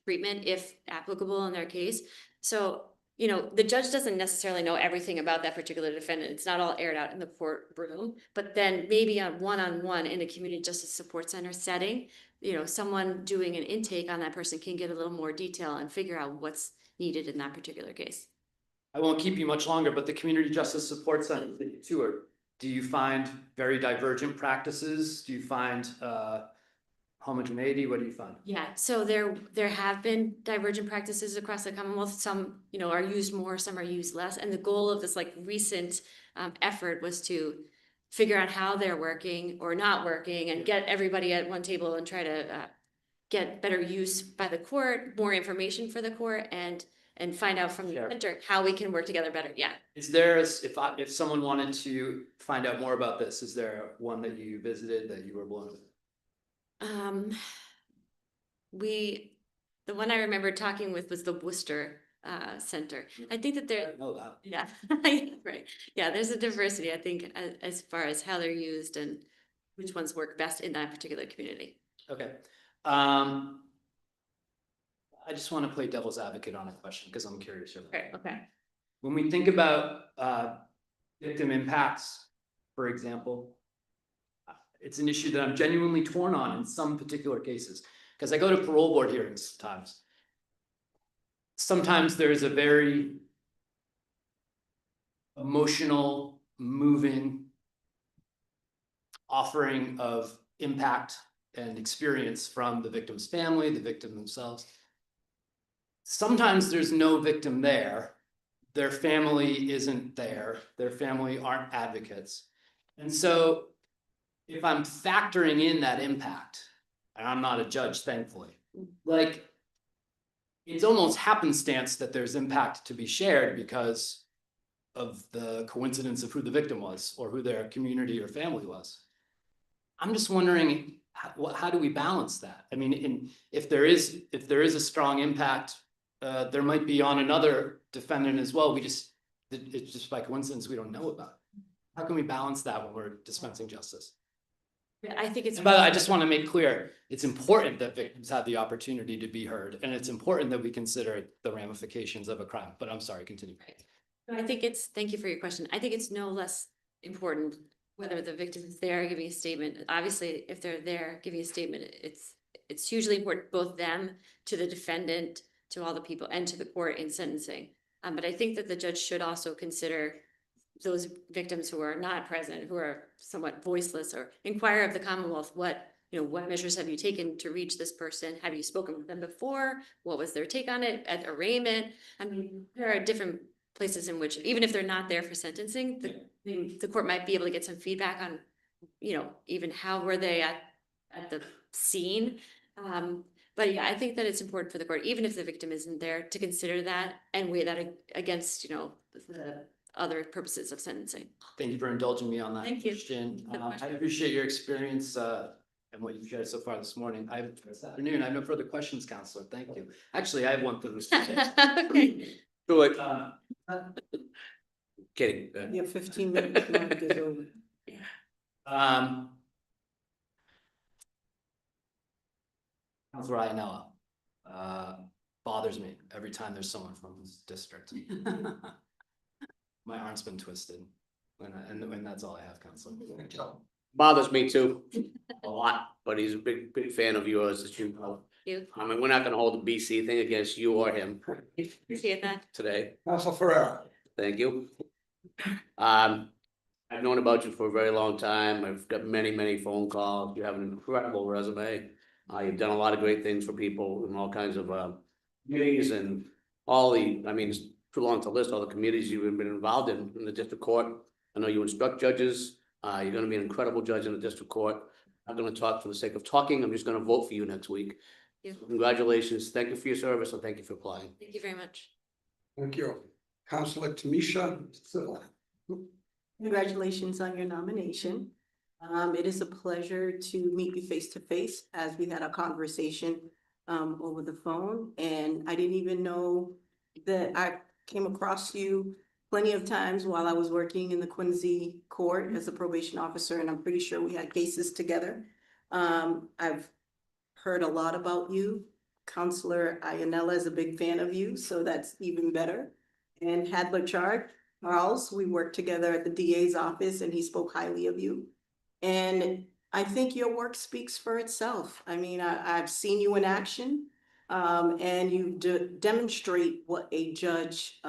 treatment if applicable in their case. So, you know, the judge doesn't necessarily know everything about that particular defendant. It's not all aired out in the courtroom, but then maybe on one-on-one in a community justice support center setting, you know, someone doing an intake on that person can get a little more detail and figure out what's needed in that particular case. I won't keep you much longer, but the community justice support center that you toured, do you find very divergent practices? Do you find homogeneity? What do you find? Yeah, so there have been divergent practices across the Commonwealth. Some, you know, are used more, some are used less. And the goal of this like recent effort was to figure out how they're working or not working and get everybody at one table and try to get better use by the court, more information for the court, and find out from the Sure. center how we can work together better. Yeah. Is there, if someone wanted to find out more about this, is there one that you visited that you were blown away? The one I remember talking with was the Worcester Center. I think that I they're, didn't know that. yeah, right. Yeah, there's a diversity, I think, as far as how they're used and which ones work best in that particular community. Okay. I just want to play devil's advocate on a question because I'm curious. Okay. When we think about victim impacts, for example, it's an issue that I'm genuinely torn on in some particular cases, because I go to parole board hearings sometimes. Sometimes there's a very emotional, moving offering of impact and experience from the victim's family, the victim themselves. Sometimes there's no victim there. Their family isn't there. Their family aren't advocates. And so if I'm factoring in that impact, and I'm not a judge, thankfully, like it's almost happenstance that there's impact to be shared because of the coincidence of who the victim was or who their community or family was. I'm just wondering, how do we balance that? I mean, if there is a strong impact, there might be on another defendant as well. It's just by coincidence we don't know about. How can we balance that when we're dispensing justice? I think it's. But I just want to make clear, it's important that victims have the opportunity to be heard, and it's important that we consider the ramifications of a crime. But I'm sorry, continue. I think thank you for your question. I think it's no less important whether the victim is there giving a statement. Obviously, if they're there giving a statement, it's hugely important, both them, to the defendant, to all the people, and to the court in sentencing. But I think that the judge should also consider those victims who are not present, who are somewhat voiceless, or inquire of the Commonwealth, what measures have you taken to reach this person? Have you spoken with them before? What was their take on it at arraignment? I mean, there are different places in which, even if they're not there for sentencing, the court might be able to get some feedback on, even how were they at the scene. But yeah, I think that it's important for the court, even if the victim isn't there, to consider that and weigh that against, the other purposes of sentencing. Thank you for indulging me on that Thank you. question. I appreciate your experience and what you've shared so far this morning. This afternoon, I have no further questions, Counselor. Thank you. Actually, I have one for this. Okay. Do it. Kidding. You have 15 minutes. Now to get over. Counselor Iannella, bothers me every time there's someone from this district. My arm's been twisted, and that's all I have, Counselor. Bothers me too, a lot, but he's a big fan of yours, as you know. You I mean, we're not gonna hold the BC thing against you or him appreciate that. today. Council Ferrera. Thank you. I've known about you for a very long time. I've got many phone calls. You have an incredible resume. You've done a lot of great things for people in all kinds of communities and it's too long to list all the communities you've been involved in the district court. I know you instruct judges. You're gonna be an incredible judge in the district court. I'm gonna talk for the sake of talking. I'm just gonna vote for you next week. Thank you. Congratulations. Thank you for your service and thank you for applying. Thank you very much. Thank you. Councilor Tamisha Sill. Congratulations on your nomination. It is a pleasure to meet you face to face, as we had a conversation over the phone, and I didn't even know that I came across you plenty of times while I was working in the Quincy court as a probation officer, and I'm pretty sure we had cases together. I've heard a lot about you. Counselor Iannella is a big fan of you, so that's even better. And Hadler Charles, we worked together at the DA's office, and he spoke highly of you. And I think your work speaks for itself. I mean, I've seen you in action, and you demonstrate what a judge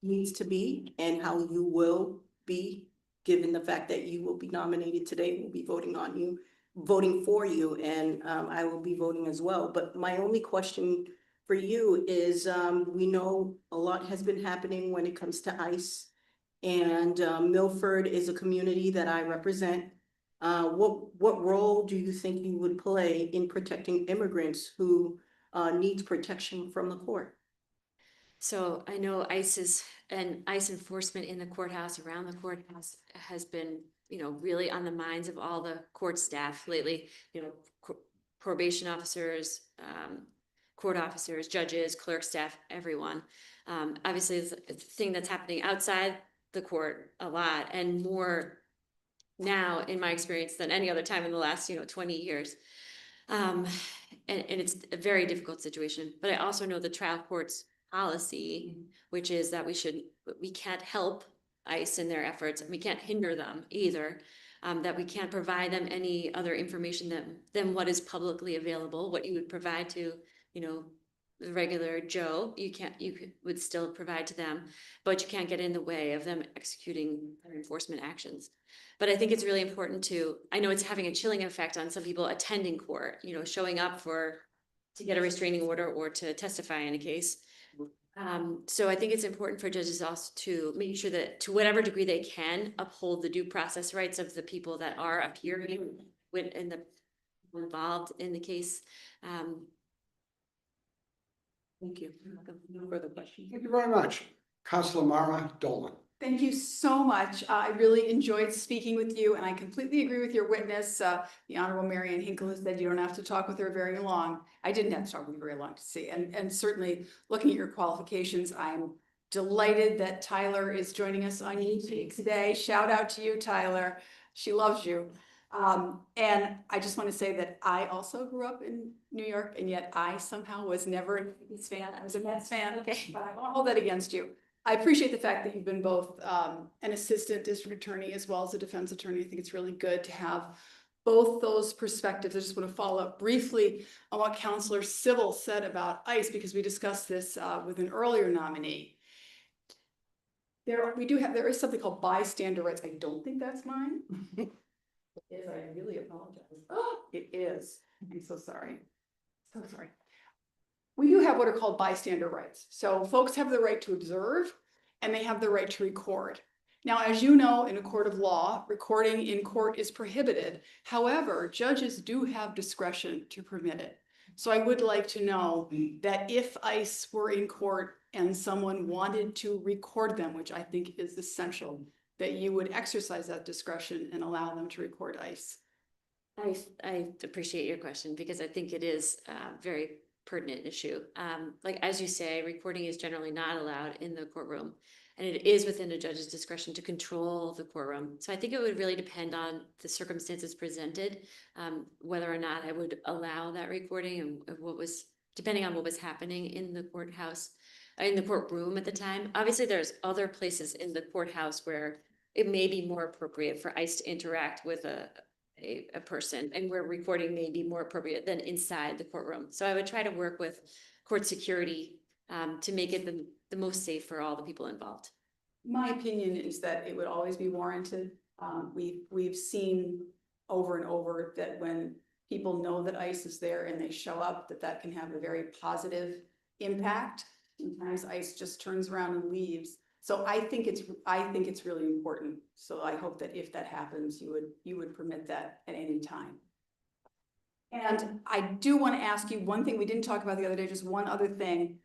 needs to be and how you will be, given the fact that you will be nominated today. We'll be voting for you, and I will be voting as well. But my only question for you is, we know a lot has been happening when it comes to ICE And Milford is a community that I represent. What role do you think you would play in protecting immigrants who needs protection from the court? So I know ICE enforcement in the courthouse, around the courthouse, has been, really on the minds of all the court staff lately. Probation officers, court officers, judges, clerk staff, everyone. Obviously, it's a thing that's happening outside the court a lot, and more now, in my experience, than any other time in the last, 20 years. And it's a very difficult situation. But I also know the trial court's policy, which is that we can't help ICE in their efforts, and we can't hinder them either. That we can't provide them any other information than what is publicly available, what you would provide to, the regular Joe, would still provide to them, but you can't get in the way of them executing their enforcement actions. But I think it's really important I know it's having a chilling effect on some people attending court, showing up to get a restraining order or to testify in a case. So I think it's important for judges also to make sure that, to whatever degree they can, uphold the due process rights of the people that are appearing and the people involved in the case. Thank you. No further questions. Thank you very much. Councilor Mara Dolan. Thank you so much. I really enjoyed speaking with you, and I completely agree with your witness, the Honorable Marianne Hinkle, who said you don't have to talk with her very long. I didn't have to talk with her very long to see, and certainly looking at your qualifications, I'm delighted that Tyler is joining us on YouTube today. Shout out to you, Tyler. She loves you. And I just want to say that I also grew up in New York, and yet I somehow was never a Yankees fan. I was a Mets fan, Okay. but I won't hold that against you. I appreciate the fact that you've been both an assistant district attorney as well as a defense attorney. I think it's really good to have both those perspectives. I just want to follow up briefly on what Councilor Civil said about ICE, because we discussed this with an earlier nominee. There is something called bystander rights. I don't think that's mine. It is. I really apologize. Oh, it is. I'm so sorry. So sorry. We do have what are called bystander rights. So folks have the right to observe, and they have the right to record. Now, as you know, in a court of law, recording in court is prohibited. However, judges do have discretion to permit it. So I would like to know that if ICE were in court and someone wanted to record them, which I think is essential, that you would exercise that discretion and allow them to record ICE. I appreciate your question, because I think it is a very pertinent issue. Like, as you say, recording is generally not allowed in the courtroom, and it is within a judge's discretion to control the courtroom. So I think it would really depend on the circumstances presented, whether or not I would allow that recording, and depending on what was happening in the courthouse, in the courtroom at the time. Obviously, there's other places in the courthouse where it may be more appropriate for ICE to interact with a person, and where recording may be more appropriate than inside the courtroom. So I would try to work with court security to make it the most safe for all the people involved. My opinion is that it would always be warranted. We've seen over and over that when people know that ICE is there and they show up, that can have a very positive impact. Sometimes ICE just turns around and leaves. So I think it's really important. So I hope that if that happens, you would permit that at any time. And I do want to ask you one thing we didn't talk about the other day, just one other thing.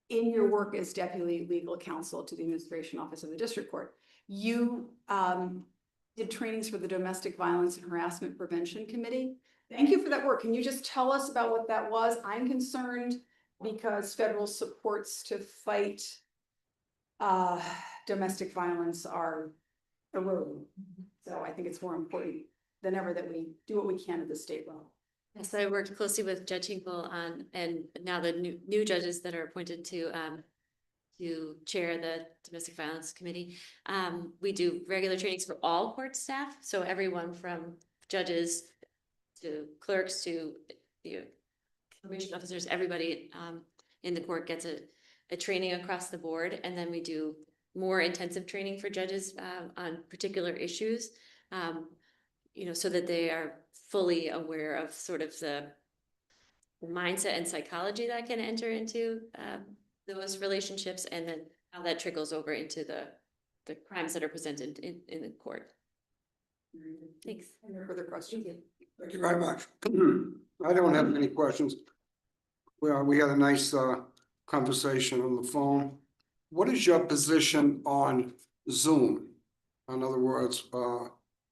In your work as deputy legal counsel to the administration office of the district court, you did trainings for the Domestic Violence and Harassment Prevention Committee. Thank you for that work. Can you just tell us about what that was? I'm concerned because federal supports to fight domestic violence are eroding. So I think it's more important than ever that we do what we can at the state level. Yes, I worked closely with Judge Hinkle and now the new judges that are appointed to chair the Domestic Violence Committee. We do regular trainings for all court staff. So everyone from judges to clerks to probation officers, everybody in the court gets a training across the board. And then we do more intensive training for judges on particular issues, so that they are fully aware of sort of the mindset and psychology that can enter into those relationships, and then how that trickles over into the crimes that are presented in the court. Thanks. Any further questions? Thank you very much. I don't have any questions. Well, we had a nice conversation on the phone. What is your position on Zoom? In other words,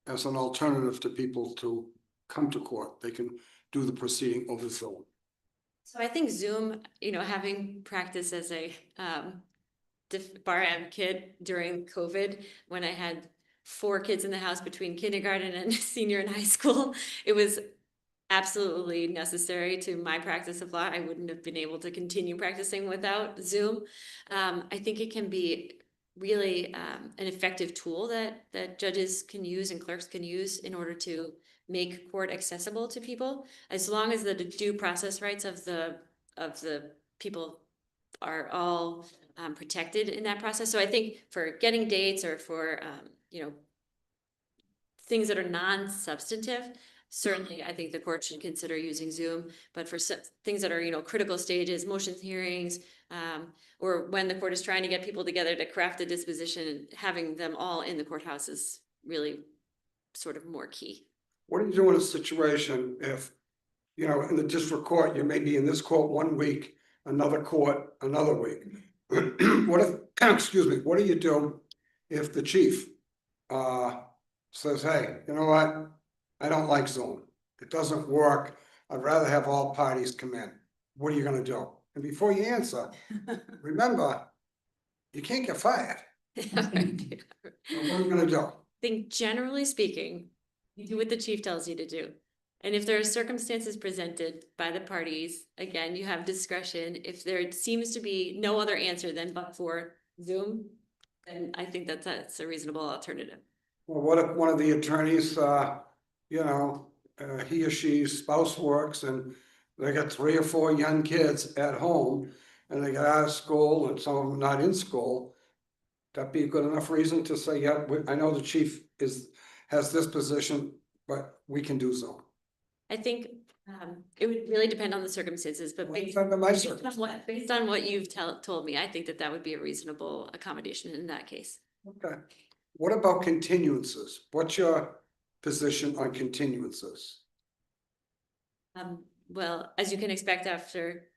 as an alternative to people to come to court, they can do the proceeding over Zoom. So I think Zoom, having practiced as a bar advocate during COVID, when I had 4 kids in the house between kindergarten and senior in high school, it was absolutely necessary to my practice of law. I wouldn't have been able to continue practicing without Zoom. I think it can be really an effective tool that judges can use and clerks can use in order to make court accessible to people, as long as the due process rights of the people are all protected in that process. So I think for getting dates or for things that are non-substantive, certainly I think the court should consider using Zoom. But for things that are critical stages, motions hearings, or when the court is trying to get people together to craft a disposition, having them all in the courthouse is really sort of more key. What do you do in a situation if, in the district court, you may be in this court 1 week, another court another week? What if, excuse me, what do you do if the chief says, hey, you know what? I don't like Zoom. It doesn't work. I'd rather have all parties come in. What are you gonna do? And before you answer, remember, you can't get fired. What are you gonna do? I think generally speaking, you do what the chief tells you to do. And if there are circumstances presented by the parties, again, you have discretion. If there seems to be no other answer than but for Zoom, then I think that's a reasonable alternative. Well, what if one of the attorneys, he or she's spouse works and they got 3 or 4 young kids at home and they got out of school and some of them not in school? That'd be a good enough reason to say, yeah, I know the chief has this position, but we can do Zoom. I think it would really depend on the circumstances, but based on what you've told me, I think that would be a reasonable accommodation in that case. Okay. What about continuances? What's your position on continuances? Well, as you can expect, after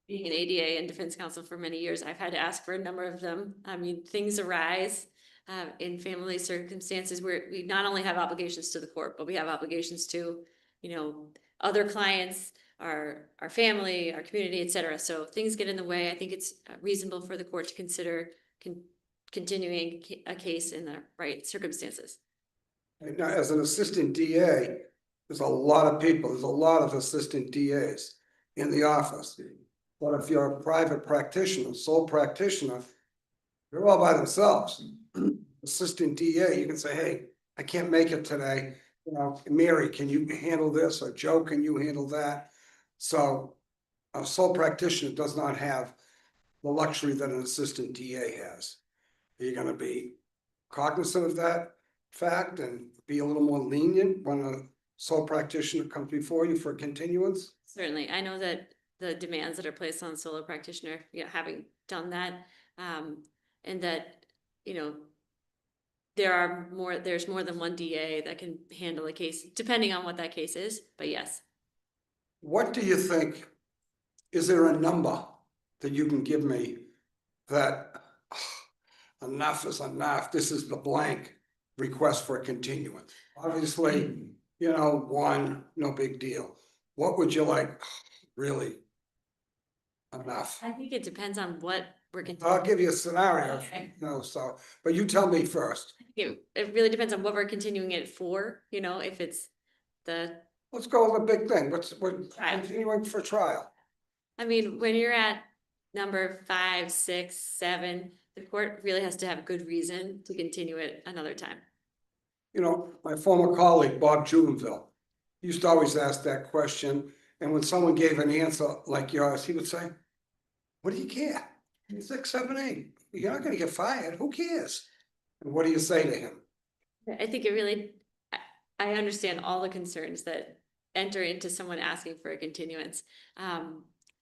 being an ADA and defense counsel for many years, I've had to ask for a number of them. I mean, things arise in family circumstances where we not only have obligations to the court, but we have obligations to, other clients, our family, our community, et cetera. So things get in the way. I think it's reasonable for the court to consider continuing a case in the right circumstances. Now, as an assistant DA, there's a lot of people, there's a lot of assistant DAs in the office. But if you're a private practitioner, sole practitioner, they're all by themselves. Assistant DA, you can say, hey, I can't make it today. Mary, can you handle this? Or Joe, can you handle that? So a sole practitioner does not have the luxury that an assistant DA has. Are you gonna be cognizant of that fact and be a little more lenient when a sole practitioner comes before you for a continuance? Certainly. I know that the demands that are placed on solo practitioner, having done that, and that, there's more than one DA that can handle a case, depending on what that case is, but yes. What do you think, is there a number that you can give me that enough is enough, this is the blank request for a continuance? Obviously, 1, no big deal. What would you like, really, enough? I think it depends on what we're I'll give you a scenario, Okay. But you tell me first. It really depends on what we're continuing it for, if it's Let's go with the big thing. We're continuing for trial. I mean, when you're at number 5, 6, 7, the court really has to have a good reason to continue it another time. My former colleague, Bob Judenville, used to always ask that question. And when someone gave an answer like yours, he would say, what do you care? 6, 7, 8. You're not gonna get fired. Who cares? And what do you say to him? I think I understand all the concerns that enter into someone asking for a continuance.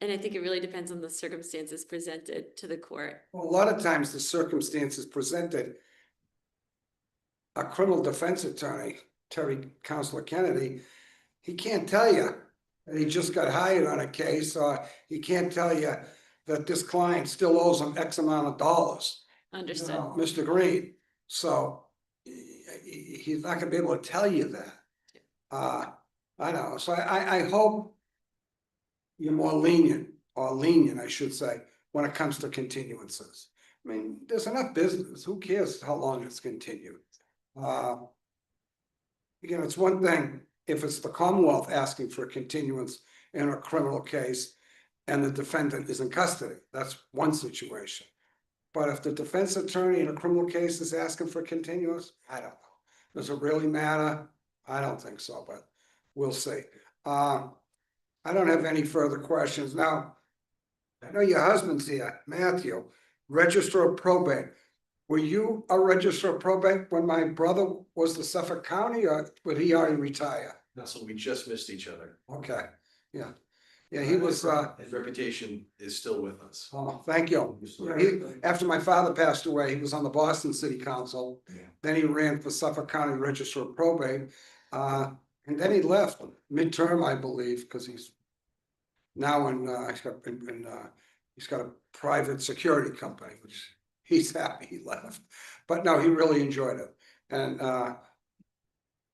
And I think it really depends on the circumstances presented to the court. Well, a lot of times the circumstances presented, a criminal defense attorney, Counselor Kennedy, he can't tell you that he just got hired on a case, or he can't tell you that this client still owes him X amount of dollars. Understood. Mr. Green, so he's not gonna be able to tell you that. I know, so I hope you're more lenient, or lenient, I should say, when it comes to continuances. I mean, there's enough business, who cares how long it's continued? Again, it's one thing if it's the Commonwealth asking for a continuance in a criminal case and the defendant is in custody, that's one situation. But if the defense attorney in a criminal case is asking for continuance, I don't know. Does it really matter? I don't think so, but we'll see. I don't have any further questions. Now, I know your husband's here, Matthew, Register of Probate. Were you a Register of Probate when my brother was the Suffolk County, or would he already retire? No, so we just missed each other. Okay, yeah. Yeah, he was, His reputation is still with us. oh, thank you. Yeah, after my father passed away, he was on the Boston City Council. Yeah. Then he ran for Suffolk County Register of Probate. And then he left midterm, I believe, because he's now he's got a private security company, which he's happy he left. But no, he really enjoyed it. And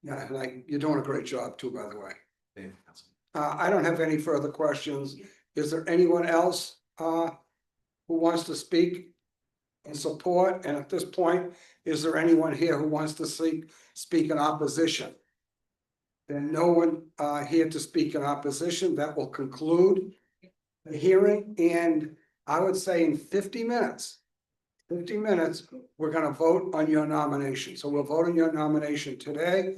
yeah, like, you're doing a great job too, by the way. Thank you, Council. I don't have any further questions. Is there anyone else who wants to speak in support? And at this point, is there anyone here who wants to speak in opposition? Then no one here to speak in opposition. That will conclude the hearing. And I would say in 50 minutes, we're gonna vote on your nomination. So we'll vote on your nomination today.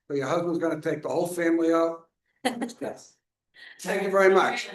So your husband's gonna take the whole family out. Thank you very much.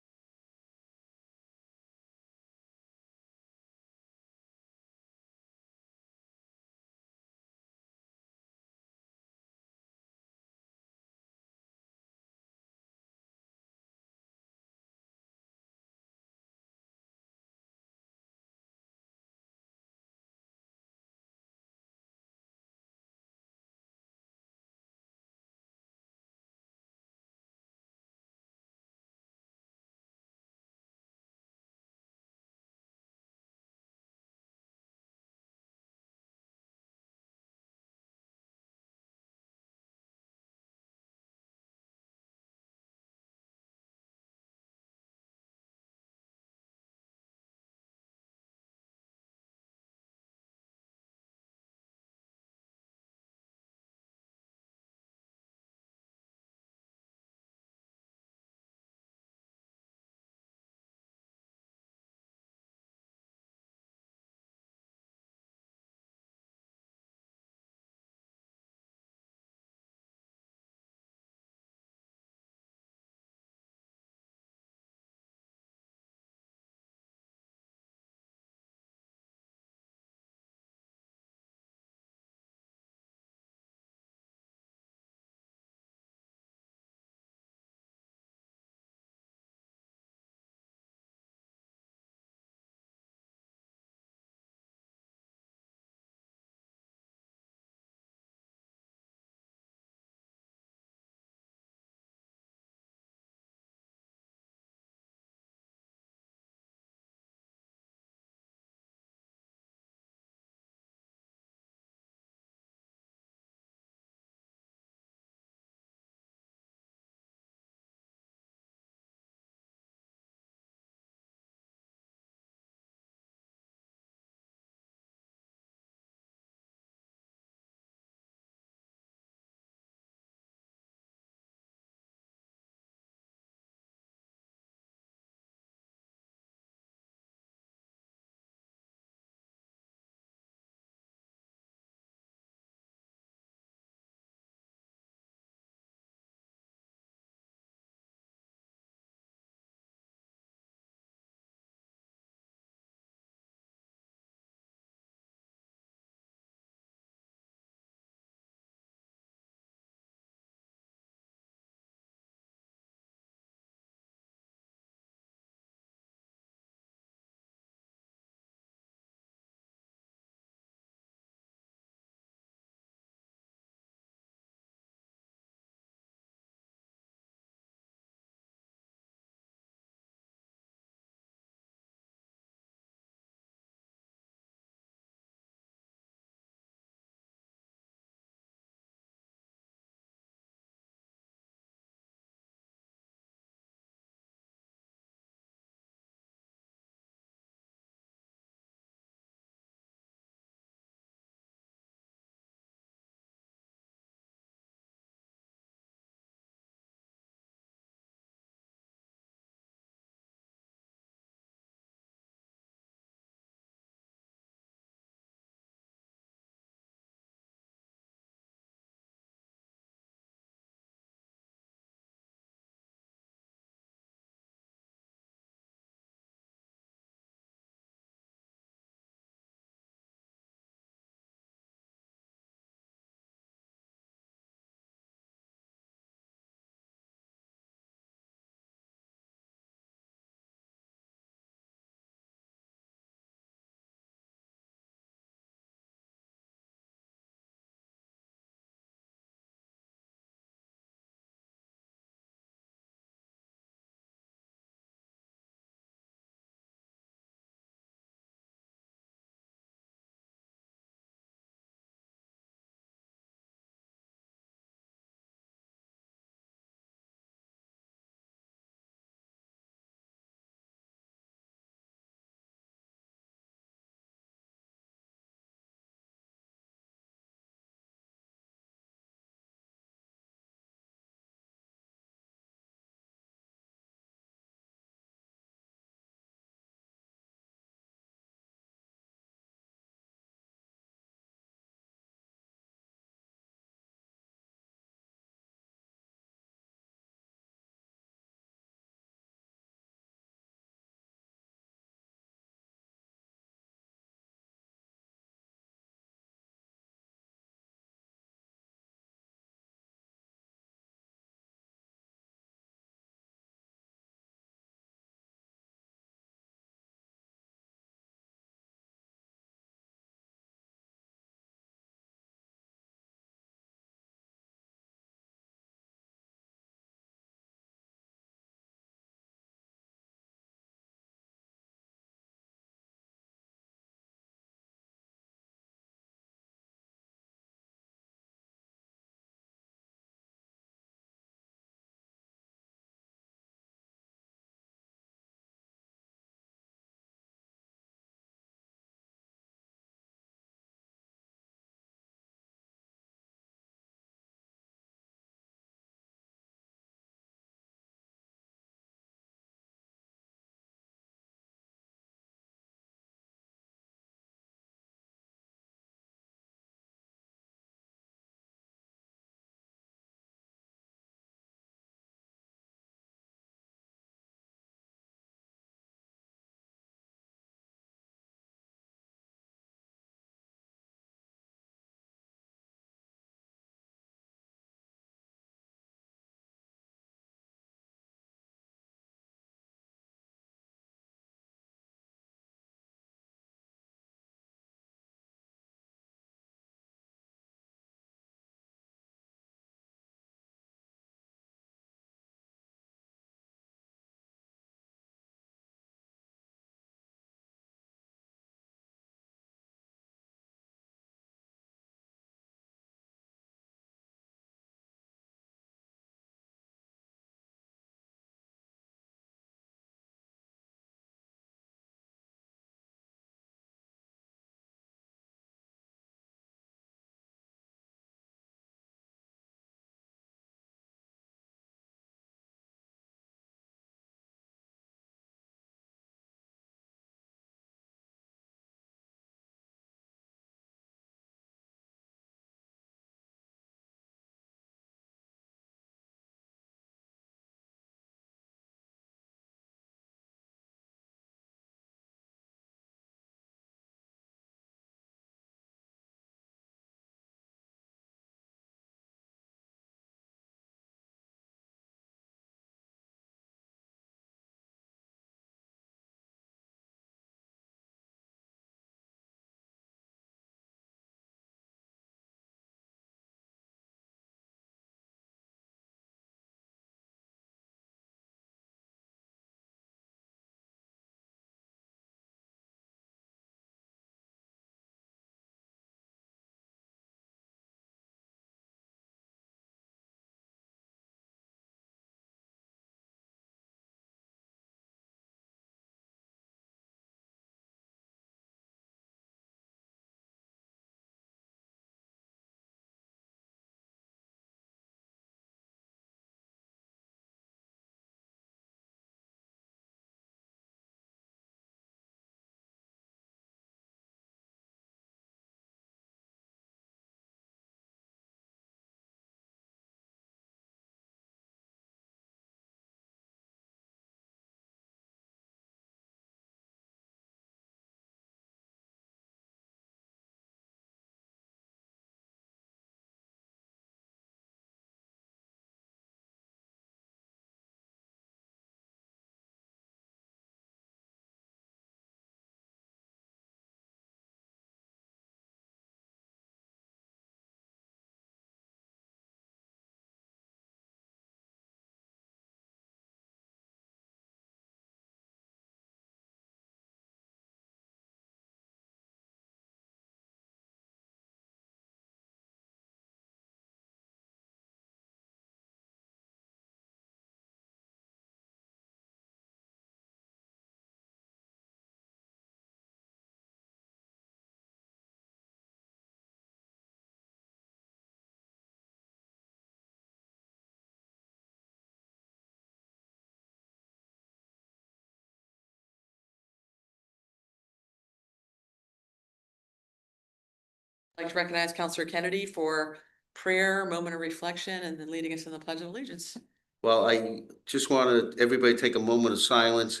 I'd like to recognize Counselor Kennedy for prayer, moment of reflection, and then leading us in the Pledge of Allegiance. Well, I just wanted everybody to take a moment of silence,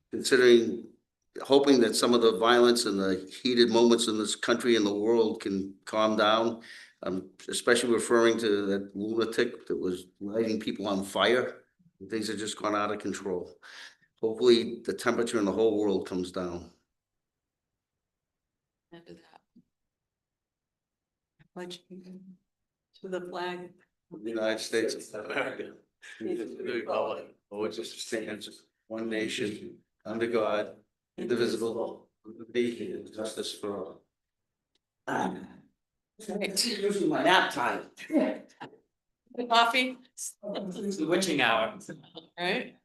considering, hoping that some of the violence and the heated moments in this country and the world can calm down. Especially referring to that lunatic that was lighting people on fire. Things have just gone out of control. Hopefully, the temperature in the whole world comes down. And to that. Pledge to the flag. The United States of America, and to the republic, for which it stands, one nation, under God, indivisible, with liberty and justice for all. Usually my nap time. Coffee? It's the witching hour. Right.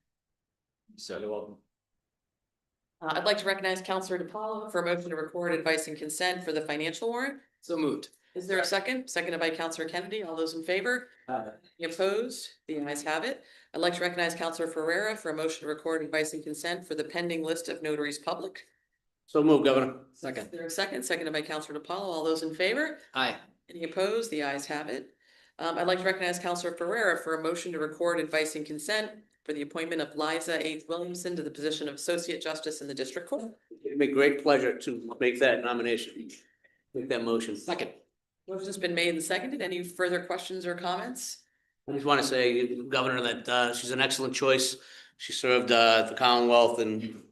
So you're welcome. I'd like to recognize Counselor DePaulo for a motion to record advice and consent for the financial warrant. So moved. Is there a second? Seconded by Counselor Kennedy. All those in favor? Any opposed? The ayes have it. I'd like to recognize Counselor Ferreira for a motion to record advice and consent for the pending list of notaries public. So move, Governor. Is there a second? Seconded by Counselor DePaulo. All those in favor? Aye. Any opposed? The ayes have it. I'd like to recognize Counselor Ferreira for a motion to record advice and consent for the appointment of Liza H. Williamson to the position of Associate Justice in the District Court. It'd be a great pleasure to make that nomination. Make that motion. Second. Motion's been made and seconded. Any further questions or comments? I just want to say, Governor, that she's an excellent choice. She served the Commonwealth in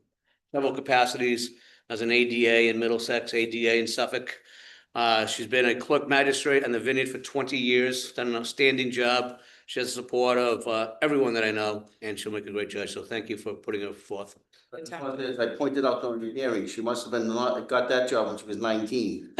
several capacities as an ADA in Middlesex, ADA in Suffolk. She's been a clerk magistrate on the Vineyard for 20 years, done an outstanding job. She has the support of everyone that I know, and she'll make a great judge. So thank you for putting her forth. As I pointed out during the hearing, she must have got that job when she was 19.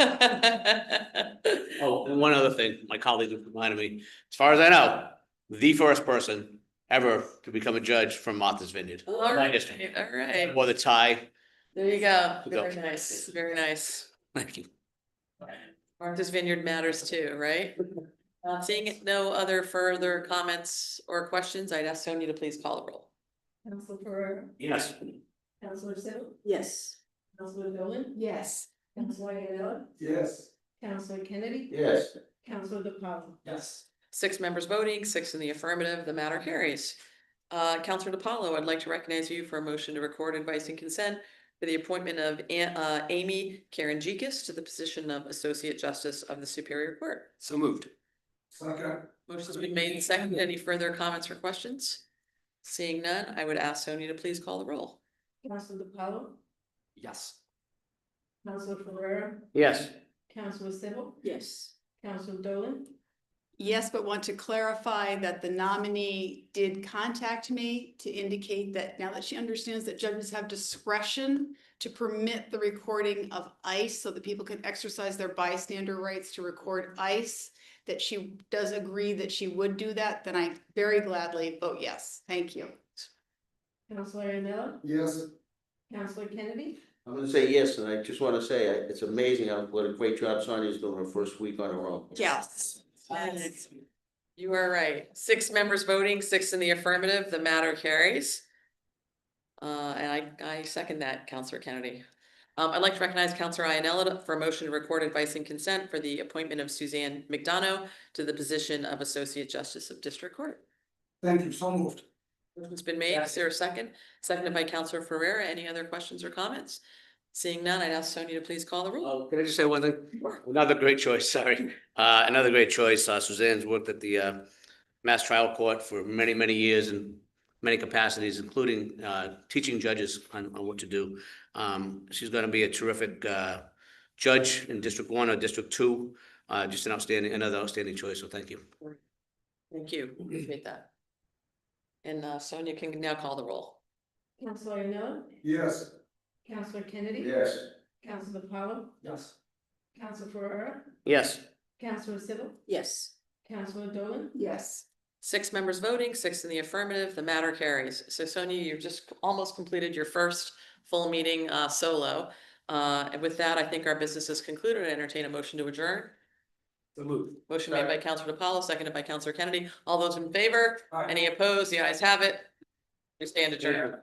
Oh, and one other thing, my colleague reminded me, as far as I know, the first person ever to become a judge from Martha's Vineyard. All right, District. all right. Or the tie. There you go. Good go. Very nice, very nice. Thank you. Martha's Vineyard matters too, right? Seeing no other further comments or questions, I'd ask Sonia to please call the roll. Counselor Ferrera, Yes. Counselor Siddle? Yes. Counselor Dolan? Yes. Counselor Ayala? Yes. Counselor Kennedy? Yes. Counselor DePaulo? Yes. 6 members voting, 6 in the affirmative, the matter carries. Counselor DePaulo, I'd like to recognize you for a motion to record advice and consent for the appointment of Amy Karangekis to the position of Associate Justice of the Superior Court. So moved. Second. Motion's been made and seconded. Any further comments or questions? Seeing none, I would ask Sonia to please call the roll. Counselor DePaulo? Yes. Counselor Ferrera? Yes. Counselor Siddle? Yes. Counselor Dolan? Yes, but want to clarify that the nominee did contact me to indicate that now that she understands that judges have discretion to permit the recording of ICE so that people can exercise their bystander rights to record ICE, that she does agree that she would do that, then I very gladly vote yes. Thank you. Counselor Ayala? Yes. Counselor Kennedy? I'm gonna say yes, and I just want to say, it's amazing what a great job Sonia's doing her first week on her own. Yes. You are right. 6 members voting, 6 in the affirmative, the matter carries. And I second that, Counselor Kennedy. I'd like to recognize Counselor Iannella for a motion to record advice and consent for the appointment of Suzanne McDonough to the position of Associate Justice of District Court. Thank you, so moved. Motion's been made. Is there a second? Seconded by Counselor Ferreira. Any other questions or comments? Seeing none, I'd ask Sonia to please call the roll. Oh, can I just say one thing? Another great choice, sorry. Another great choice. Suzanne's worked at the Mass Trial Court for many, many years in many capacities, including teaching judges on what to do. She's going to be a terrific judge in District 1 or District 2. Just another outstanding choice, so thank you. Thank you. Appreciate that. And Sonia can now call the roll. Counselor Ayala? Yes. Counselor Kennedy? Yes. Counselor DePaulo? Yes. Counselor Ferrera? Yes. Counselor Siddle? Yes. Counselor Dolan? Yes. 6 members voting, 6 in the affirmative, the matter carries. So Sonia, you've just almost completed your first full meeting solo. And with that, I think our business is concluded. I entertain a motion to adjourn. So moved. Motion made by Counselor DePaulo, seconded by Counselor Kennedy. All those in favor? Aye. Any opposed? The ayes have it. We stand adjourned.